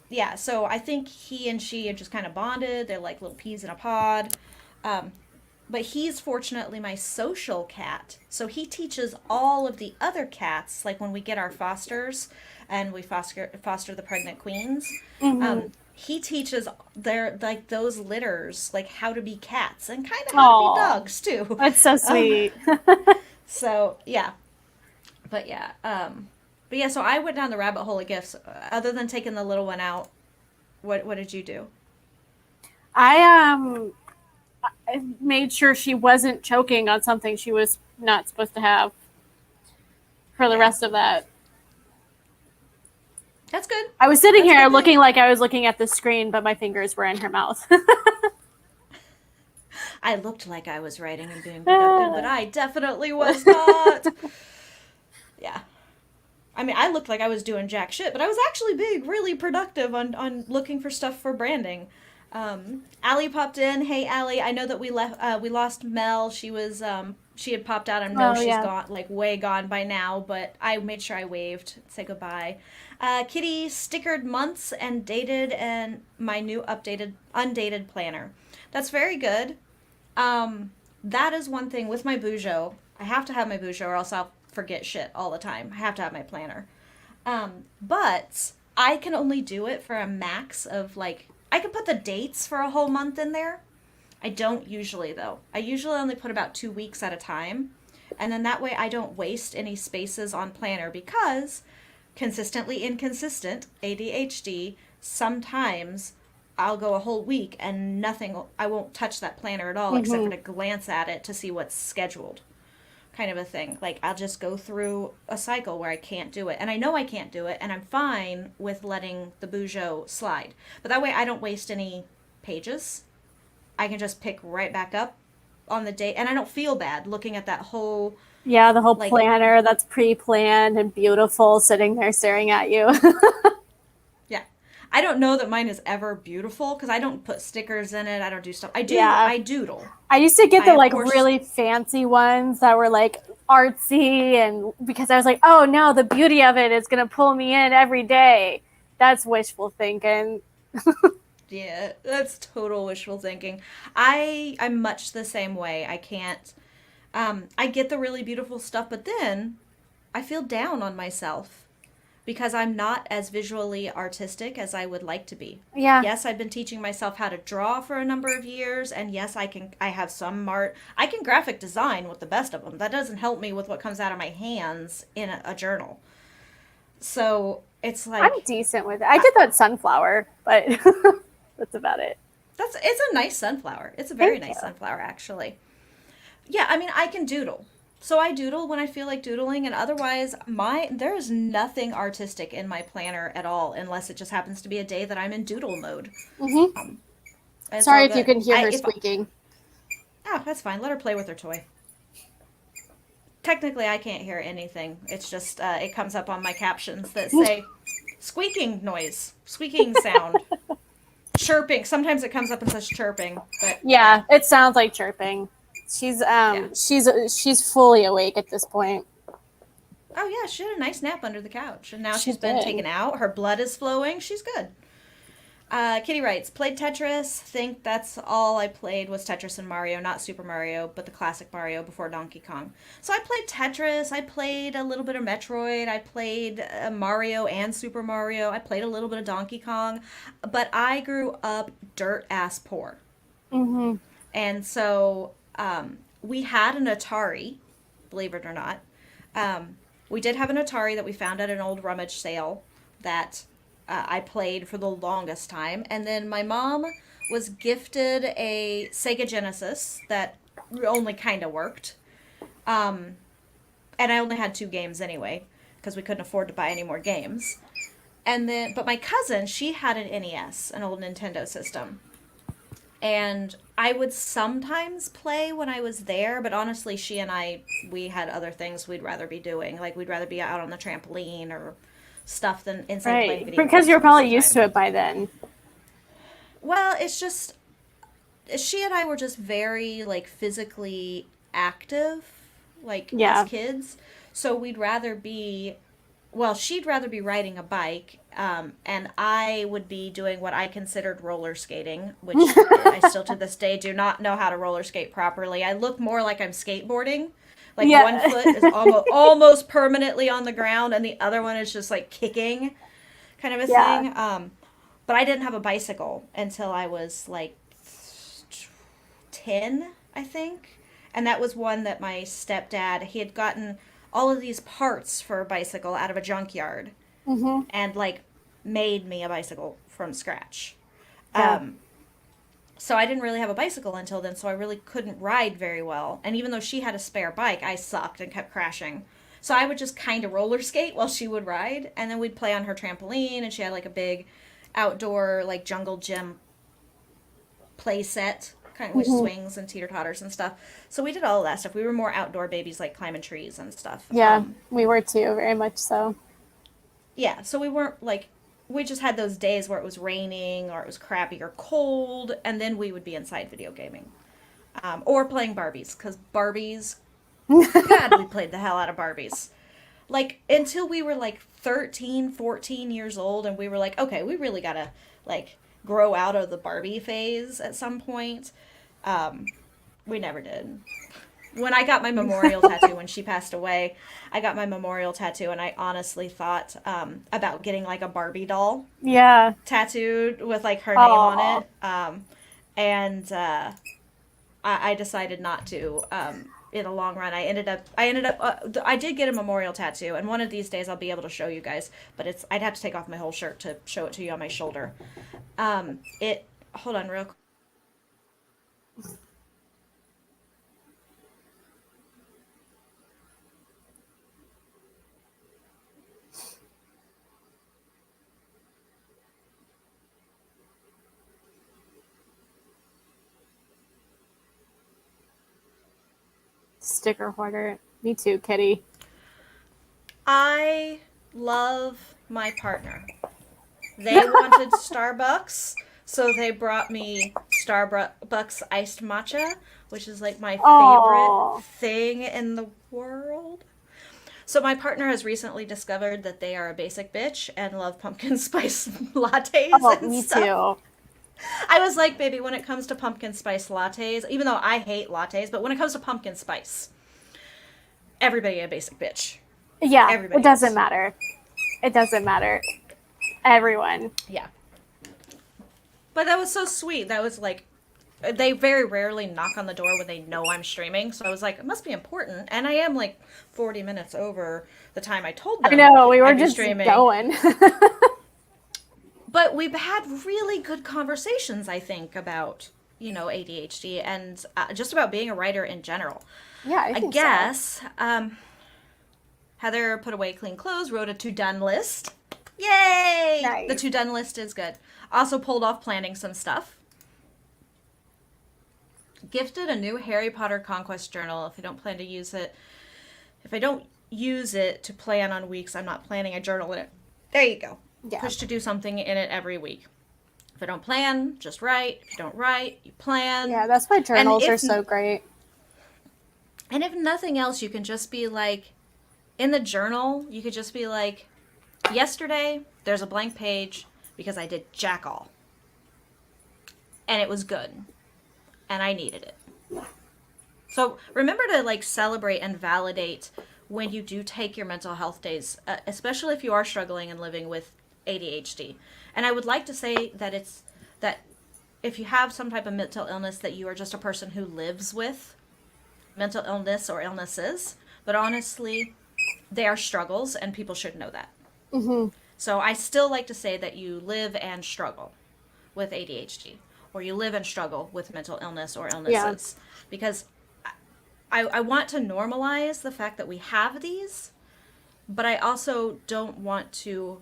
Yeah, so I think he and she are just kind of bonded. They're like little peas in a pod. But he's fortunately my social cat, so he teaches all of the other cats, like when we get our fosters and we foster the pregnant queens. He teaches those litters like how to be cats and kind of how to be dogs too. That's so sweet. So yeah, but yeah, so I went down the rabbit hole of gifts. Other than taking the little one out, what did you do? I made sure she wasn't choking on something she was not supposed to have for the rest of that. That's good. I was sitting here looking like I was looking at the screen, but my fingers were in her mouth. I looked like I was writing and being productive, but I definitely was not. Yeah. I mean, I looked like I was doing jack shit, but I was actually being really productive on looking for stuff for branding. Allie popped in. Hey, Allie. I know that we lost Mel. She had popped out. I know Oh she's yeah. gone, like way gone by now, but I made sure I waved, say goodbye. Kitty stickered months and dated and my new updated, undated planner. That's very good. That is one thing with my Bujo. I have to have my Bujo or else I'll forget shit all the time. I have to have my planner. But I can only do it for a max of like, I can put the dates for a whole month in there. I don't usually, though. I usually only put about 2 weeks at a time. And then that way I don't waste any spaces on planner because consistently inconsistent, ADHD, sometimes I'll go a whole week and I won't touch that planner at all except for Hmm. to glance at it to see what's scheduled, kind of a thing. Like I'll just go through a cycle where I can't do it. And I know I can't do it, and I'm fine with letting the Bujo slide. But that way I don't waste any pages. I can just pick right back up on the day, and I don't feel bad looking at that whole Yeah, the whole like planner that's pre-planned and beautiful sitting there staring at you. yeah. I don't know that mine is ever beautiful because I don't put stickers in it. I don't do stuff. Yeah. I doodle. I used to get I the of like course really fancy ones that were like artsy, and because I was like, oh no, the beauty of it is going to pull me in every day. That's wishful thinking. yeah, that's total wishful thinking. I'm much the same way. I can't I get the really beautiful stuff, but then I feel down on myself because I'm not as visually artistic as I would like to be. Yeah. Yes, I've been teaching myself how to draw for a number of years, and yes, I have some art. I can graphic design with the best of them. That doesn't help me with what comes out of my hands in a journal. So, it's I'm like decent with it. I did that sunflower, but that's about it. it's a nice sunflower. It's a very Thank nice you. sunflower actually. Yeah, I mean, I can doodle. So I doodle when I feel like doodling, and otherwise, there is nothing artistic in my planner at all, unless it just happens to be a day that I'm in doodle mode. Hmm. And it's Sorry all if you good. can hear her squeaking. That's fine. Let her play with her toy. Technically, I can't hear anything. It's just it comes up on my captions that say squeaking noise, squeaking sound, chirping. Sometimes it comes up and says chirping, but yeah, Yeah, it sounds like chirping. She's yeah. she's fully awake at this point. Oh yeah, she had a nice nap under the couch, and now She she's been did. taken out. Her blood is flowing. She's good. Kitty writes, played Tetris. Think that's all I played was Tetris and Mario, not Super Mario, but the classic Mario before Donkey Kong. So I played Tetris. I played a little bit of Metroid. I played Mario and Super Mario. I played a little bit of Donkey Kong, but I grew up dirt ass poor, Hmm. and so we had an Atari, believe it or not. We did have an Atari that we found at an old rummage sale that I played for the longest time. And then my mom was gifted a Sega Genesis that only kind of worked. And I only had two games anyway because we couldn't afford to buy any more games. But my cousin, she had an NES, an old Nintendo system. And I would sometimes play when I was there, but honestly, she and we had other things we'd rather be doing. Like, we'd rather be out on the trampoline or stuff than inside playing Right, video because games you're most of probably the used time. to it by then. Well, it's just, she and I were just very, like, physically active, like, as Yeah. kids. So we'd rather be, well, she'd rather be riding a bike, and I would be doing what I considered roller skating, which I still to this day do not know how to roller skate properly. I look more like I'm skateboarding. Like one Yeah. foot is almost permanently on the ground, and the other one is just like kicking, kind of a Yeah. thing. But I didn't have a bicycle until I was like 10, I think. And that was one that my stepdad, he had gotten all of these parts for a bicycle out of a junkyard Hmm. and like made me a bicycle from scratch. Yeah. Um, so I didn't really have a bicycle until then, so I really couldn't ride very well. And even though she had a spare bike, I sucked and kept crashing. So I would just kind of roller skate while she would ride, and then we'd play on her trampoline, and she had like a big outdoor like jungle gym play set kind of with Hmm. swings and teeter totters and stuff. So we did all of that stuff. We were more outdoor babies, like climbing trees and stuff. Yeah, we were too, very much so. Yeah, so we weren't like, we just had those days where it was raining or it was crappy or cold, and then we would be inside video gaming, or playing Barbies, because Barbies, God, we played the hell out of Barbies. Like, until we were like 13, 14 years old, and we were like, okay, we really gotta, like, grow out of the Barbie phase at some point. We never did. When I got my memorial tattoo, when she passed away, I got my memorial tattoo, and I honestly thought about getting like a Barbie doll Yeah. tattooed with like her name Aw. on it. And I decided not to. In the long run, I did get a memorial tattoo, and one of these days I'll be able to show you guys. But I'd have to take off my whole shirt to show it to you on my shoulder. Hold on, real quick. Sticker hoarder. Me too, Kitty. I love my partner. They wanted Starbucks, so they brought me Starbucks iced matcha, which is like my Oh. favorite thing in the world. So my partner has recently discovered that they are a basic bitch and love pumpkin spice lattes Oh, and me stuff. too. I was like, baby, when it comes to pumpkin spice lattes, even though I hate lattes, but when it comes to pumpkin spice, everybody a basic bitch. Yeah, it Everybody doesn't is. matter. It doesn't matter. Everyone. Yeah. But that was so sweet. That was like, they very rarely knock on the door when they know I'm streaming. So I was like, it must be important. And I am like 40 minutes over the time I told I them know, we were I'd be just streaming. going. But we've had really good conversations, I think, about, ADHD and just about being a writer in general. Yeah, I I think so. guess Heather put away clean clothes, wrote a to-done list. Yay! Nice. The to-done list is good. Also pulled off planning some stuff. Gifted a new Harry Potter Conquest journal. If I don't plan to use it, if I don't use it to plan on weeks I'm not planning, I journal in it. There you go. Yeah. Push to do something in it every week. If I don't plan, just write. If you don't write, you plan. Yeah, that's why journals if are so great. And if nothing else, you can just be like, in the journal, you could just be like, yesterday, there's a blank page because I did jack all. And it was good. And I needed it. So remember to like celebrate and validate when you do take your mental health days, especially if you are struggling and living with ADHD. And I would like to say that if you have some type of mental illness, that you are just a person who lives with mental illness or illnesses. But honestly, they are struggles, and people should know that. Mm-hmm. So I still like to say that you live and struggle with ADHD, or you live and struggle with mental illness or illnesses, because I want to normalize the fact that we have these, but I also don't want to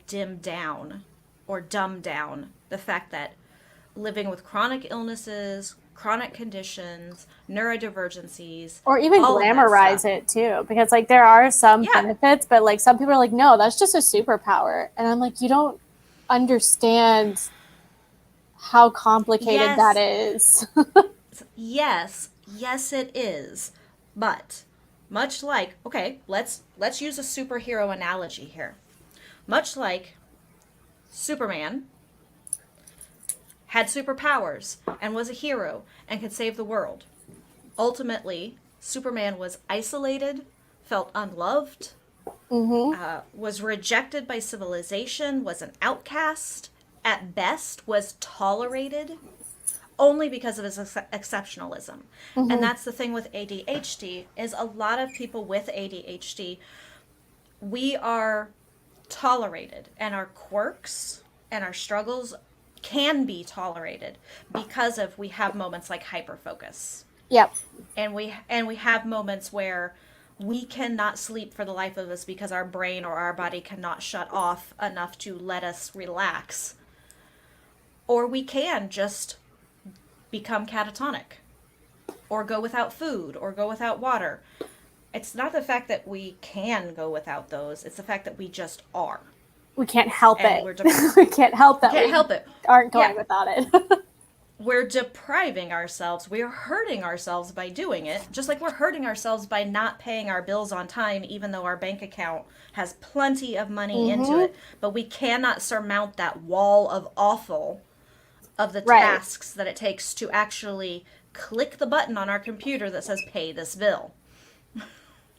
dim down or dumb down the fact that living with chronic illnesses, chronic conditions, neurodivergencies, Or even all of that glamorize stuff. it too, because like there are some Yeah. benefits, but like some people are like, no, that's just a superpower. And I'm like, you don't understand how complicated that is. Yes, it is. But much like, okay, let's use a superhero analogy here. Much like Superman had superpowers and was a hero and could save the world. Ultimately, Superman was isolated, felt unloved, was rejected by civilization, was an outcast, at best was tolerated only because of his exceptionalism. And that's the thing with ADHD, is a lot of people with ADHD, we are tolerated, and our quirks and our struggles can be tolerated because of we have moments like hyperfocus. Yep. And we have moments where we cannot sleep for the life of us because our brain or our body cannot shut off enough to let us relax. Or we can just become catatonic, or go without food, or go without water. it's not the fact that we can go without those, it's the fact that we just are. We can't help And it. we're We can't help that can't we help it. aren't going Yeah. without it. We're depriving ourselves. We are hurting ourselves by doing it, just like we're hurting ourselves by not paying our bills on time, even though our bank account has plenty of money into Mm-hmm. it. But we cannot surmount that wall of awful of the Right. tasks that it takes to actually click the button on our computer that says pay this bill.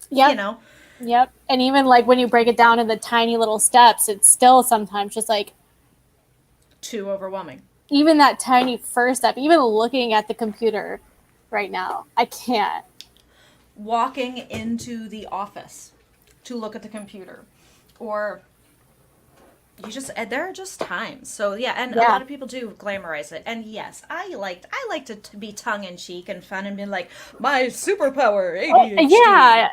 Yep. You know? Yep. And even like when you break it down in the tiny little steps, it's still sometimes just like Too overwhelming. even that tiny first step, even looking at the computer right now, I can't. Walking into the office to look at the computer, or you just, there are just times. So yeah, and a Yeah. lot of people do glamorize it. And yes, I like to be tongue in cheek and fun and be like, my superpower ADHD. Yeah.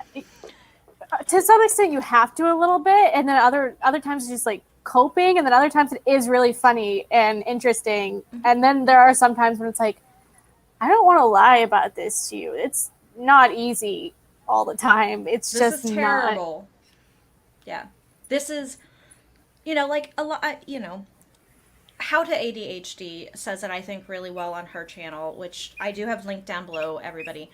To some extent you have to a little bit, and then other times it's just like coping, and then other times it is really funny and interesting. And then there are some times when it's like, I don't want to lie about this to you. It's not easy all the time. It's This just is terrible. Yeah, this is, like a lot. How to ADHD says it, I think, really well on her channel, which I do have linked down below, everybody.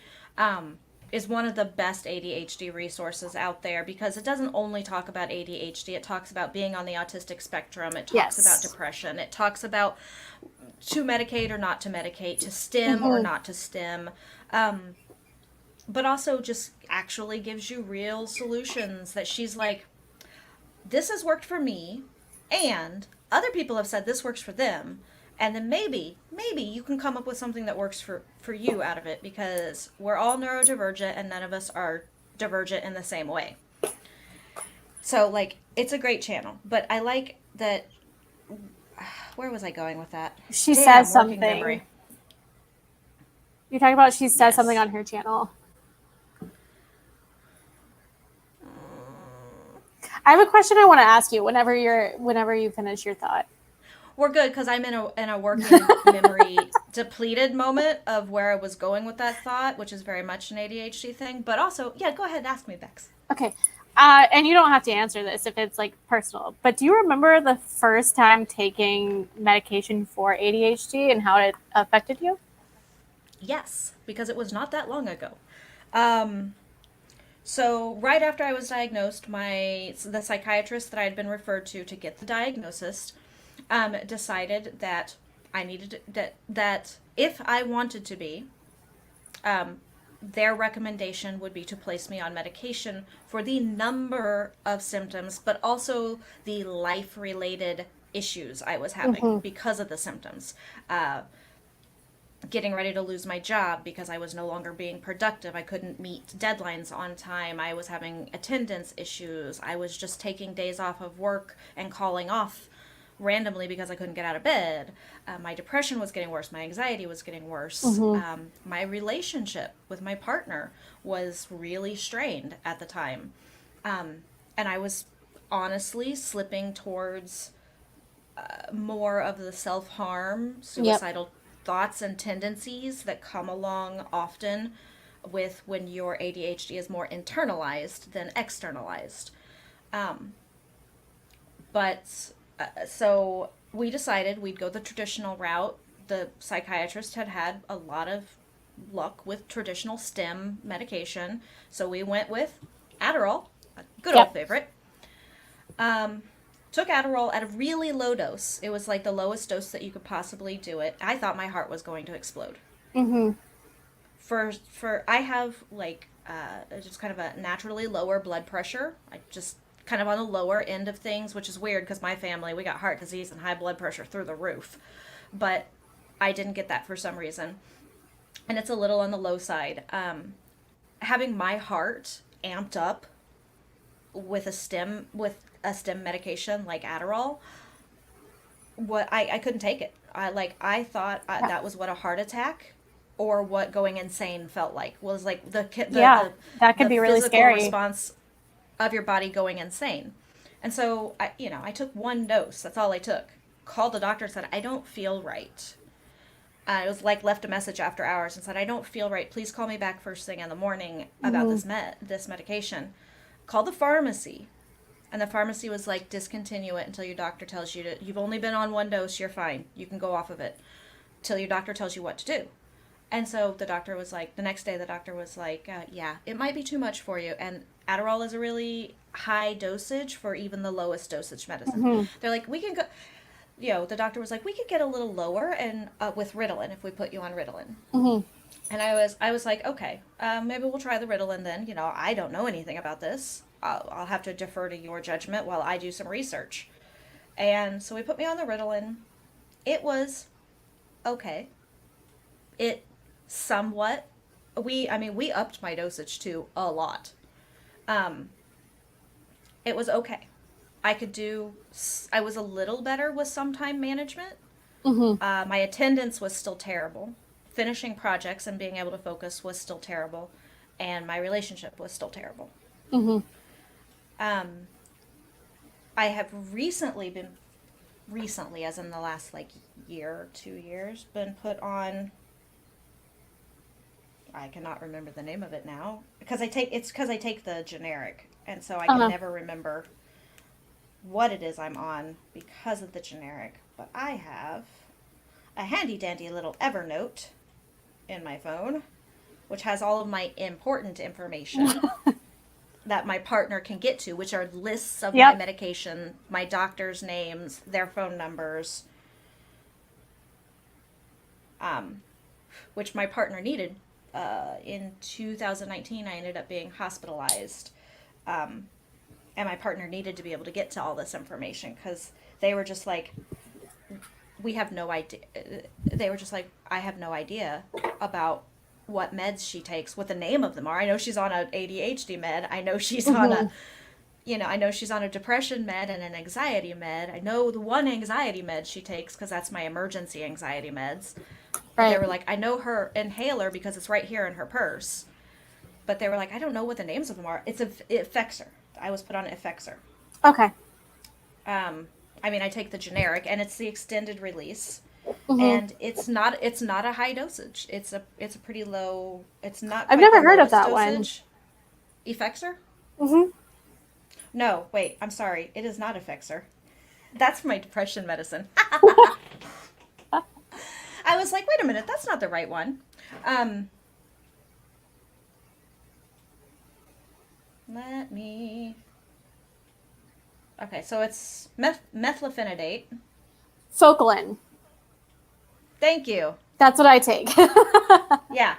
Is one of the best ADHD resources out there, because it doesn't only talk about ADHD. It talks about being on the autistic spectrum. It talks Yes. about depression. It talks about to medicate or not to medicate, to stim or not to stim. But also just actually gives you real solutions that she's like, this has worked for me, and other people have said this works for them, and then maybe you can come up with something that works for you out of it, because we're all neurodivergent and none of us are divergent in the same way. So like, it's a great channel. But I like that, where was I going with that? she Damn, says working something. memory. You're talking about she says Yes. something on her channel. I have a question I want to ask you whenever you finish your thought. We're good, because I'm in a working memory depleted moment of where I was going with that thought, which is very much an ADHD thing. But also, yeah, go ahead and ask me, Bex. Okay. And you don't have to answer this if it's like personal, but do you remember the first time taking medication for ADHD and how it affected you? Yes, because it was not that long ago. So right after I was diagnosed, the psychiatrist that I had been referred to get the diagnosis, decided that I needed that if I wanted to be, their recommendation would be to place me on medication for the number of symptoms, but also the life-related issues I was having because of the symptoms. Getting ready to lose my job because I was no longer being productive. I couldn't meet deadlines on time. I was having attendance issues. I was just taking days off of work and calling off randomly because I couldn't get out of bed. My depression was getting worse. My anxiety was getting worse. My relationship with my partner was really strained at the time. And I was honestly slipping towards more of the self-harm, suicidal thoughts and tendencies that come along often with when your ADHD is more internalized than externalized. So we decided we'd go the traditional route. The psychiatrist had a lot of luck with traditional stim medication, so we went with Adderall, a good old favorite. Took Adderall at a really low dose. It was like the lowest dose that you could possibly do it. I thought my heart was going to explode. I have like just kind of a naturally lower blood pressure. I just kind of on the lower end of things, which is weird because my family, we got heart disease and high blood pressure through the roof. But I didn't get that for some reason. And it's a little on the low side. Having my heart amped up with a stim medication like Adderall, I couldn't take it. I thought that was what a heart attack or what going insane felt like, was like the that could be really scary. Response of your body going insane. And so I took one dose. That's all I took. Called the doctor and said, I don't feel right. It was like left a message after hours and said, I don't feel right. Please call me back first thing in the morning about this medication. Called the pharmacy. And the pharmacy was like, discontinue it until your doctor tells you to. You've only been on one dose. You're fine. You can go off of it till your doctor tells you what to do. And so the doctor was like, the next day the doctor was like, yeah, it might be too much for you. And Adderall is a really high dosage for even the lowest dosage medicine. They're like, we can go. The doctor was like, we could get a little lower and with Ritalin if we put you on Ritalin. And I was like, okay, maybe we'll try the Ritalin then. I don't know anything about this. I'll have to defer to your judgment while I do some research. And so we put me on the Ritalin. It was okay. It somewhat, we upped my dosage to a lot. It was okay. I was a little better with some time management. My attendance was still terrible. Finishing projects and being able to focus was still terrible. And my relationship was still terrible. I have recently, as in the last year or 2 years, been put on, I cannot remember the name of it now, because I take the generic, and so I can never remember what it is I'm on because of the generic. But I have a handy dandy little Evernote in my phone, which has all of my important information that my partner can get to, which are lists of my medication, my doctor's names, their phone numbers, which my partner needed. In 2019, I ended up being hospitalized, and my partner needed to be able to get to all this information because they were just like, we have no idea. They were just like, I have no idea about what meds she takes, what the name of them are. I know she's on an ADHD med. I know she's on I know she's on a depression med and an anxiety med. I know the one anxiety med she takes because that's my emergency anxiety meds. Right. They were like, I know her inhaler because it's right here in her purse. But they were like, I don't know what the names of them are. It affects her. I was put on Effexor. Okay. I take the generic, and it's the extended release, and it's not a high dosage. It's a pretty low. It's not. I've never heard of that dosage. One. Effexor? No, wait. I'm sorry. It is not Effexor. That's my depression medicine. I was like, wait a minute. That's not the right one. Let me. Okay, so it's methylphenidate. Focalin. Thank you. That's what I take. Yeah.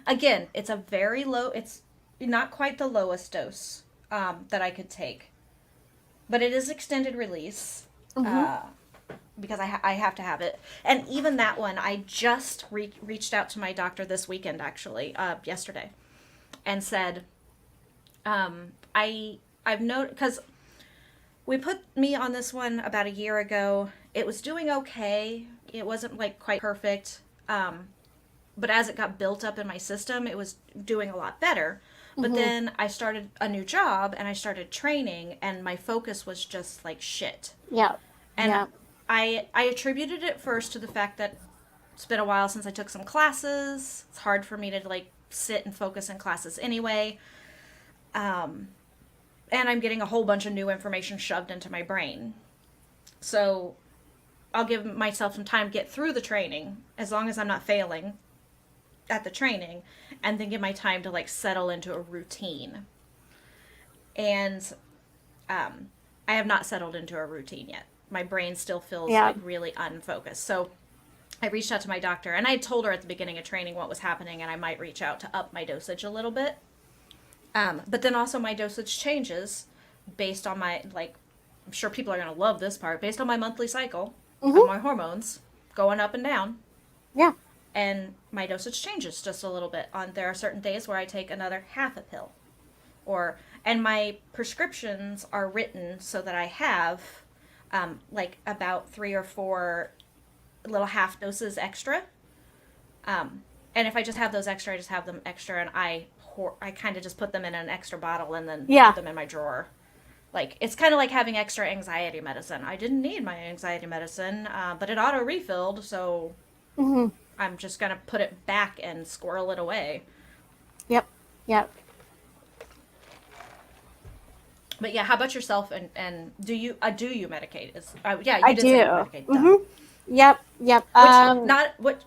Again, it's a very low, it's not quite the lowest dose that I could take. But it is extended release because I have to have it. And even that one, I just reached out to my doctor this weekend, actually, yesterday, and said, I've noticed, because we put me on this one about a year ago. It was doing okay. It wasn't quite perfect. But as it got built up in my system, it was doing a lot better. But then I started a new job and I started training, and my focus was just shit. Yeah. And I attributed it first to the fact that it's been a while since I took some classes. It's hard for me to sit and focus in classes anyway. And I'm getting a whole bunch of new information shoved into my brain. So I'll give myself some time to get through the training, as long as I'm not failing at the training, and then give my time to settle into a routine. And I have not settled into a routine yet. My brain still feels really unfocused. So I reached out to my doctor, and I told her at the beginning of training what was happening, and I might reach out to up my dosage a little bit. But then also my dosage changes based on my, I'm sure people are going to love this part, based on my monthly cycle of my hormones going up and down. Yeah. And my dosage changes just a little bit. There are certain days where I take another half a pill. And my prescriptions are written so that I have, about 3 or 4 little half doses extra. And if I just have those extra, I just have them extra, and I kind of just put them in an extra bottle and then put them in my drawer. It's kind of like having extra anxiety medicine. I didn't need my anxiety medicine, but it auto-refilled, so I'm just gonna put it back and squirrel it away. Yep. Yep. But yeah, how about yourself? And do you medicate? Yeah, I you did say you do. medicate. Duh. Mm-hmm. Yep. Yep.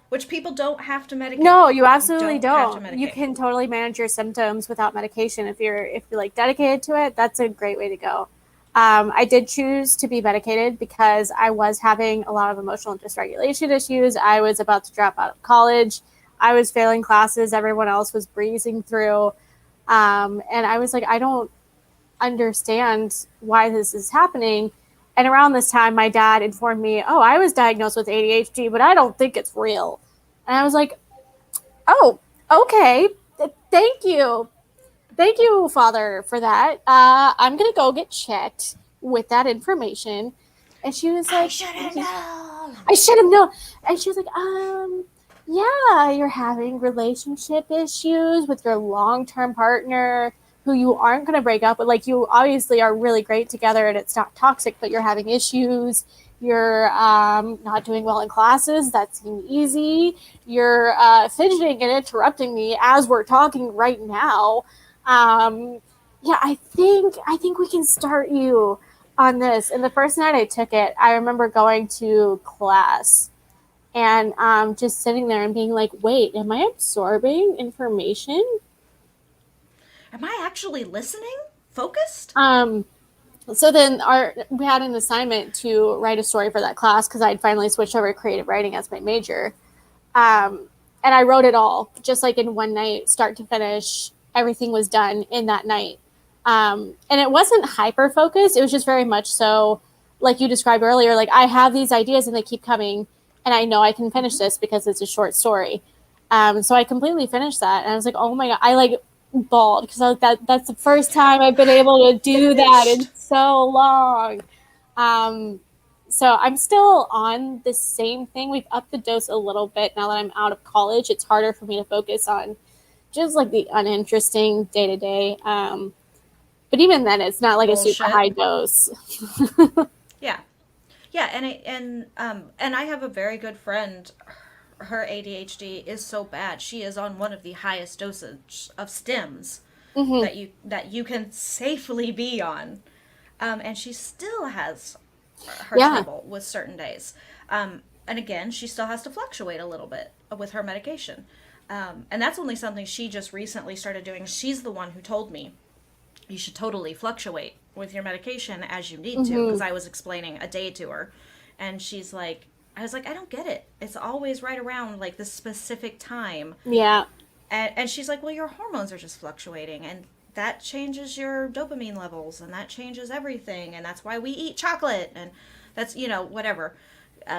Which people don't have to medicate. No, you You absolutely don't have to don't. You medicate. can totally manage your symptoms without medication if you're like dedicated to it. That's a great way to go. I did choose to be medicated because I was having a lot of emotional dysregulation issues. I was about to drop out of college. I was failing classes. Everyone else was breezing through. And I was like, I don't understand why this is happening. And around this time, my dad informed me, oh, I was diagnosed with ADHD, but I don't think it's real. And I was like, oh, okay. Thank you. Thank you, Father, for that. I'm going to go get checked with that information. And she was I like, should have known. I should have known. And she was like, yeah, you're having relationship issues with your long-term partner who you aren't going to break up with. Like, you obviously are really great together and it's not toxic, but you're having issues. You're not doing well in classes. That seemed easy. You're fidgeting and interrupting me as we're talking right now. Yeah, I think we can start you on this. And the first night I took it, I remember going to class and just sitting there and being like, wait, am I absorbing information? Am I actually listening? Focused? Um, so then we had an assignment to write a story for that class because I'd finally switched over to creative writing as my major. And I wrote it all just like in one night, start to finish. Everything was done in that night. And it wasn't hyper focused. It was just very much so, like you described earlier, like I have these ideas and they keep coming and I know I can finish this because it's a short story. So I completely finished that. And I was like, oh my God, I like bawled because that's the first time I've been able to do that in so long. Um, so I'm still on the same thing. We've upped the dose a little bit now that I'm out of college. It's harder for me to focus on just like the uninteresting day to day. But even then, it's not like a super Bullshit. high dose. Yeah. Yeah, and I have a very good friend. Her ADHD is so bad. She is on one of the highest dosage of stims Mm-hmm. that you can safely be on, and she still has her Yeah. trouble with certain days. And again, she still has to fluctuate a little bit with her medication, and that's only something she just recently started doing. She's the one who told me you should totally fluctuate with your medication as you need to, because Mm-hmm. I was explaining a day to her, and she's like, I was like, I don't get it. It's always right around like this specific time. Yeah. And she's like, well, your hormones are just fluctuating, and that changes your dopamine levels, and that changes everything, and that's why we eat chocolate, and that's, whatever.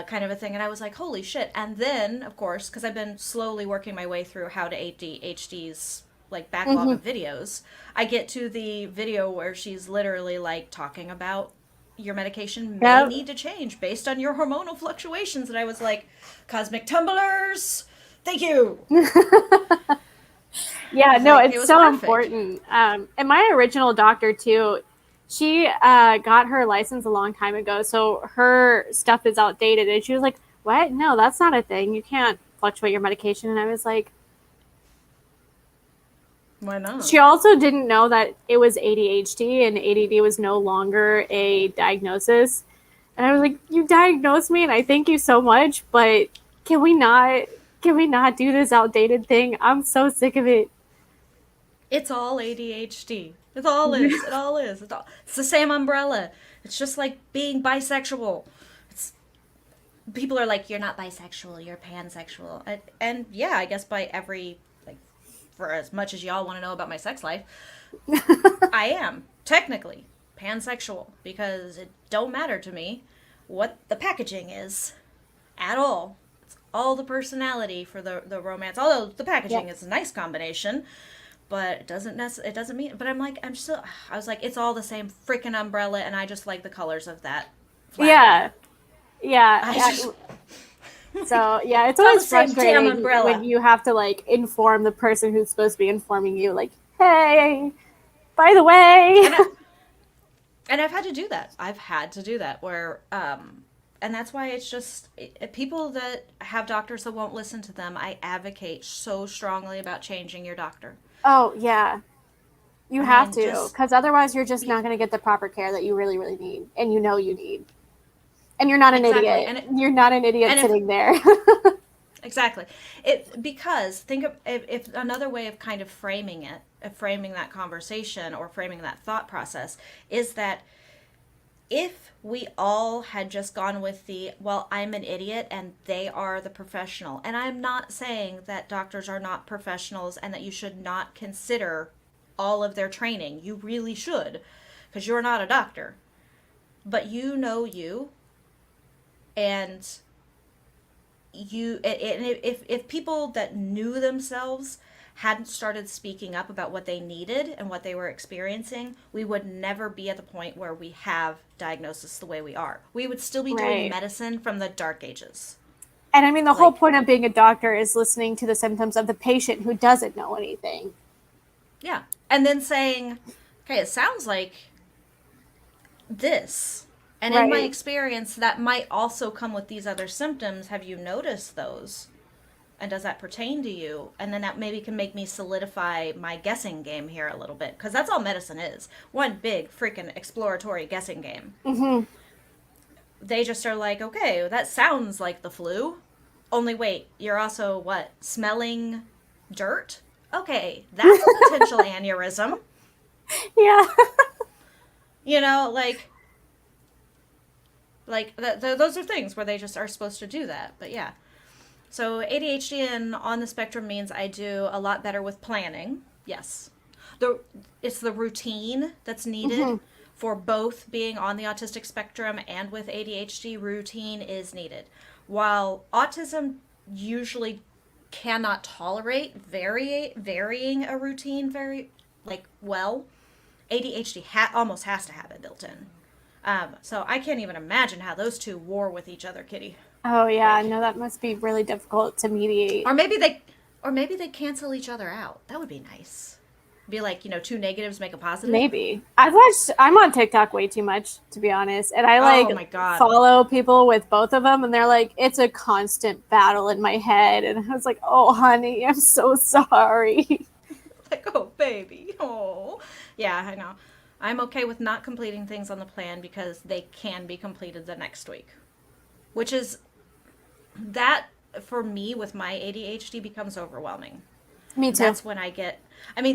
Kind of a thing. And I was like, holy shit. And then, of course, because I've been slowly working my way through how to ADHD's like backlog Mm-hmm. of videos, I get to the video where she's literally like talking about your medication may Yep. need to change based on your hormonal fluctuations. And I was like, cosmic tumblers, thank you. Yeah, It's no, like, it it's was so perfect. important. And my original doctor too, she got her license a long time ago, so her stuff is outdated. And she was like, "What? No, that's not a thing. You can't fluctuate your medication." And I was like, Why not? she also didn't know that it was ADHD and ADD was no longer a diagnosis. And I was like, "You diagnosed me, and I thank you so much, but can we not? Can we not do this outdated thing? I'm so sick of it." It's all ADHD. It all is. It all is. It's the same umbrella. It's just like being bisexual. It's people are like, you're not bisexual, you're pansexual, and yeah, I guess by every like, for as much as y'all want to know about my sex life, I am technically pansexual because it don't matter to me what the packaging is at all. It's all the personality for the romance. Although the packaging Yep. is a nice combination, but it doesn't mean. But I was like, it's all the same freaking umbrella, and I just like the colors of that flag. Yeah. Yeah. I Yeah. just, So yeah, it's it's all the always same damn frustrating when umbrella. you have to like inform the person who's supposed to be informing you, like, hey, by the way. And I, and I've had to do that. I've had to do that where And that's why it's just people that have doctors that won't listen to them. I advocate so strongly about changing your doctor. Oh, yeah. You I have mean, to, just because otherwise you're just not going to get the proper care that you really, really need, and you know you need. And you're not an exactly. idiot. You're not an idiot And if sitting there. exactly it because think of if another way of kind of framing it, of framing that conversation or framing that thought process is that if we all had just gone with the, well, I'm an idiot and they are the professional. And I'm not saying that doctors are not professionals and that you should not consider all of their training. You really should, because you're not a doctor. But you know you, and if people that knew themselves hadn't started speaking up about what they needed and what they were experiencing, we would never be at the point where we have diagnosis the way we are. We would still be doing Right. medicine from the dark ages. And I mean, the whole Like, point of being a doctor is listening to the symptoms of the patient who doesn't know anything. yeah. And then saying, okay, it sounds like this. And in my Right. experience, that might also come with these other symptoms. Have you noticed those? And does that pertain to you? And then that maybe can make me solidify my guessing game here a little bit, because that's all medicine is, one big freaking exploratory guessing game. Mm-hmm. They just are like, okay, that sounds like the flu, only wait, you're also what, smelling dirt? Okay, that's a potential aneurysm. Yeah. You know, those are things where they just are supposed to do that. But yeah. So ADHD and on the spectrum means I do a lot better with planning. Yes. It's the routine that's needed Mm-hmm. for both being on the autistic spectrum and with ADHD. Routine is needed. While autism usually cannot tolerate varying a routine very well, ADHD almost has to have it built in. So I can't even imagine how those two war with each other, Kitty. Oh, yeah. Like, No, that must be really difficult to mediate. or maybe they cancel each other out. That would be nice. Be like, two negatives make a positive. Maybe. I'm on TikTok way too much, to be honest. And I Oh my god. follow people with both of them, and they're like, it's a constant battle in my head. And I was like, oh, honey, I'm so sorry. Like, oh baby. Oh. Yeah, I know. I'm okay with not completing things on the plan because they can be completed the next week. Which is that for me with my ADHD becomes overwhelming. Me too. That's when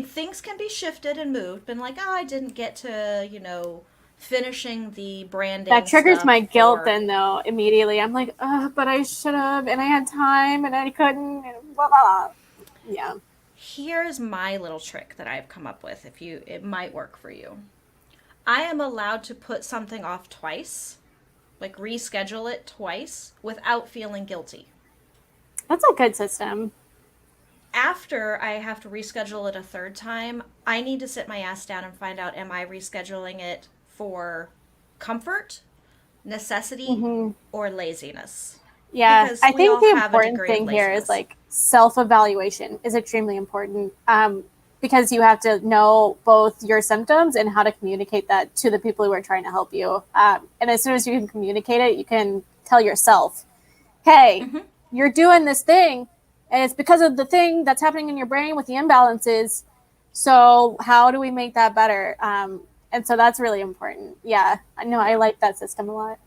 things can be shifted and moved. Been like, oh, I didn't get to, finishing the branding. That triggers stuff my guilt for... then, though, immediately. I'm like, but I should have, and I had time, and I couldn't, and blah, blah, blah. Yeah. Here's my little trick that I've come up with. It might work for you. I am allowed to put something off twice, like reschedule it twice without feeling guilty. That's a good system. After I have to reschedule it a third time, I need to sit my ass down and find out, am I rescheduling it for comfort, necessity, or laziness? Yeah, Because I we all think the have a important degree of thing here is laziness. like self-evaluation is extremely important, because you have to know both your symptoms and how to communicate that to the people who are trying to help you. And as soon as you can communicate it, you can tell yourself, hey, you're doing this thing, and it's because of the thing that's happening in your brain with the imbalances. So how do we make that better? And so that's really important. Yeah, I know. I like that system a lot.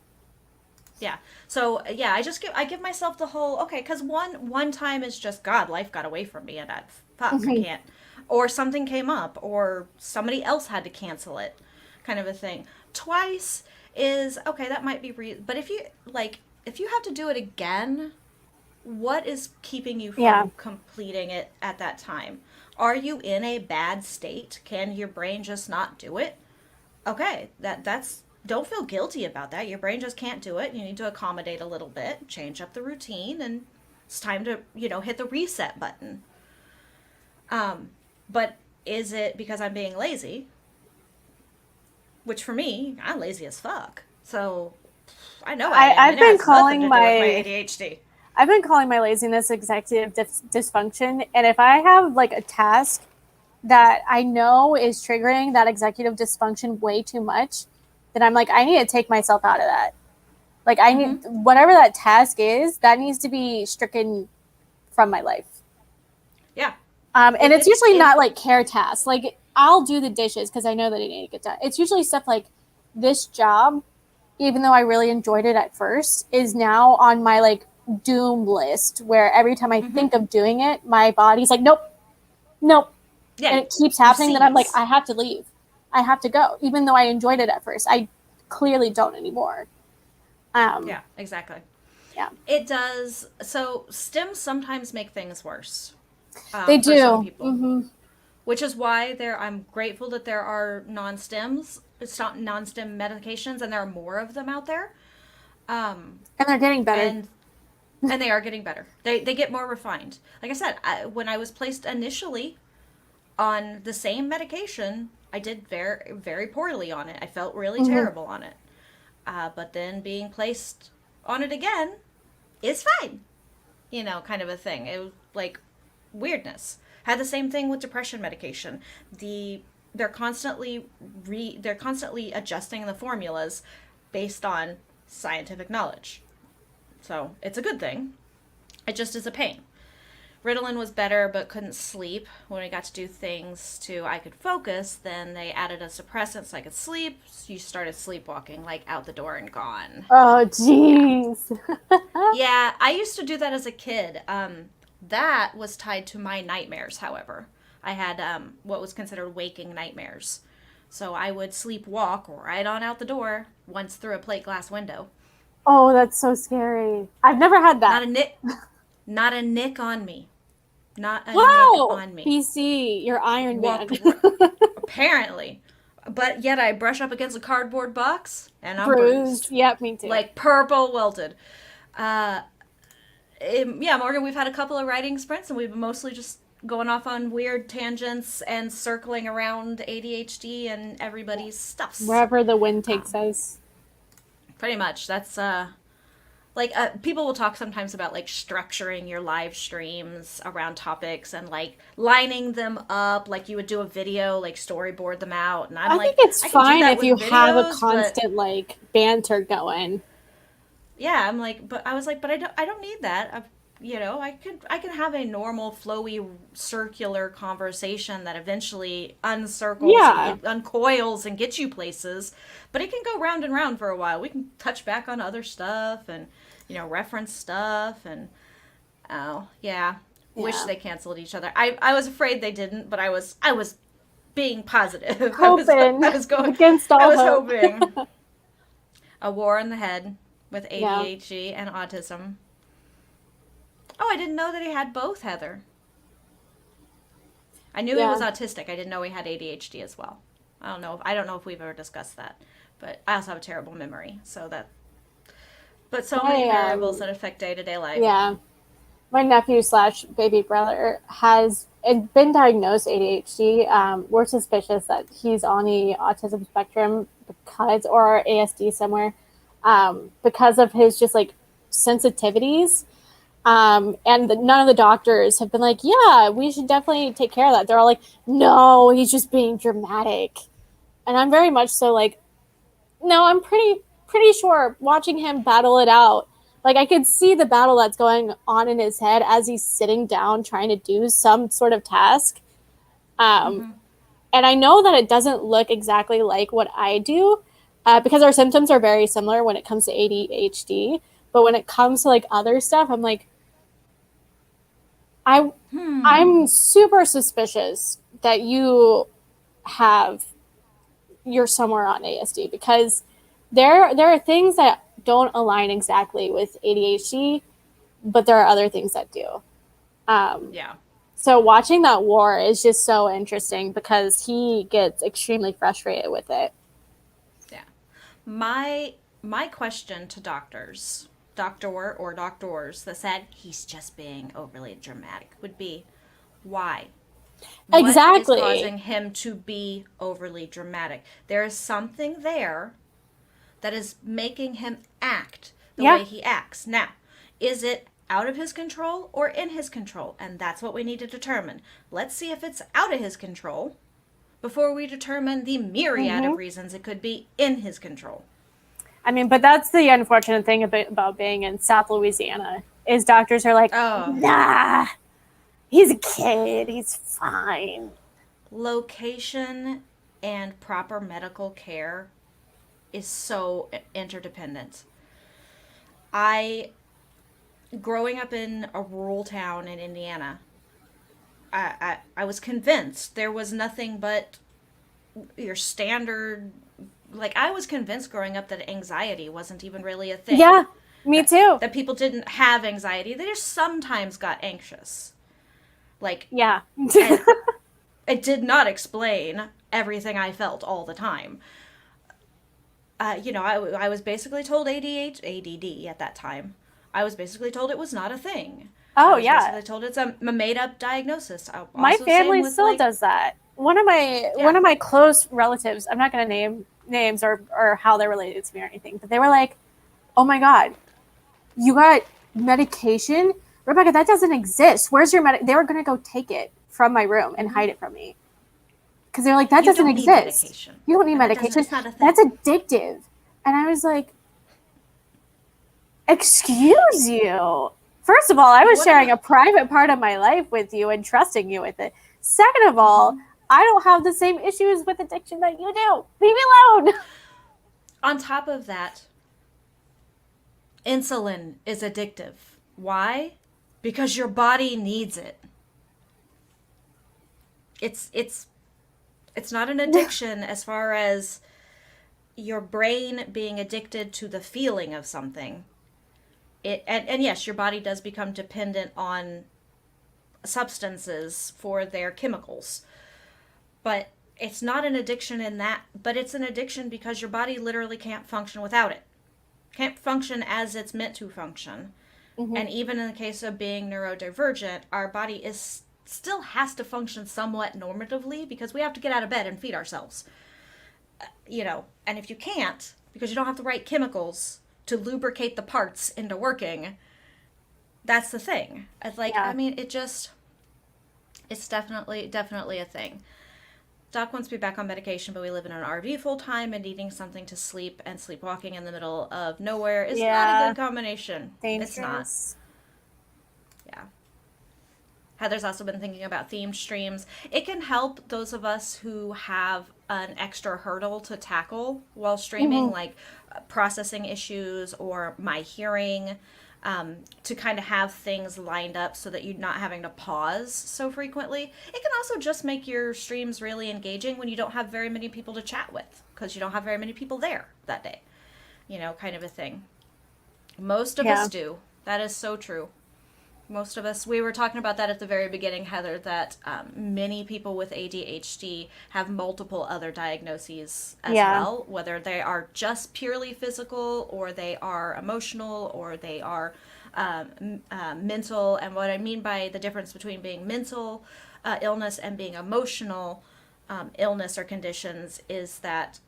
Yeah. So yeah, I give myself the whole, okay, because one time is just, God, life got away from me and I can't, or something came up or somebody else had to cancel it, kind of a thing. Twice is okay, that might be but if you have to do it again, what is keeping you from completing it at that time? Are you in a bad state? Can your brain just not do it? Okay, that's don't feel guilty about that. Your brain just can't do it. You need to accommodate a little bit, change up the routine, and it's time to, hit the reset button. But is it because I'm being lazy? Which for me, I'm lazy as fuck. So I know I am. I've been calling my ADHD. I've been calling my laziness executive dysfunction. And if I have like a task that I know is triggering that executive dysfunction way too much, then I'm like, I need to take myself out of that. Like I need whatever that task is, that needs to be stricken from my life. Yeah. And it's usually not like care tasks. Like I'll do the dishes because I know that it need to get done. It's usually stuff like this job, even though I really enjoyed it at first, is now on my like doom list where every time I think of doing it, my body's like, nope. Yeah, and it keeps happening. Then I'm like, I have to leave. I have to go. Even though I enjoyed it at first, I clearly don't anymore. Yeah, exactly. Yeah. It does. So stems sometimes make things worse. They do. For some people. Which is why I'm grateful that there are non-STEM medications, and there are more of them out there. And they're getting better. And they are getting better. They get more refined. Like I said, when I was placed initially on the same medication, I did very, very poorly on it. I felt really terrible on it. But then being placed on it again is fine. Kind of a thing. It was like weirdness. Had the same thing with depression medication. They're constantly adjusting the formulas based on scientific knowledge. So it's a good thing. It just is a pain. Ritalin was better, but couldn't sleep. When I got to do things I could focus, then they added a suppressant so I could sleep. So you started sleepwalking, like out the door and gone. Oh, jeez. Yeah, I used to do that as a kid. That was tied to my nightmares, however. I had what was considered waking nightmares. So I would sleepwalk right on out the door, once through a plate glass window. Oh, that's so scary. I've never had that. Not a nick on me. Not a nick on me. BC, you're Iron Man. Apparently. But yet I brush up against a cardboard box and I'm bruised. Yep, me too. Like purple welted. Yeah, Morgan, we've had a couple of writing sprints and we've been mostly just going off on weird tangents and circling around ADHD and everybody's stuffs. Wherever the wind takes us. Pretty much. That's people will talk sometimes about like structuring your live streams around topics and like lining them up like you would do a video, like storyboard them out. And I think it's fine if you have a constant like banter going. Yeah, I'm like, but I was like, but I don't need that. I can have a normal, flowy, circular conversation that eventually uncoils and gets you places. But it can go round and round for a while. We can touch back on other stuff and, reference stuff. And, wish they canceled each other. I was afraid they didn't, but I was being positive. Hoping. I was going against all hope. Hoping. A war in the head with ADHD and autism. Oh, I didn't know that he had both, Heather. I knew he was autistic. I didn't know he had ADHD as well. I don't know if we've ever discussed that. But I also have a terrible memory, but so many variables that affect day-to-day life. Yeah. My nephew / baby brother has been diagnosed ADHD. We're suspicious that he's on the autism spectrum or ASD somewhere, because of his just like sensitivities. And none of the doctors have been like, yeah, we should definitely take care of that. They're all like, no, he's just being dramatic. And I'm very much so like, no, I'm pretty sure watching him battle it out. Like I could see the battle that's going on in his head as he's sitting down trying to do some sort of task. And I know that it doesn't look exactly like what I do, because our symptoms are very similar when it comes to ADHD. But when it comes to like other stuff, I'm like, I'm super suspicious that you're somewhere on ASD, because there are things that don't align exactly with ADHD, but there are other things that do. So watching that war is just so interesting because he gets extremely frustrated with it. Yeah. My question to doctors that said he's just being overly dramatic would be, why? Exactly. What is causing him to be overly dramatic? There is something there that is making him act the way he acts. Now, is it out of his control or in his control? And that's what we need to determine. Let's see if it's out of his control before we determine the myriad of reasons it could be in his control. I mean, but that's the unfortunate thing about being in South Louisiana is doctors are like, nah, he's a kid, he's fine. Location and proper medical care is so interdependent. Growing up in a rural town in Indiana, I was convinced there was nothing but your standard. Like, I was convinced growing up that anxiety wasn't even really a thing. Yeah, me too. That people didn't have anxiety. They just sometimes got anxious. Like, yeah. And it did not explain everything I felt all the time. I was basically told ADD at that time. I was basically told it was not a thing. Oh, I was yeah. basically told it's a made-up diagnosis. My family still does that. One of my close relatives, I'm not going to name names or how they're related to me or anything, but they were like, oh my God, you got medication? Rebecca, that doesn't exist. Where's your They were going to go take it from my room and hide it from me. Because they're like, that doesn't exist. You don't need medication. That's addictive. And I was like, excuse you. First of all, I was sharing a private part of my life with you and trusting you with it. Second of all, I don't have the same issues with addiction that you do. Leave me alone. On top of that, insulin is addictive. Why? Because your body needs it. It's not an addiction as far as your brain being addicted to the feeling of something. And yes, your body does become dependent on substances for their chemicals. But it's not an addiction in that, but it's an addiction because your body literally can't function without it. Can't function as it's meant to function. Mm-hmm. And even in the case of being neurodivergent, our body still has to function somewhat normatively because we have to get out of bed and feed ourselves. And if you can't, because you don't have the right chemicals to lubricate the parts into working, that's the thing. It's like, I mean, it's definitely a thing. Doc wants to be back on medication, but we live in an RV full time, and needing something to sleep and sleepwalking in the middle of nowhere is not a good combination. Dangerous. It's not. Yeah. Heather's also been thinking about themed streams. It can help those of us who have an extra hurdle to tackle while streaming, like processing issues or my hearing, to kind of have things lined up so that you're not having to pause so frequently. It can also just make your streams really engaging when you don't have very many people to chat with because you don't have very many people there that day, kind of a thing. Most of us do. That is so true. Most of us, we were talking about that at the very beginning, Heather, that many people with ADHD have multiple other diagnoses as well, whether they are just purely physical or they are emotional or they are mental. And what I mean by the difference between being mental illness and being emotional illness or conditions is that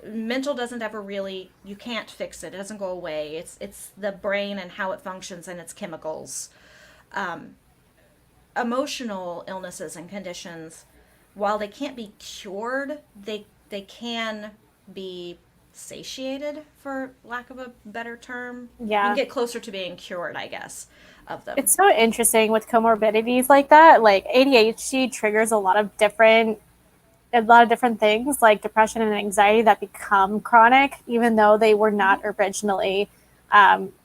mental doesn't ever really, you can't fix it. It doesn't go away. It's the brain and how it functions and its chemicals. Emotional illnesses and conditions, while they can't be cured, they can be satiated, for lack of a better term. You can get closer to being cured, I guess, of them. It's so interesting with comorbidities like that. Like ADHD triggers a lot of different things like depression and anxiety that become chronic, even though they were not originally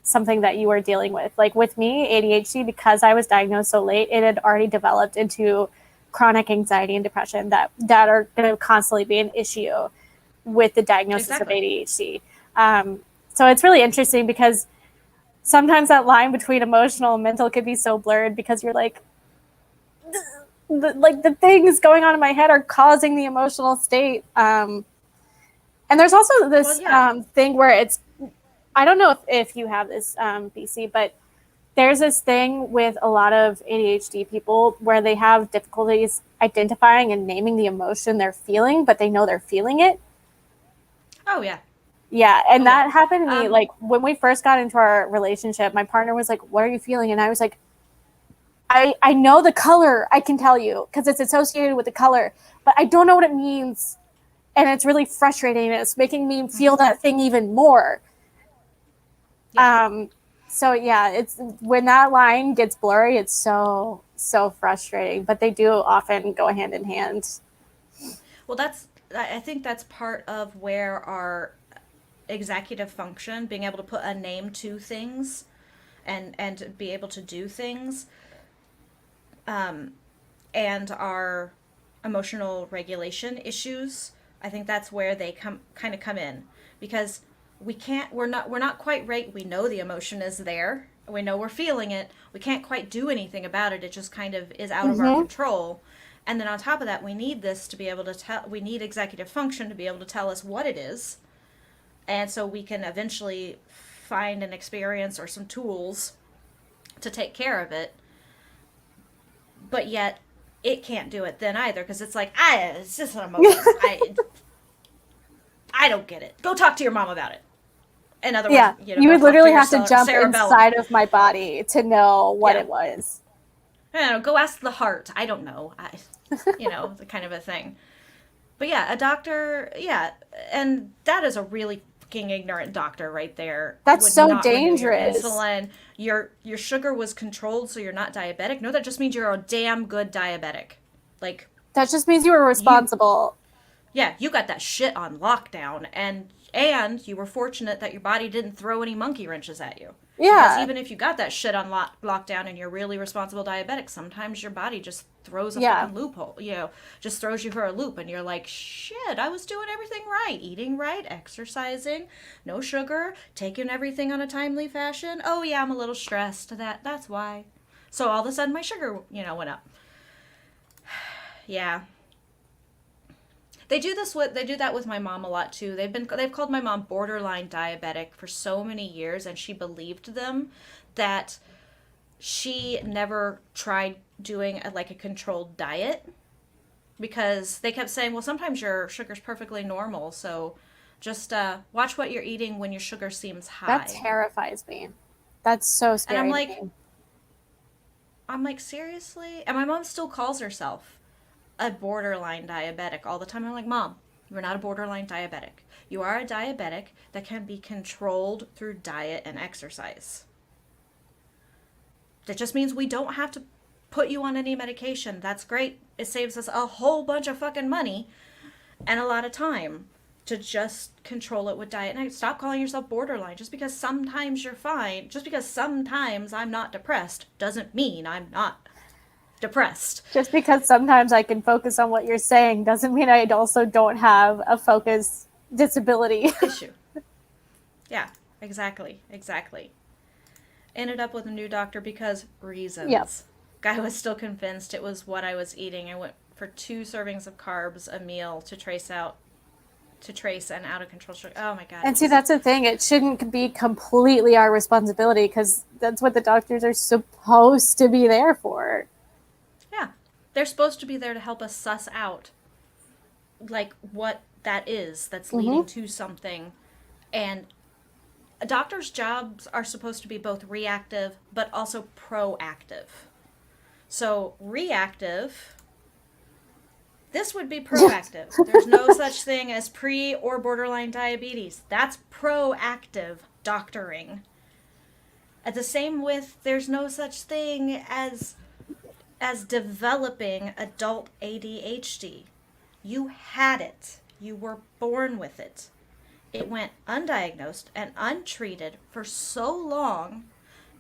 something that you were dealing with. Like with me, ADHD, because I was diagnosed so late, it had already developed into chronic anxiety and depression that are going to constantly be an issue with the diagnosis of ADHD. So it's really interesting because sometimes that line between emotional and mental could be so blurred because you're like, the things going on in my head are causing the emotional state. And there's also this thing where it's, I don't know if you have this, BC, but there's this thing with a lot of ADHD people where they have difficulties identifying and naming the emotion they're feeling, but they know they're feeling it. Oh, yeah. Yeah, and that happened to me. Like, when we first got into our relationship, my partner was like, what are you feeling? And I was like, I know the color, I can tell you, because it's associated with the color, but I don't know what it means and it's really frustrating. It's making me feel that thing even more. Yeah. So yeah, it's when that line gets blurry, it's so frustrating. But they do often go hand in hand. Well, I think that's part of where our executive function, being able to put a name to things and be able to do things, and our emotional regulation issues, I think that's where they come in, because we're not quite right. We know the emotion is there. We know we're feeling it. We can't quite do anything about it. It just kind of is out of our control. And then on top of that, we need this to be able to tell, we need executive function to be able to tell us what it is. And so we can eventually find an experience or some tools to take care of it. But yet, it can't do it then either, because it's like, it's just an emotion. I don't get it. Go talk to your mom about it. In other words, you would literally have to jump cerebellum. Inside of my body to know what it was. Go ask the heart. I don't know. The kind of a thing. But yeah, a doctor, and that is a really fucking ignorant doctor right there. That's so dangerous. Insulin. Your sugar was controlled, so you're not diabetic. No, that just means you're a damn good diabetic. Like, that just means you were responsible. You got that shit on lockdown, and you were fortunate that your body didn't throw any monkey wrenches at you. Yeah. Because even if you got that shit on lockdown and you're really responsible diabetic, sometimes your body just throws a fucking loophole. Just throws you for a loop, and you're like, shit, I was doing everything right. Eating right, exercising, no sugar, taking everything on a timely fashion. Oh yeah, I'm a little stressed. That's why. So all of a sudden my sugar, went up. Yeah. They do that with my mom a lot too. They've called my mom borderline diabetic for so many years, and she believed them that she never tried doing a controlled diet, because they kept saying, well, sometimes your sugar's perfectly normal, so just watch what you're eating when your sugar seems high. That terrifies me. That's so scary. And I'm like, seriously? And my mom still calls herself a borderline diabetic all the time. I'm like, Mom, you're not a borderline diabetic. You are a diabetic that can be controlled through diet and exercise. That just means we don't have to put you on any medication. That's great. It saves us a whole bunch of fucking money and a lot of time to just control it with diet. And stop calling yourself borderline. Just because sometimes you're fine, just because sometimes I'm not depressed, doesn't mean I'm not depressed. Just because sometimes I can focus on what you're saying doesn't mean I also don't have a focus disability issue. Yeah, exactly. Ended up with a new doctor because reasons. Yep. Guy was still convinced it was what I was eating. I went for 2 servings of carbs a meal to trace an out of control sugar. Oh my God. And see, that's the thing. It shouldn't be completely our responsibility, because that's what the doctors are supposed to be there for. Yeah. They're supposed to be there to help us suss out what that is that's leading to something. And a doctor's jobs are supposed to be both reactive but also proactive. So reactive, this would be proactive. There's no such thing as pre or borderline diabetes. That's proactive doctoring. At the same with, there's no such thing as developing adult ADHD. You had it. You were born with it. It went undiagnosed and untreated for so long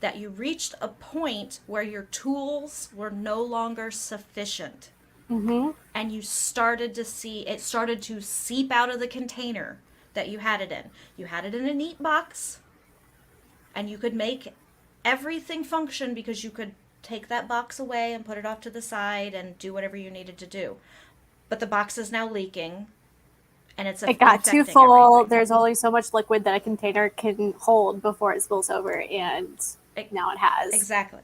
that you reached a point where your tools were no longer sufficient. And you started to see, it started to seep out of the container that you had it in. You had it in a neat box, and you could make everything function because you could take that box away and put it off to the side and do whatever you needed to do. But the box is now leaking, and it got too full. Everything. There's only so much liquid that a container can hold before it spills over, and now it has. Exactly.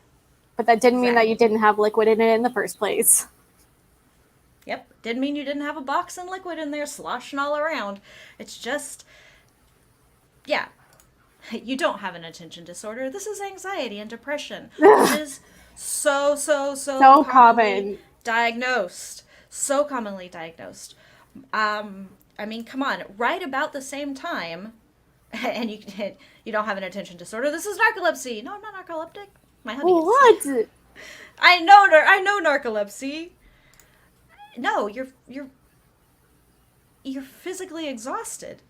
But that didn't mean that you didn't have liquid in it in the first place. Yep. Didn't mean you didn't have a box and liquid in there sloshing all around. It's just, you don't have an attention disorder. This is anxiety and depression, which is so commonly diagnosed. So commonly diagnosed. I mean, come on, right about the same time, and you don't have an attention disorder. This is narcolepsy. No, I'm not narcoleptic. My honey is. What? I know narcolepsy. No, you're physically exhausted.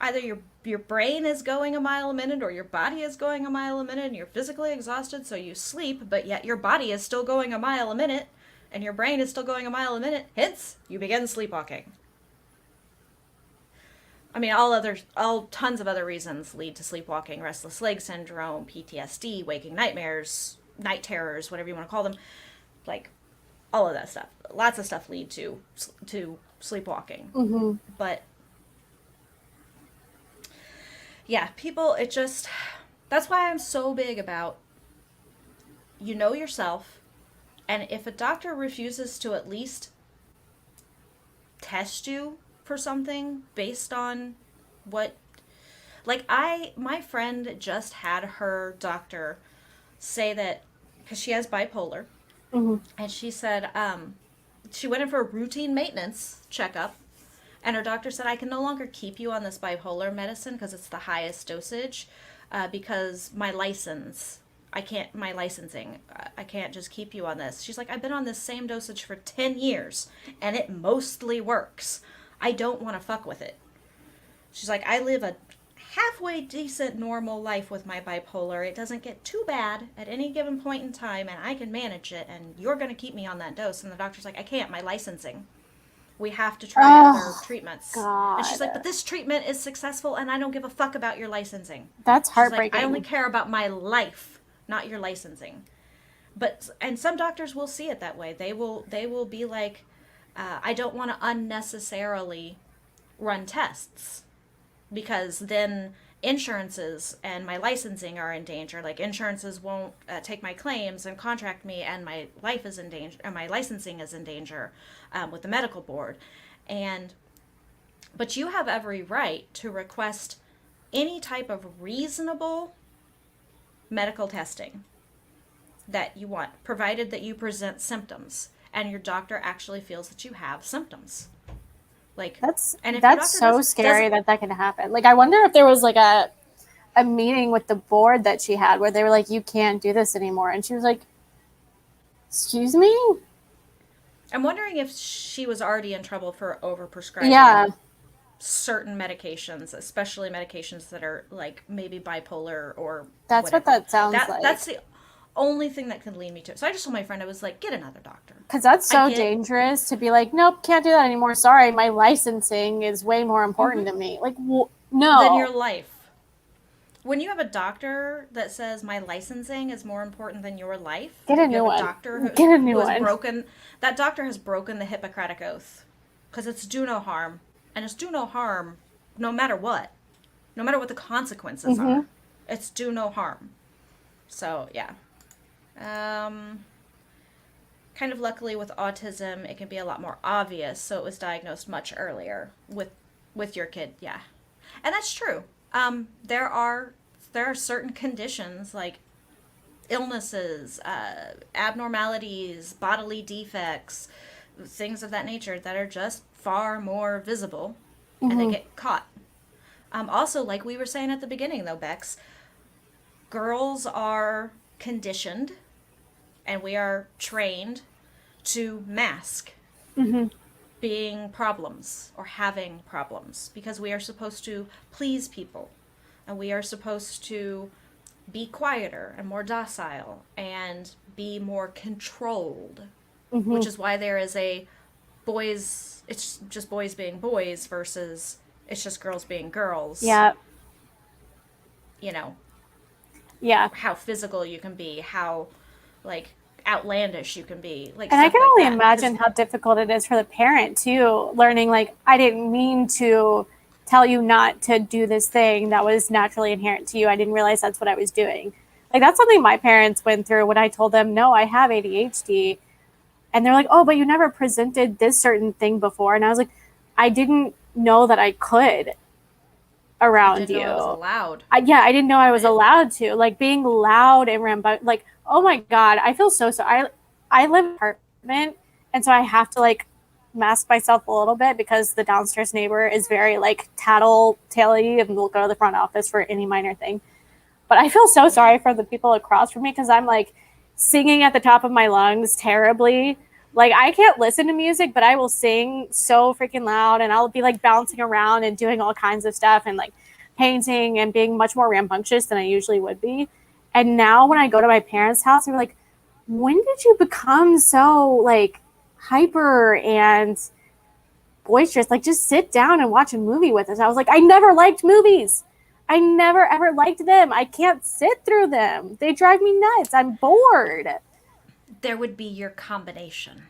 Either your brain is going a mile a minute or your body is going a mile a minute and you're physically exhausted, so you sleep, but yet your body is still going a mile a minute and your brain is still going a mile a minute. Hence, you begin sleepwalking. I mean, all tons of other reasons lead to sleepwalking: restless leg syndrome, PTSD, waking nightmares, night terrors, whatever you want to call them. Like, all of that stuff. Lots of stuff lead to sleepwalking. Mm-hmm. But yeah, people, that's why I'm so big about, you know yourself, and if a doctor refuses to at least test you for something based on what, like, my friend just had her doctor say that, because she has bipolar, Mm-hmm. and she said, she went in for a routine maintenance checkup, and her doctor said, I can no longer keep you on this bipolar medicine because it's the highest dosage, because my licensing, I can't just keep you on this. She's like, I've been on this same dosage for 10 years, and it mostly works. I don't want to fuck with it. She's like, I live a halfway decent normal life with my bipolar. It doesn't get too bad at any given point in time, and I can manage it, and you're going to keep me on that dose. And the doctor's like, I can't, my licensing. We have to try other treatments. God. And she's like, but this treatment is successful, and I don't give a fuck about your licensing. That's She's heartbreaking. like, I only care about my life, not your licensing. And some doctors will see it that way. They will be like, I don't want to unnecessarily run tests, because then insurances and my licensing are in danger. Like, insurances won't take my claims and contract me, and my life is in danger, and my licensing is in danger with the medical board. But you have every right to request any type of reasonable medical testing that you want, provided that you present symptoms and your doctor actually feels that you have symptoms. Like, that's so scary that can happen. Like, I wonder if there was like a meeting with the board that she had where they were like, you can't do this anymore, and she was like, excuse me? I'm wondering if she was already in trouble for overprescribing certain medications, especially medications that are like maybe bipolar or that's whatever. What that sounds like. That's the only thing that could lead me to it. So I just told my friend, I was like, get another doctor. Because that's so dangerous to be like, nope, can't do that anymore. Sorry, my licensing is way more important to me. Like, no. Than your life. When you have a doctor that says my licensing is more important than your life, get a new one. That doctor has broken the Hippocratic Oath, because it's do no harm, and it's do no harm no matter what the consequences are. It's do no harm. So yeah. Kind of luckily with autism, it can be a lot more obvious, so it was diagnosed much earlier with your kid. Yeah, and that's true. There are certain conditions like illnesses, abnormalities, bodily defects, things of that nature that are just far more visible, and they get caught. Also, like we were saying at the beginning, though, Bex, girls are conditioned, and we are trained to mask being problems or having problems, because we are supposed to please people, and we are supposed to be quieter and more docile and be more controlled, which is why there is it's just boys being boys versus it's just girls being girls. Yeah. You know. Yeah. How physical you can be, how like outlandish you can be. Like, and I can only imagine how difficult it is for the parent too, learning like, I didn't mean to tell you not to do this thing that was naturally inherent to you. I didn't realize that's what I was doing. Like, that's something my parents went through when I told them, no, I have ADHD. And they're like, oh, but you never presented this certain thing before. And I was like, I didn't know that I could around you. I was allowed. I didn't know I was allowed to. Like, being loud and rambunctious. Like, oh my God, I feel so. I live in an apartment, and so I have to like mask myself a little bit because the downstairs neighbor is very like tattletale-y and will go to the front office for any minor thing. But I feel so sorry for the people across from me because I'm like singing at the top of my lungs terribly. Like I can't listen to music, but I will sing so freaking loud, and I'll be like bouncing around and doing all kinds of stuff and like painting and being much more rambunctious than I usually would be. And now when I go to my parents' house, they're like, when did you become so like hyper and boisterous? Like just sit down and watch a movie with us. I was like, I never liked movies. I never ever liked them. I can't sit through them. They drive me nuts. I'm bored. There would be your combination.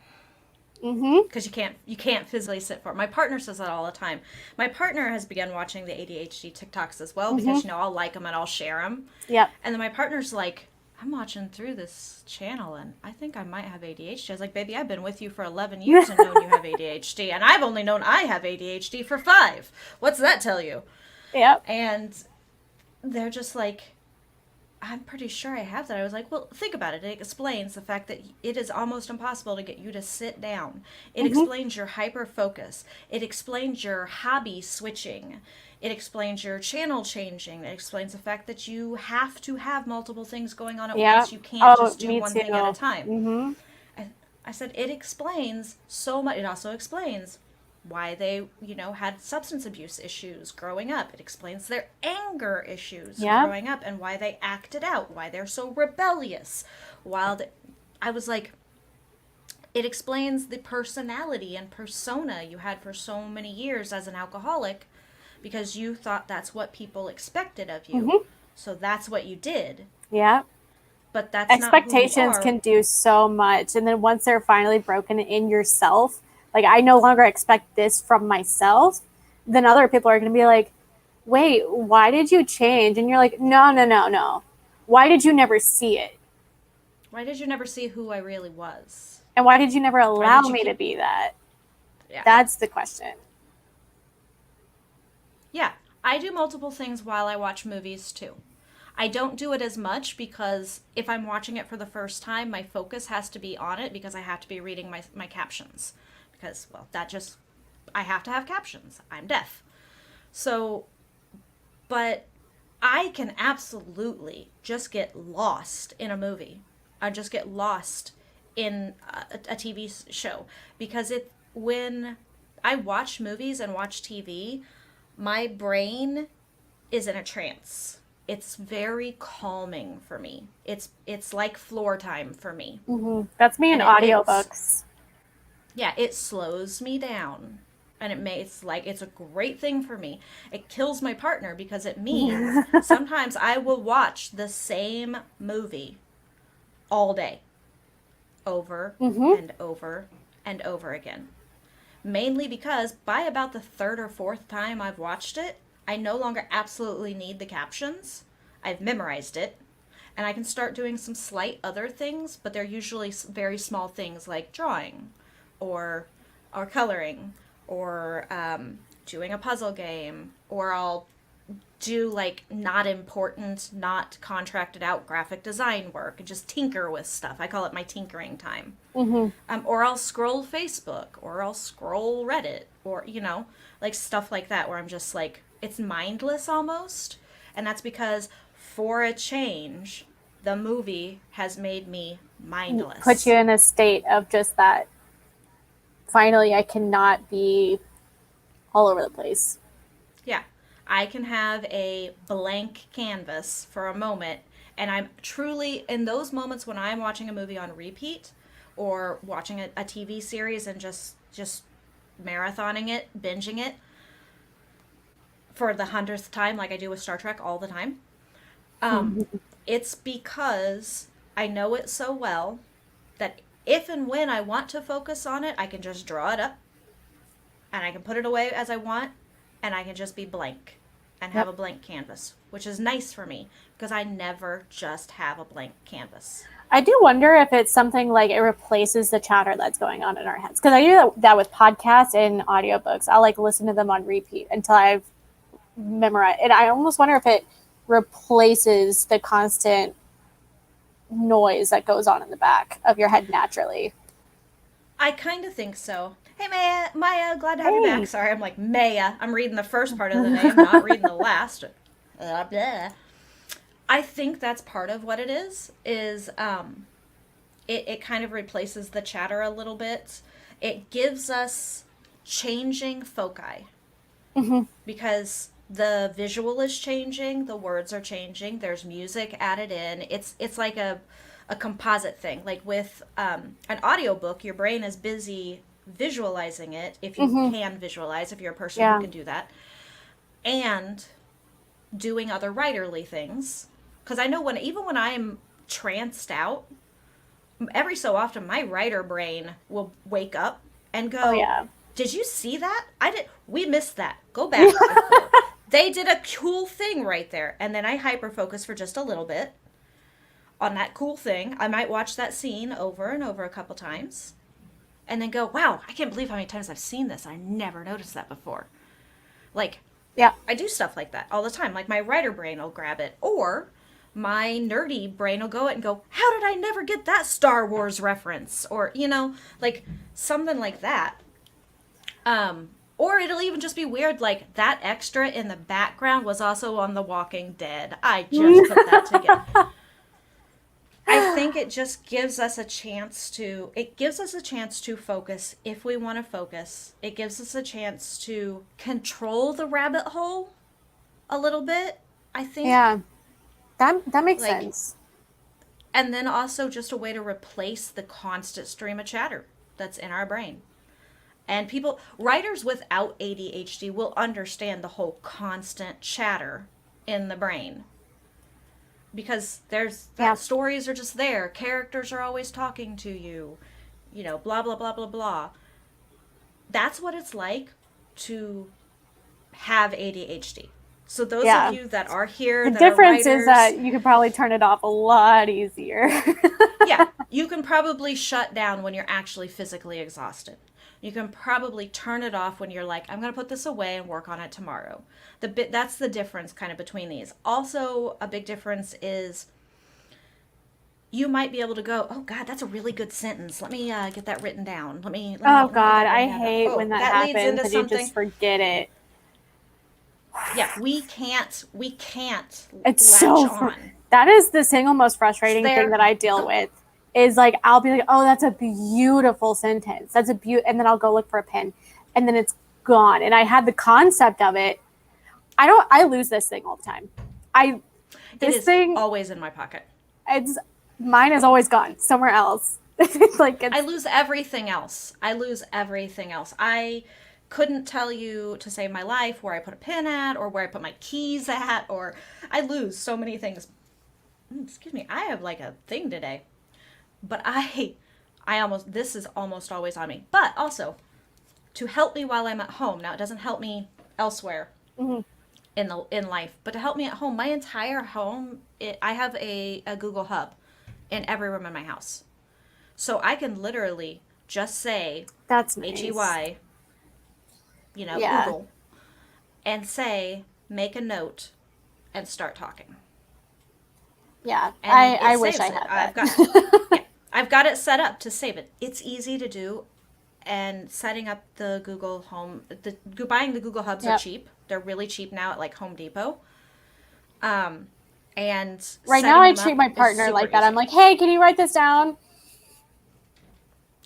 Mm-hmm. Because you can't physically sit for it. My partner says that all the time. My partner has begun watching the ADHD TikToks as well because I'll like them and I'll share them. Yep. And then my partner's like, I'm watching through this channel and I think I might have ADHD. I was like, baby, I've been with you for 11 years and known you have ADHD, and I've only known I have ADHD for 5. What's that tell you? Yep. And they're just like, I'm pretty sure I have that. I was like, well, think about it. It explains the fact that it is almost impossible to get you to sit down. It explains your hyper focus. It explains your hobby switching. It explains your channel changing. It explains the fact that you have to have multiple things going on at once. You can't just do one thing at a time. Mm-hmm. I said, it explains so much. It also explains why they, had substance abuse issues growing up. It explains their anger issues growing up and why they acted out, why they're so rebellious. I was like, it explains the personality and persona you had for so many years as an alcoholic because you thought that's what people expected of you. So that's what you did. Yeah. But that's expectations not who you are. Can do so much. And then once they're finally broken in yourself, like I no longer expect this from myself, then other people are going to be like, wait, why did you change? And you're like, no. Why did you never see it? Why did you never see who I really was? And why did you never allow me to be that? Yeah. That's the question. Yeah, I do multiple things while I watch movies too. I don't do it as much because if I'm watching it for the first time, my focus has to be on it because I have to be reading my captions. Because, well, I have to have captions. I'm deaf. So, but I can absolutely just get lost in a movie. I just get lost in a TV show. Because when I watch movies and watch TV, my brain is in a trance. It's very calming for me. It's like floor time for me. Mm-hmm. That's me in audiobooks. Yeah, it slows me down. And it's a great thing for me. It kills my partner because it means sometimes I will watch the same movie all day. Over and over and over again. Mainly because by about the 3rd or 4th time I've watched it, I no longer absolutely need the captions. I've memorized it. And I can start doing some slight other things, but they're usually very small things like drawing or coloring or doing a puzzle game, or I'll do like not important, not contracted out graphic design work and just tinker with stuff. I call it my tinkering time. Or I'll scroll Facebook, or I'll scroll Reddit, or, like stuff like that where I'm just like, it's mindless almost. And that's because for a change, the movie has made me mindless. Put you in a state of just that. Finally, I cannot be all over the place. Yeah. I can have a blank canvas for a moment, and I'm truly, in those moments when I'm watching a movie on repeat or watching a TV series and just marathoning it, binging it for the 100th time like I do with Star Trek all the time, it's because I know it so well that if and when I want to focus on it, I can just draw it up and I can put it away as I want, and I can just be blank and have a blank canvas, which is nice for me because I never just have a blank canvas. I do wonder if it's something like it replaces the chatter that's going on in our heads. Because I do that with podcasts and audiobooks. I'll like listen to them on repeat until I've memorized. And I almost wonder if it replaces the constant noise that goes on in the back of your head naturally. I kind of think so. Hey, Maya, glad to have you Hey. back. Sorry, I'm like Maya. I'm reading the first part of the name, not reading the last. Blah. I think that's part of what it is. It kind of replaces the chatter a little bit. It gives us changing foci Hmm. because the visual is changing, the words are changing. There's music added in. It's like a composite thing. Like with an audiobook, your brain is busy visualizing it if you Hmm. can visualize, if you're a person who Yeah. can do that, and doing other writerly things. Because I know when I'm tranced out, every so often my writer brain will wake up and Oh go, yeah. "Did you see that? We missed that. Go back." They did a cool thing right there. And then I hyper focus for just a little bit on that cool thing. I might watch that scene over and over a couple times and then go, "Wow, I can't believe how many times I've seen this. I never noticed that before." Like, Yeah. I do stuff like that all the time. Like, my writer brain will grab it, or my nerdy brain will go it and go, "How did I never get that Star Wars reference?" Or, like something like that. Or it'll even just be weird, like that extra in the background was also on The Walking Dead. I just put that together. I think it just gives us a chance to focus if we want to focus. It gives us a chance to control the rabbit hole a little bit, I think. Yeah. That makes Like, sense. and then also just a way to replace the constant stream of chatter that's in our brain. And writers without ADHD will understand the whole constant chatter in the brain. Because Yeah. stories are just there. Characters are always talking to you, blah, blah, blah, blah, blah. That's what it's like to have ADHD. So those of Yeah. you that are here, The that are difference is writers, that you could probably turn it off a lot easier. yeah, you can probably shut down when you're actually physically exhausted. You can probably turn it off when you're like, "I'm going to put this away and work on it tomorrow." That's the difference kind of between these. Also, a big difference is you might be able to go, "Oh God, that's a really good sentence. Let me get that written down. Oh Let me get God, that I written down." hate Oh, when that that leads happens into and you something. just forget it. Yeah, we can't It's latch on. that is the single most frustrating thing There, that I deal with is like I'll be like, oh, that's a beautiful sentence. That's and then I'll go look for a pen, and then it's gone. And I had the concept of it. I lose this thing all the time. it This is thing, always in my pocket. it's mine is always gone somewhere else. Like I lose everything else. I couldn't tell you to save my life where I put a pin at or where I put my keys at, or I lose so many things. Excuse me, I have like a thing today. But this is almost always on me. But also, to help me while I'm at home. Now, it doesn't help me elsewhere Mhm. in life, but to help me at home, my entire home, I have a Google Hub in every room in my house. So I can literally just say That's nice. HEY, Yeah, Google, and say, make a note and start talking. yeah. And it I wish saves I it. had I've got that. yeah, I've got it set up to save it. It's easy to do, and setting up the Google Home, buying the Google Hubs are Yep. cheap. They're really cheap now at like Home Depot. Um, and Right now, setting I them treat up my is partner super like that. I'm easy. like, hey, can you write this down?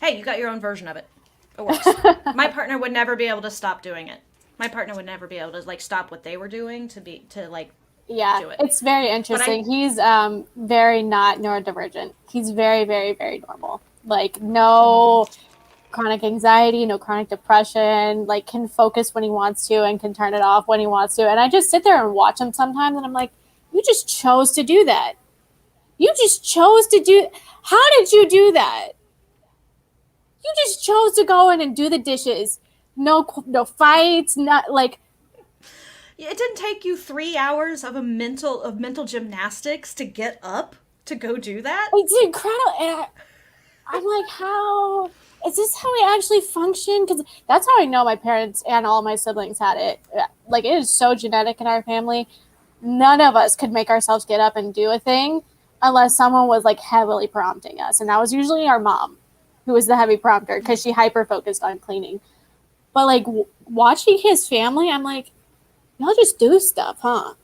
Hey, you got your own version of it. It works. My partner would never be able to stop doing it. My partner would never be able to like stop what they were doing to like Yeah, do it. it's very But interesting. He's very not neurodivergent. He's very, very, very normal. Like no chronic anxiety, no chronic depression, like can focus when he wants to and can turn it off when he wants to. And I just sit there and watch him sometimes and I'm like, you just chose to do that. You just chose to do How did you do that? You just chose to go in and do the dishes. No fights, not like it didn't take you 3 hours of mental gymnastics to get up to go do that. it's incredible. And I'm like, how is this how we actually function? Because that's how I know my parents and all my siblings had it. Like, it is so genetic in our family. None of us could make ourselves get up and do a thing unless someone was like heavily prompting us. And that was usually our mom. who was the heavy prompter, because she hyper focused on cleaning. But like watching his family, I'm like, y'all just do stuff, huh?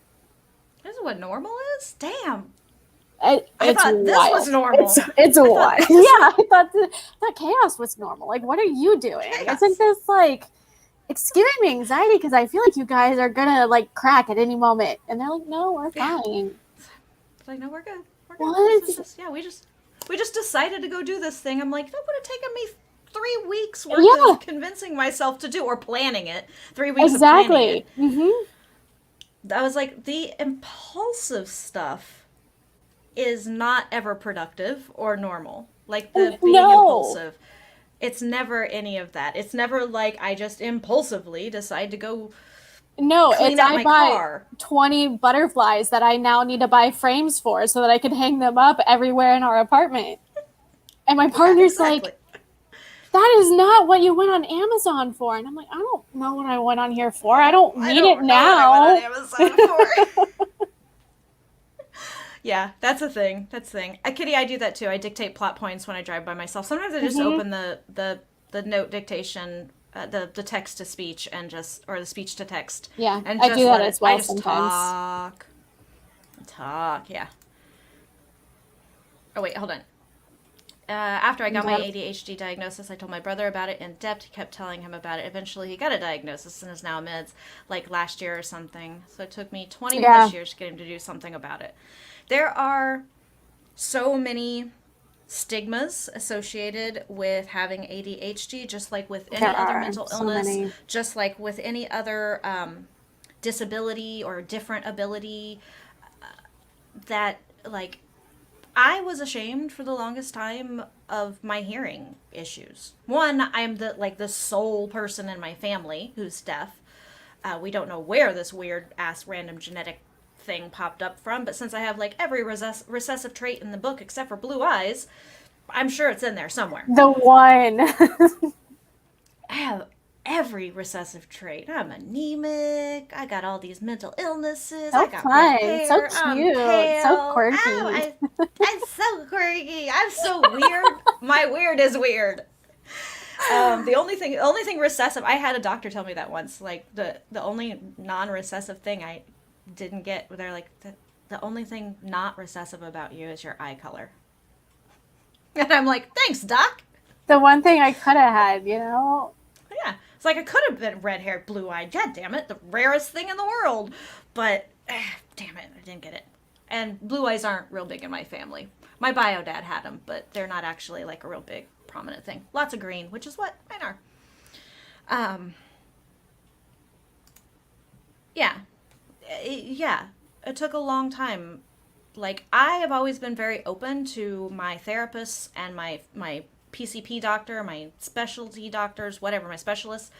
This is what normal is? Damn. I It's thought wild. This was normal. It's wild. Yeah, I thought chaos was normal. Like, what are you doing? Chaos. It's like this, like, it's giving me anxiety because I feel like you guys are gonna like crack at any moment, and they're like, "No, we're fine." It's like, "No, we're good. We're good." What? We just decided to go do this thing. I'm like, that would have taken me 3 weeks worth of convincing myself to do, or planning it. 3 weeks of planning it. Mm-hmm. I was like, the impulsive stuff is not ever productive or normal. Like the being impulsive. It's never any of that. It's never like I just impulsively decide to go clean out my car. 20 butterflies that I now need to buy frames for so that I can hang them up everywhere in our apartment. And my partner's like, that is not what you went on Amazon for. And I'm like, I don't know what I went on here for. I don't need it now. I went on Amazon for. Yeah, that's a thing. Kitty, I do that too. I dictate plot points when I drive by myself. Sometimes I just open the note dictation, the text to speech, or the speech to text. Yeah, and I do that as well. I just sometimes talk. Yeah. Oh wait, hold on. After I got my ADHD diagnosis, I told my brother about it in depth. He kept telling him about it. Eventually, he got a diagnosis and is now meds, like last year or something. So it took me 20 plus years to get him to do something about it. There are so many stigmas associated with having ADHD, just like with any other mental illness, just like with any other disability or different ability, that, like, I was ashamed for the longest time of my hearing issues. One, I'm the sole person in my family who's deaf. We don't know where this weird ass random genetic thing popped up from, but since I have like every recessive trait in the book except for blue eyes, I'm sure it's in there somewhere. The one. I have every recessive trait. I'm anemic. I got all these mental illnesses. So I got fun. red hair. So cute. So quirky. Oh, I'm so quirky. I'm so weird. My weird is weird. The only thing recessive, I had a doctor tell me that once, like the only non-recessive thing I didn't get, they're like, the only thing not recessive about you is your eye color. And I'm like, thanks, doc. The one thing I could have had, you know? Yeah. It's like I could have been red-haired, blue-eyed. God damn it, the rarest thing in the world. But, damn it, I didn't get it. And blue eyes aren't real big in my family. My bio dad had them, but they're not actually like a real big, prominent thing. Lots of green, which is what mine are. Yeah. It took a long time. Like, I have always been very open to my therapists and my PCP doctor, my specialty doctors, whatever, my specialists,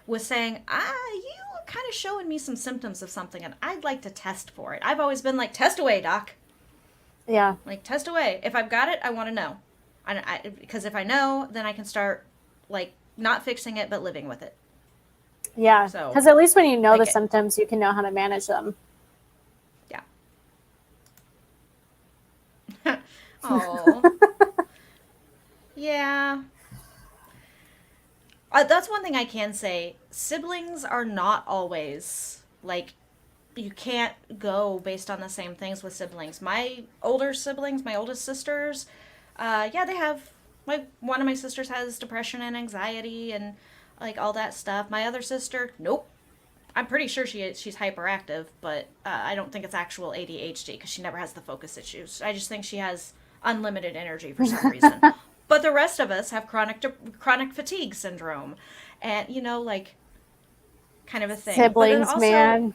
was saying, you are kind of showing me some symptoms of something, and I'd like to test for it. I've always been like, test away, doc. Yeah. Like, test away. If I've got it, I want to know. Because if I know, then I can start, like, not fixing it, but living with it. Yeah. Because at least when you know the symptoms, you can know how to manage them. Yeah. Oh. Yeah. That's one thing I can say. Siblings are not always, like, you can't go based on the same things with siblings. My older siblings, my oldest sisters, they have, like, one of my sisters has depression and anxiety and, like, all that stuff. My other sister, nope. I'm pretty sure she's hyperactive, but I don't think it's actual ADHD because she never has the focus issues. I just think she has unlimited energy for some reason. But the rest of us have chronic fatigue syndrome, and, you know, like, kind of a thing. Siblings, man.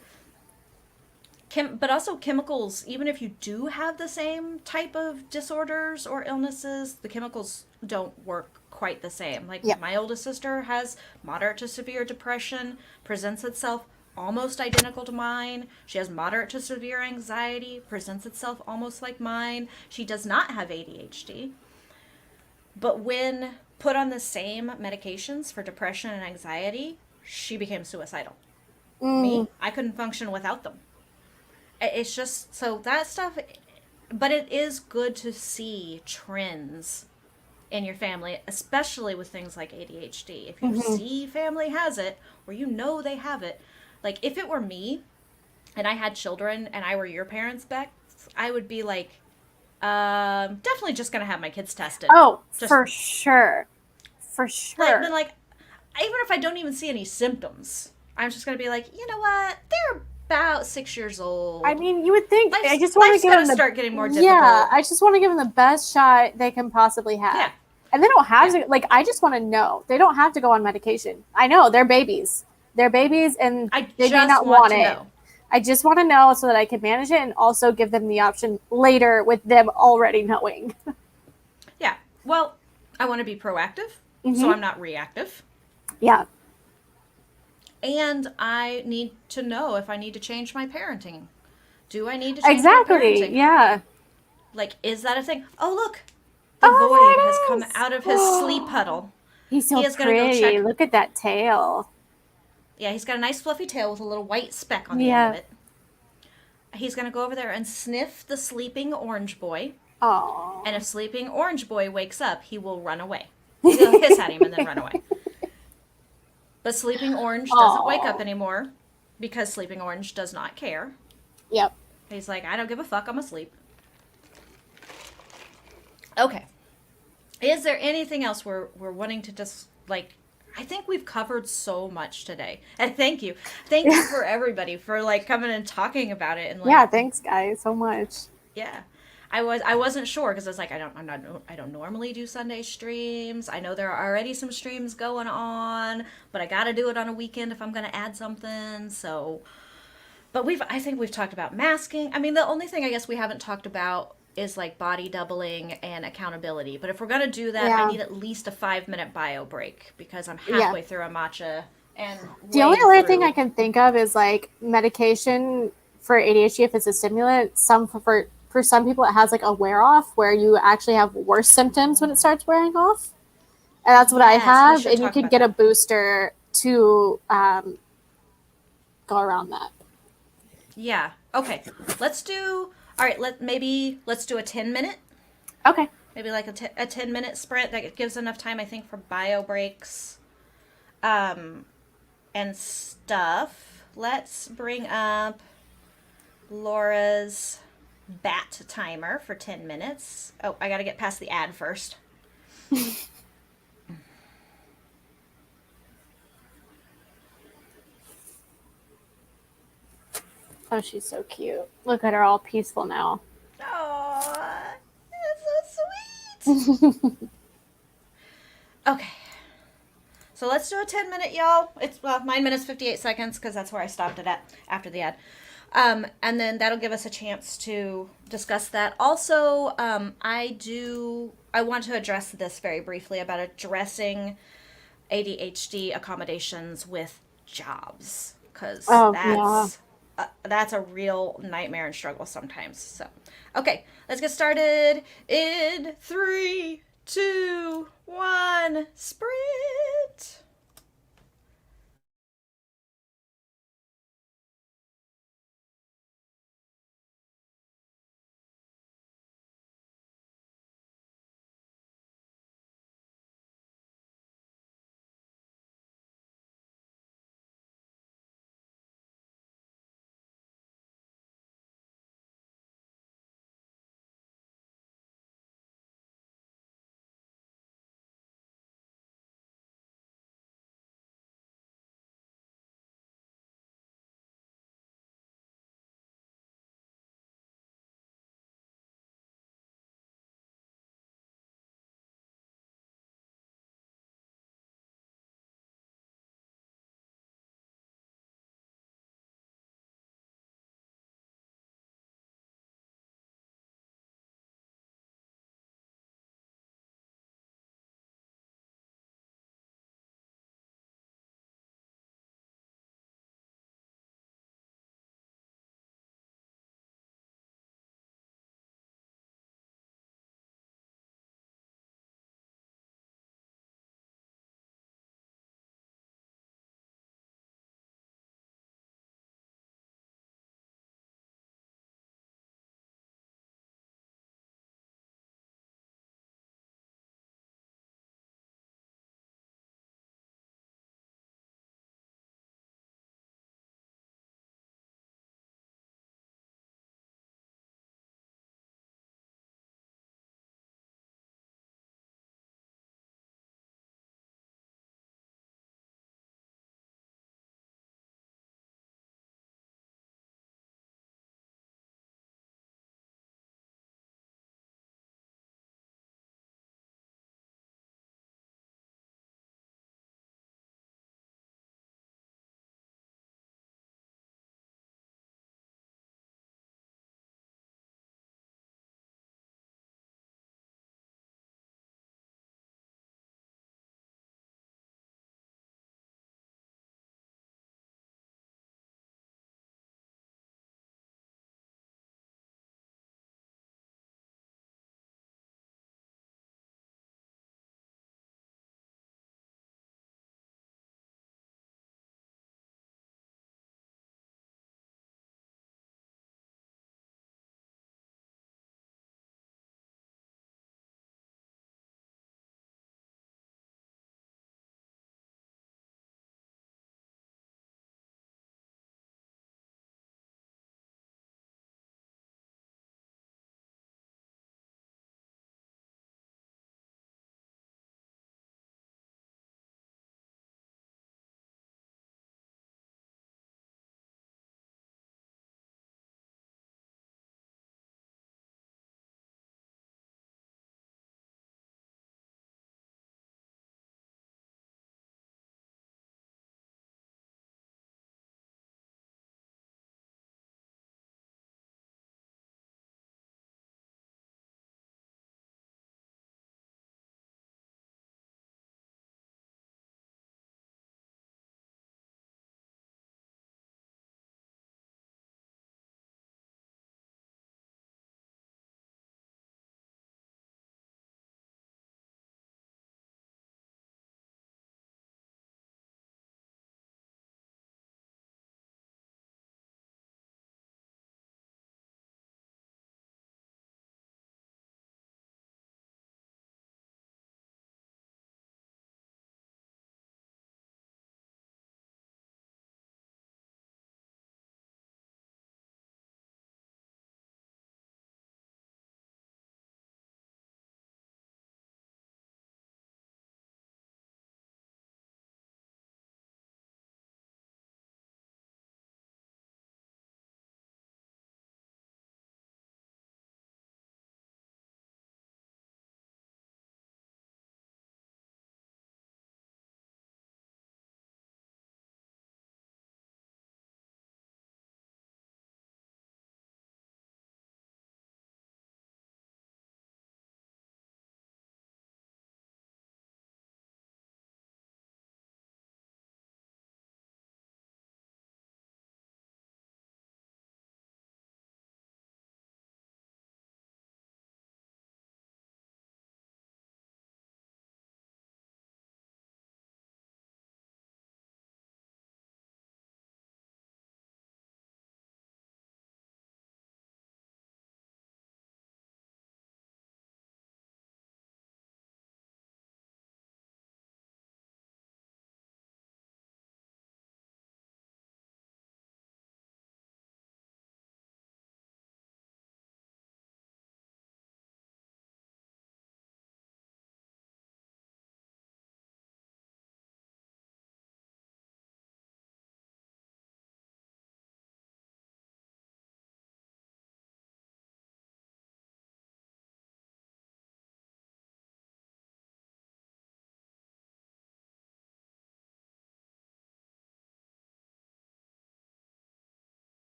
But also chemicals, even if you do have the same type of disorders or illnesses, the chemicals don't work quite the same. Like, my oldest sister has moderate to severe depression, presents itself almost identical to mine. She has moderate to severe anxiety, presents itself almost like mine. She does not have ADHD. But when put on the same medications for depression and anxiety, she became suicidal. Me, I couldn't function without them. It's just, so that stuff, but it is good to see trends in your family, especially with things like ADHD. If you Hmm. see family has it, or you know they have it, like if it were me and I had children and I were your parents, Beck, I would be like, definitely just gonna have my kids tested. Oh, Just for sure. For like, sure. then like, even if I don't even see any symptoms, I'm just gonna be like, you know what? They're about 6 years I old. mean, you would think, I just want to Life's give gonna them the, start getting more yeah, difficult. I just want to give them the best shot they can possibly have. Yeah, And they don't have yeah. to, like, I just want to know. They don't have to go on medication. I know they're babies. They're babies and I they may just not want want to it. know. I just want to know so that I can manage it and also give them the option later with them already knowing. Yeah. Well, I want to be proactive, so Hmm. I'm not reactive. Yeah, And I need to know if I need to change my parenting. Do I need to change my exactly. parenting? Yeah. Like, is that a thing? Oh, look, the void has Oh, come there it is. out of his sleep puddle. He's so He is going to go pretty. check. Look at that tail. Yeah, he's got a nice fluffy tail with a little white speck on the end of Yeah. it. He's going to go over there and sniff the sleeping orange boy. And Oh. if sleeping orange boy wakes up, he will run away. He'll hiss at him and then run away. But sleeping orange doesn't wake up Oh. anymore because sleeping orange does not care. Yep. He's like, I don't give a fuck, I'm asleep. Okay. Is there anything else we're wanting to just like I think we've covered so much today. And thank you. Thank you for everybody for like coming and talking about it and like Yeah, thanks guys so much. yeah. I wasn't sure because I was like I don't normally do Sunday streams. I know there are already some streams going on, but I got to do it on a weekend if I'm going to add something. So but I think we've talked about masking. I mean, the only thing I guess we haven't talked about is like body doubling and accountability. But if we're gonna do that, I Yeah. need at least a 5 minute bio break because I'm Yeah. halfway through a matcha and The only way other thing I through. can think of is like medication for ADHD if it's a stimulant. Some for some people it has like a wear off where you actually have worse symptoms when it starts wearing off. And that's what I Yes, we have. should And you talk could about get a that. booster to go around that. Yeah. Okay. Let's do. All right. Let's do a 10 minute. Okay. Maybe like a 10 minute sprint that gives enough time, I think, for bio breaks, and stuff. Let's bring up Laura's bat timer for 10 minutes. Oh, I got to get past the ad first. Oh, she's so cute. Look at her all peaceful now. Oh, that's so sweet. Okay. So let's do a 10 minute, y'all. It's 9 minutes 58 seconds because that's where I stopped it at after the ad. And then that'll give us a chance to discuss that. Also, I want to address this very briefly about addressing ADHD accommodations with jobs because Oh, yeah. that's a real nightmare and struggle sometimes. So, okay, let's get started in 3, 2, 1, sprint.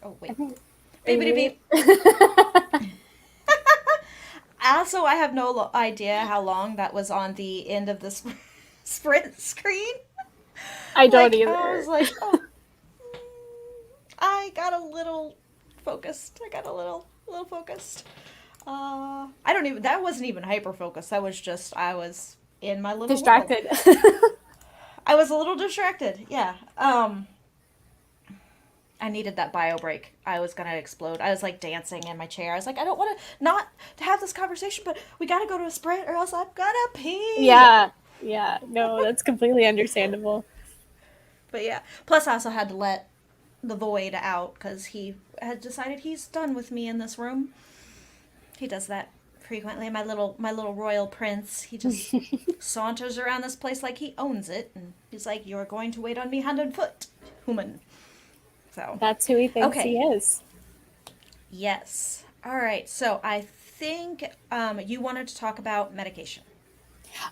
Oh, I wait. think. Are Beepity you beep. Also, I have no idea how long that was on the end of the sprint screen. I don't Like, I either. was like, oh, I got a little focused. I got a little focused. I don't even, that wasn't even hyper focused. That was just, I was in my little world. Distracted. I was a little distracted. Yeah. I needed that bio break. I was gonna explode. I was like dancing in my chair. I was like, I don't want to not to have this conversation, but we gotta go to a sprint or else I'm gonna pee. Yeah. Yeah. No, that's completely understandable. But yeah. Plus, I also had to let the void out because he had decided he's done with me in this room. He does that frequently. My little royal prince. He just saunters around this place like he owns it, and he's like, "You're going to wait on me hand and foot, human." So, That's who he thinks okay. he is. Yes. All right. So I think you wanted to talk about medication.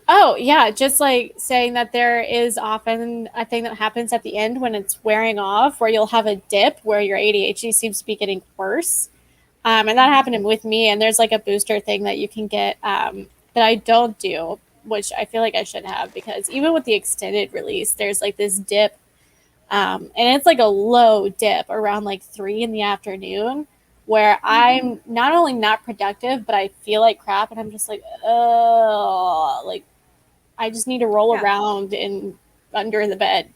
Oh, yeah. Just like saying that there is often a thing that happens at the end when it's wearing off, where you'll have a dip where your ADHD seems to be getting worse. And that Mm-hmm. happened with me. And there's like a booster thing that you can get that I don't do, which I feel like I should have because even with the extended release, there's like this dip. And it's like a low dip around like 3 in the afternoon where Mm-hmm. I'm not only not productive, but I feel like crap. And I'm just like, oh, like I just need to roll Yeah. around in under the bed.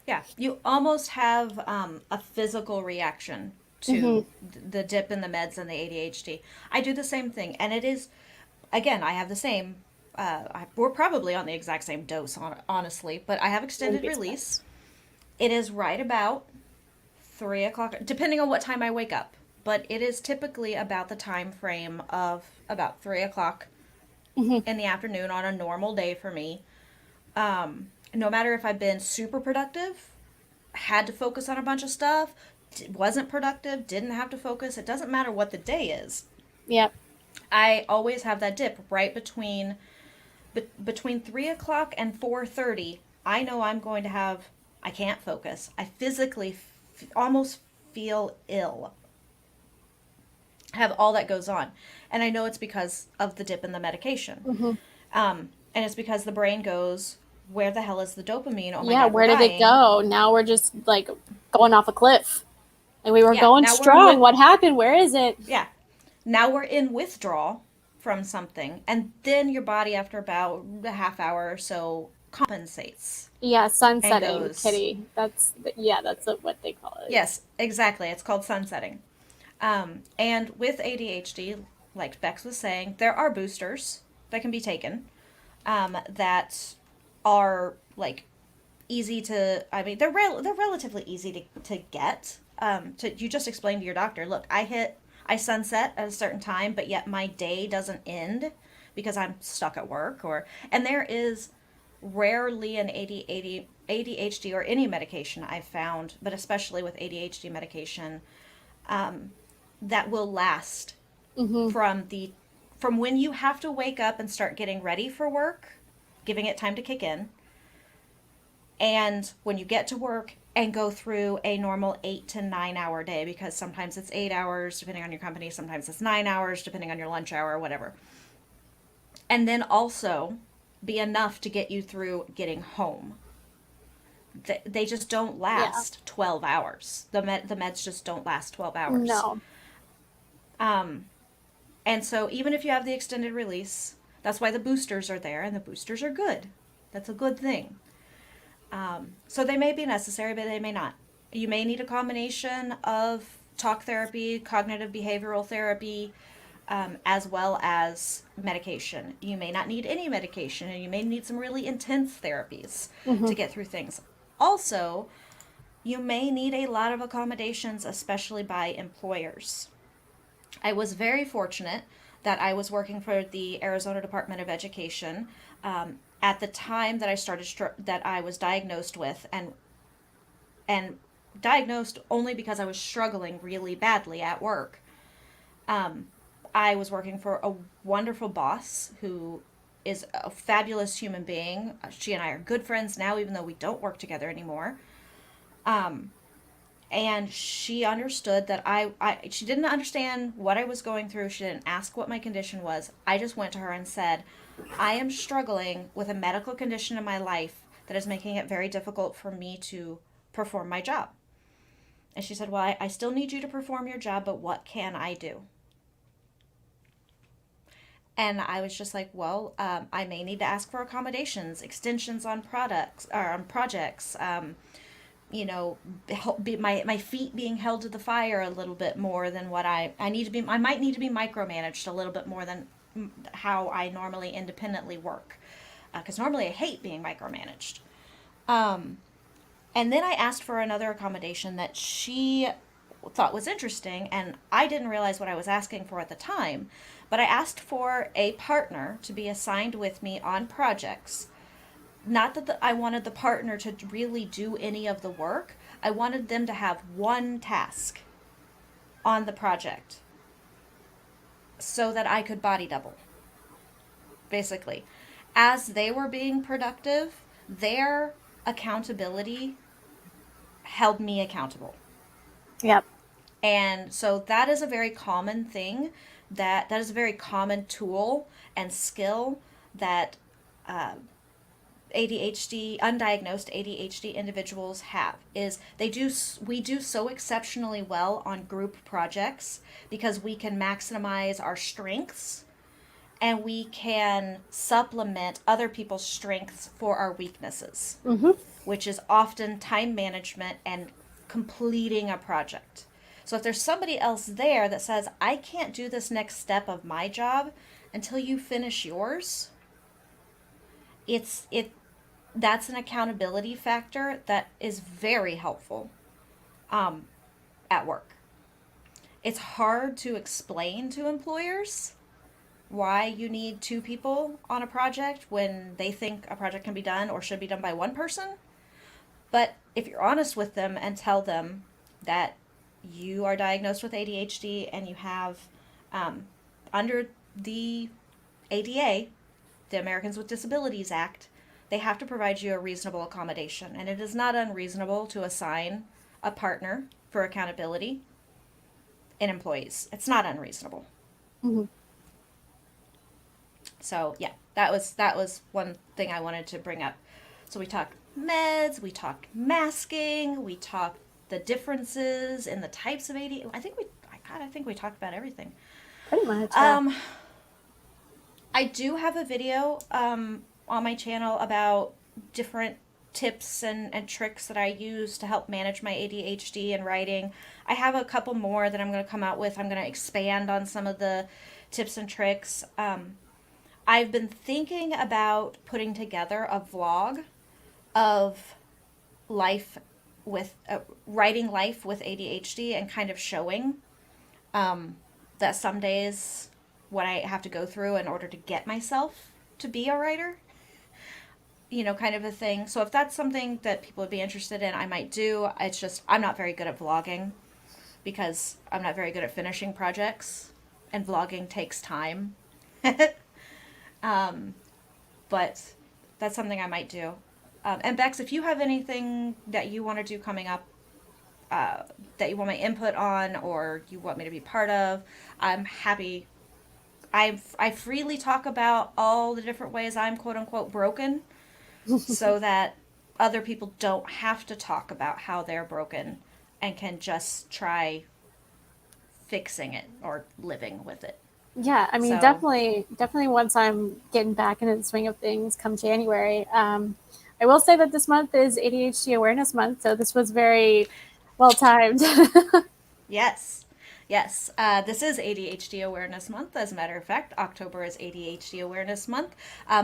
Yeah. You almost have a physical reaction Hmm. to the dip in the meds and the ADHD. I do the same thing, and it is again. I have the same. We're probably on the exact same dose, honestly, but I have Wouldn't extended be release. surprised. It is right about 3 o'clock, depending on what time I wake up. But it is typically about the time frame of about 3 o'clock Hmm. in the afternoon on a normal day for me. No matter if I've been super productive, had to focus on a bunch of stuff, wasn't productive, didn't have to focus, it doesn't matter what the day is. Yep. I always have that dip right between 3 o'clock and 4:30. I know I'm going to have. I can't focus. I physically almost feel ill. Have all that goes on, and I know it's because of the dip in the medication. Hmm. And it's because the brain goes, where the hell is the dopamine? Oh my Yeah. God, we're Where did it dying. go? Now we're just like going off a cliff. And we were Yeah, going now we're in strong. with What happened? Where is it? yeah. Now we're in withdrawal from something, and then your body after about a half hour or so compensates Yeah, and sunsetting, goes, kitty. That's what they call it. yes, exactly. It's called sunsetting. And with ADHD, like Bex was saying, there are boosters that can be taken that are like easy to. I mean, they're relatively easy to get. You just explain to your doctor, look, I sunset at a certain time, but yet my day doesn't end because I'm stuck at work and there is rarely an ADHD or any medication I've found, but especially with ADHD medication, that will last Hmm. from the from when you have to wake up and start getting ready for work, giving it time to kick in, and when you get to work and go through a normal 8 to 9 hour day, because sometimes it's 8 hours depending on your company, sometimes it's 9 hours depending on your lunch hour or whatever. And then also be enough to get you through getting home. They just don't Yeah. last 12 hours. The meds just don't last 12 hours. No. Um, and so even if you have the extended release, that's why the boosters are there, and the boosters are good. That's a good thing. So they may be necessary, but they may not. You may need a combination of talk therapy, cognitive behavioral therapy, as well as medication. You may not need any medication, and you may need some really intense therapies Hmm. to get through things. Also, you may need a lot of accommodations, especially by employers. I was very fortunate that I was working for the Arizona Department of Education at the time that that I was diagnosed with, and diagnosed only because I was struggling really badly at work. I was working for a wonderful boss who is a fabulous human being. She and I are good friends now, even though we don't work together anymore. And she understood that she didn't understand what I was going through. She didn't ask what my condition was. I just went to her and said, I am struggling with a medical condition in my life that is making it very difficult for me to perform my job. And she said, well, I still need you to perform your job, but what can I do? And I was just like, well, I may need to ask for accommodations, extensions on products or on projects, you know, my feet being held to the fire a little bit more than what I need to be. I might need to be micromanaged a little bit more than how I normally independently work. Because normally I hate being micromanaged. And then I asked for another accommodation that she thought was interesting, and I didn't realize what I was asking for at the time. But I asked for a partner to be assigned with me on projects. Not that I wanted the partner to really do any of the work. I wanted them to have one task on the project so that I could body double, basically. As they were being productive, their accountability held me accountable. Yep. And so that is a very common thing, that is a very common tool and skill that ADHD, undiagnosed ADHD individuals have, is we do so exceptionally well on group projects because we can maximize our strengths and we can supplement other people's strengths for our weaknesses, which is often time management and completing a project. So if there's somebody else there that says, I can't do this next step of my job until you finish yours, that's an accountability factor that is very helpful at work. It's hard to explain to employers why you need two people on a project when they think a project can be done or should be done by one person. But if you're honest with them and tell them that you are diagnosed with ADHD and you have, under the ADA, the Americans with Disabilities Act, they have to provide you a reasonable accommodation. And it is not unreasonable to assign a partner for accountability in employees. It's not unreasonable. Mm-hmm. So yeah, that was one thing I wanted to bring up. So we talked meds, we talked masking, we talked the differences in the types of ADHD. I think we talked about everything. Pretty much. Yeah. I do have a video on my channel about different tips and tricks that I use to help manage my ADHD and writing. I have a couple more that I'm going to come out with. I'm going to expand on some of the tips and tricks. I've been thinking about putting together a vlog of life with writing life with ADHD and kind of showing that some days what I have to go through in order to get myself to be a writer, kind of a thing. So if that's something that people would be interested in, I might do. It's just I'm not very good at vlogging because I'm not very good at finishing projects, and vlogging takes time. But that's something I might do. And Bex, if you have anything that you want to do coming up, that you want my input on or you want me to be part of, I'm happy. I freely talk about all the different ways I'm quote unquote broken so that other people don't have to talk about how they're broken and can just try fixing it or living with it. Yeah, I mean, So- definitely once I'm getting back into the swing of things come January. I will say that this month is ADHD Awareness Month, so this was very well timed. Yes. This is ADHD Awareness Month. As a matter of fact, October is ADHD Awareness Month,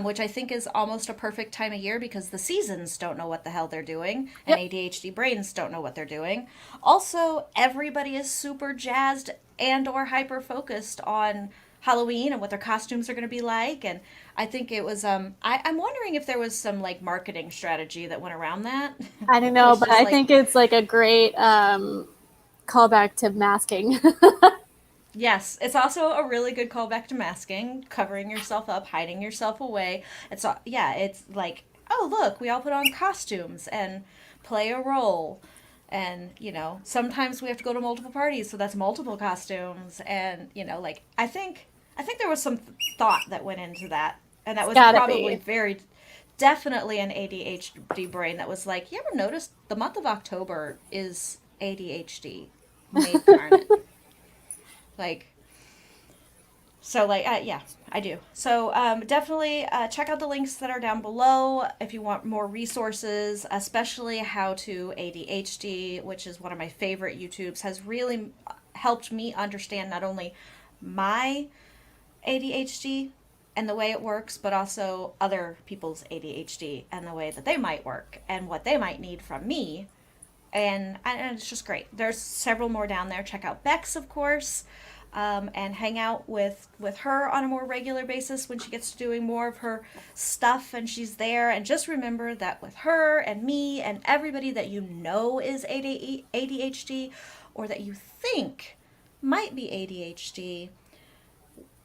which I think is almost a perfect time of year because the seasons don't know what the hell they're doing, and ADHD brains don't know what they're doing. Also, everybody is super jazzed and or hyper focused on Halloween and what their costumes are going to be like, and I think it was I'm wondering if there was some like marketing strategy that went around that. I don't know, but I think it's like a great callback to masking. Yes, it's also a really good callback to masking, covering yourself up, hiding yourself away. It's like, oh look, we all put on costumes and play a role. And, sometimes we have to go to multiple parties, so that's multiple costumes. And, like, I think there was some thought that went into that. And that It's was gotta probably be. definitely an ADHD brain that was like, you ever notice the month of October is ADHD made carnate? Like, so, like, yeah, I do. So, definitely check out the links that are down below if you want more resources, especially How to ADHD, which is one of my favorite YouTubes, has really helped me understand not only my ADHD and the way it works, but also other people's ADHD and the way that they might work and what they might need from me. And it's just great. There's several more down there. Check out Bex, of course, and hang out with her on a more regular basis when she gets to doing more of her stuff and she's there. And just remember that with her and me and everybody that you know is ADHD or that you think might be ADHD,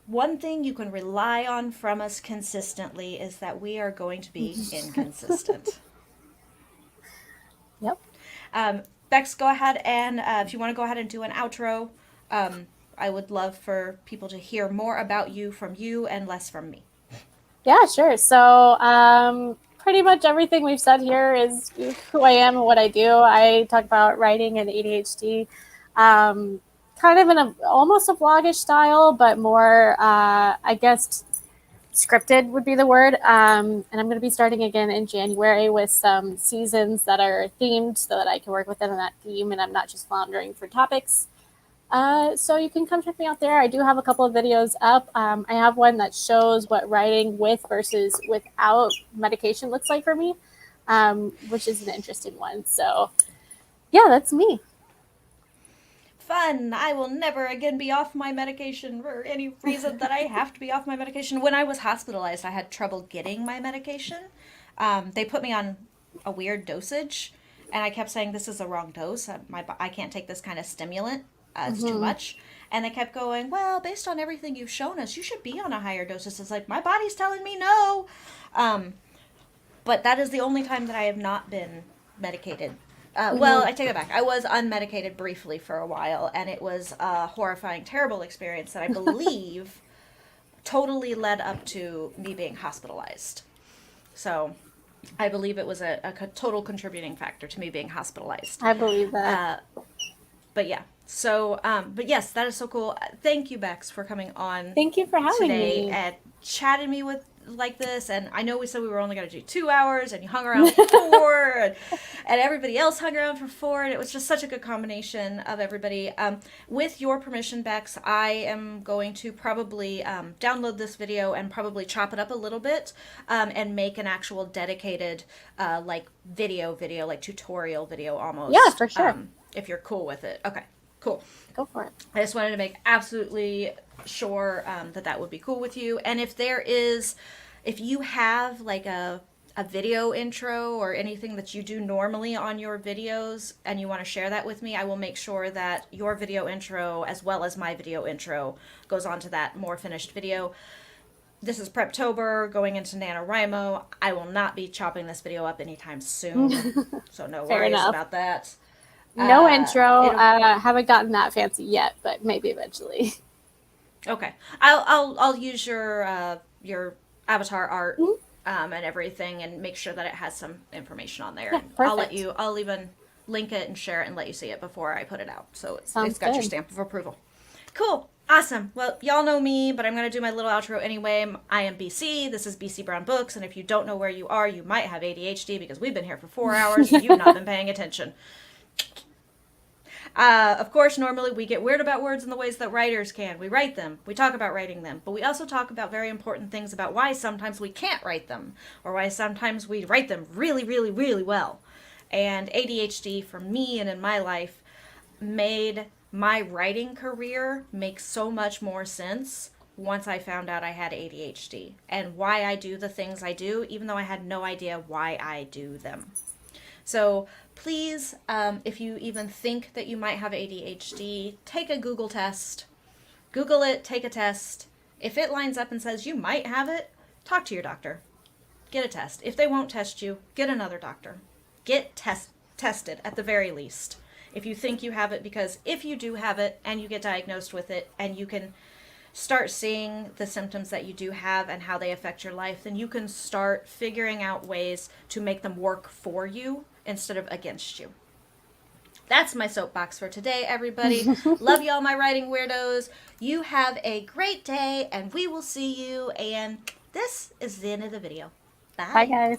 one thing you can rely on from us consistently is that we are going to be inconsistent. Yep. Bex, go ahead and if you want to go ahead and do an outro, I would love for people to hear more about you from you and less from me. Yeah, sure. So pretty much everything we've said here is who I am and what I do. I talk about writing and ADHD, kind of in almost a vlogish style, but more, I guess, scripted would be the word. And I'm going to be starting again in January with some seasons that are themed so that I can work within that theme and I'm not just floundering for topics. So you can come check me out there. I do have a couple of videos up. I have one that shows what writing with versus without medication looks like for me, which is an interesting one. So yeah, that's me. Fun. I will never again be off my medication for any reason that I have to be off my medication. When I was hospitalized, I had trouble getting my medication. They put me on a weird dosage, and I kept saying, this is the wrong dose. I can't take this kind of stimulant. It's too much. And they kept going, well, based on everything you've shown us, you should be on a higher dose. It's like, my body's telling me no. But that is the only time that I have not been medicated. Well, I take it back. I was unmedicated briefly for a while, and it was a horrifying, terrible experience that I believe totally led up to me being hospitalized. So I believe it was a total contributing factor to me being hospitalized. I believe that. But yeah. So, but yes, that is so cool. Thank you, Bex, for coming on. Thank you for having today me. And chatting me with like this. And I know we said we were only going to do 2 hours, and you hung around for 4, and everybody else hung around for 4, and it was just such a good combination of everybody. With your permission, Bex, I am going to probably download this video and probably chop it up a little bit and make an actual dedicated like video, like tutorial video almost. Yeah, for sure. If you're cool with it. Okay. Cool. Go for it. I just wanted to make absolutely sure that would be cool with you. And if you have like a video intro or anything that you do normally on your videos and you want to share that with me, I will make sure that your video intro as well as my video intro goes onto that more finished video. This is Preptober going into NaNoWriMo. I will not be chopping this video up anytime soon. So no worries about that. No intro. Haven't gotten that fancy yet, but maybe eventually. Okay, I'll use your avatar art and everything, and make sure that it has some information on there. Yeah, I'll even link it and share it and let you see it before I put it out, so it's got good. your stamp of approval. Cool, awesome. Well, y'all know me, but I'm gonna do my little outro anyway. I am BC. This is BC Brown Books, and if you don't know where you are, you might have ADHD because we've been here for 4 hours and you've not been paying attention. Of course, normally we get weird about words in the ways that writers can. We write them, we talk about writing them, but we also talk about very important things about why sometimes we can't write them, or why sometimes we write them really, really, really well. And ADHD for me and in my life made my writing career make so much more sense once I found out I had ADHD and why I do the things I do, even though I had no idea why I do them. So please, if you even think that you might have ADHD, take a Google test. Google it, take a test. If it lines up and says you might have it, talk to your doctor. Get a test. If they won't test you, get another doctor. Get tested at the very least. If you think you have it, because if you do have it and you get diagnosed with it and you can start seeing the symptoms that you do have and how they affect your life, then you can start figuring out ways to make them work for you instead of against you. That's my soapbox for today, everybody. Love y'all, my writing weirdos. You have a great day, and we will see you. And this is the end of the video. Bye. Bye, guys.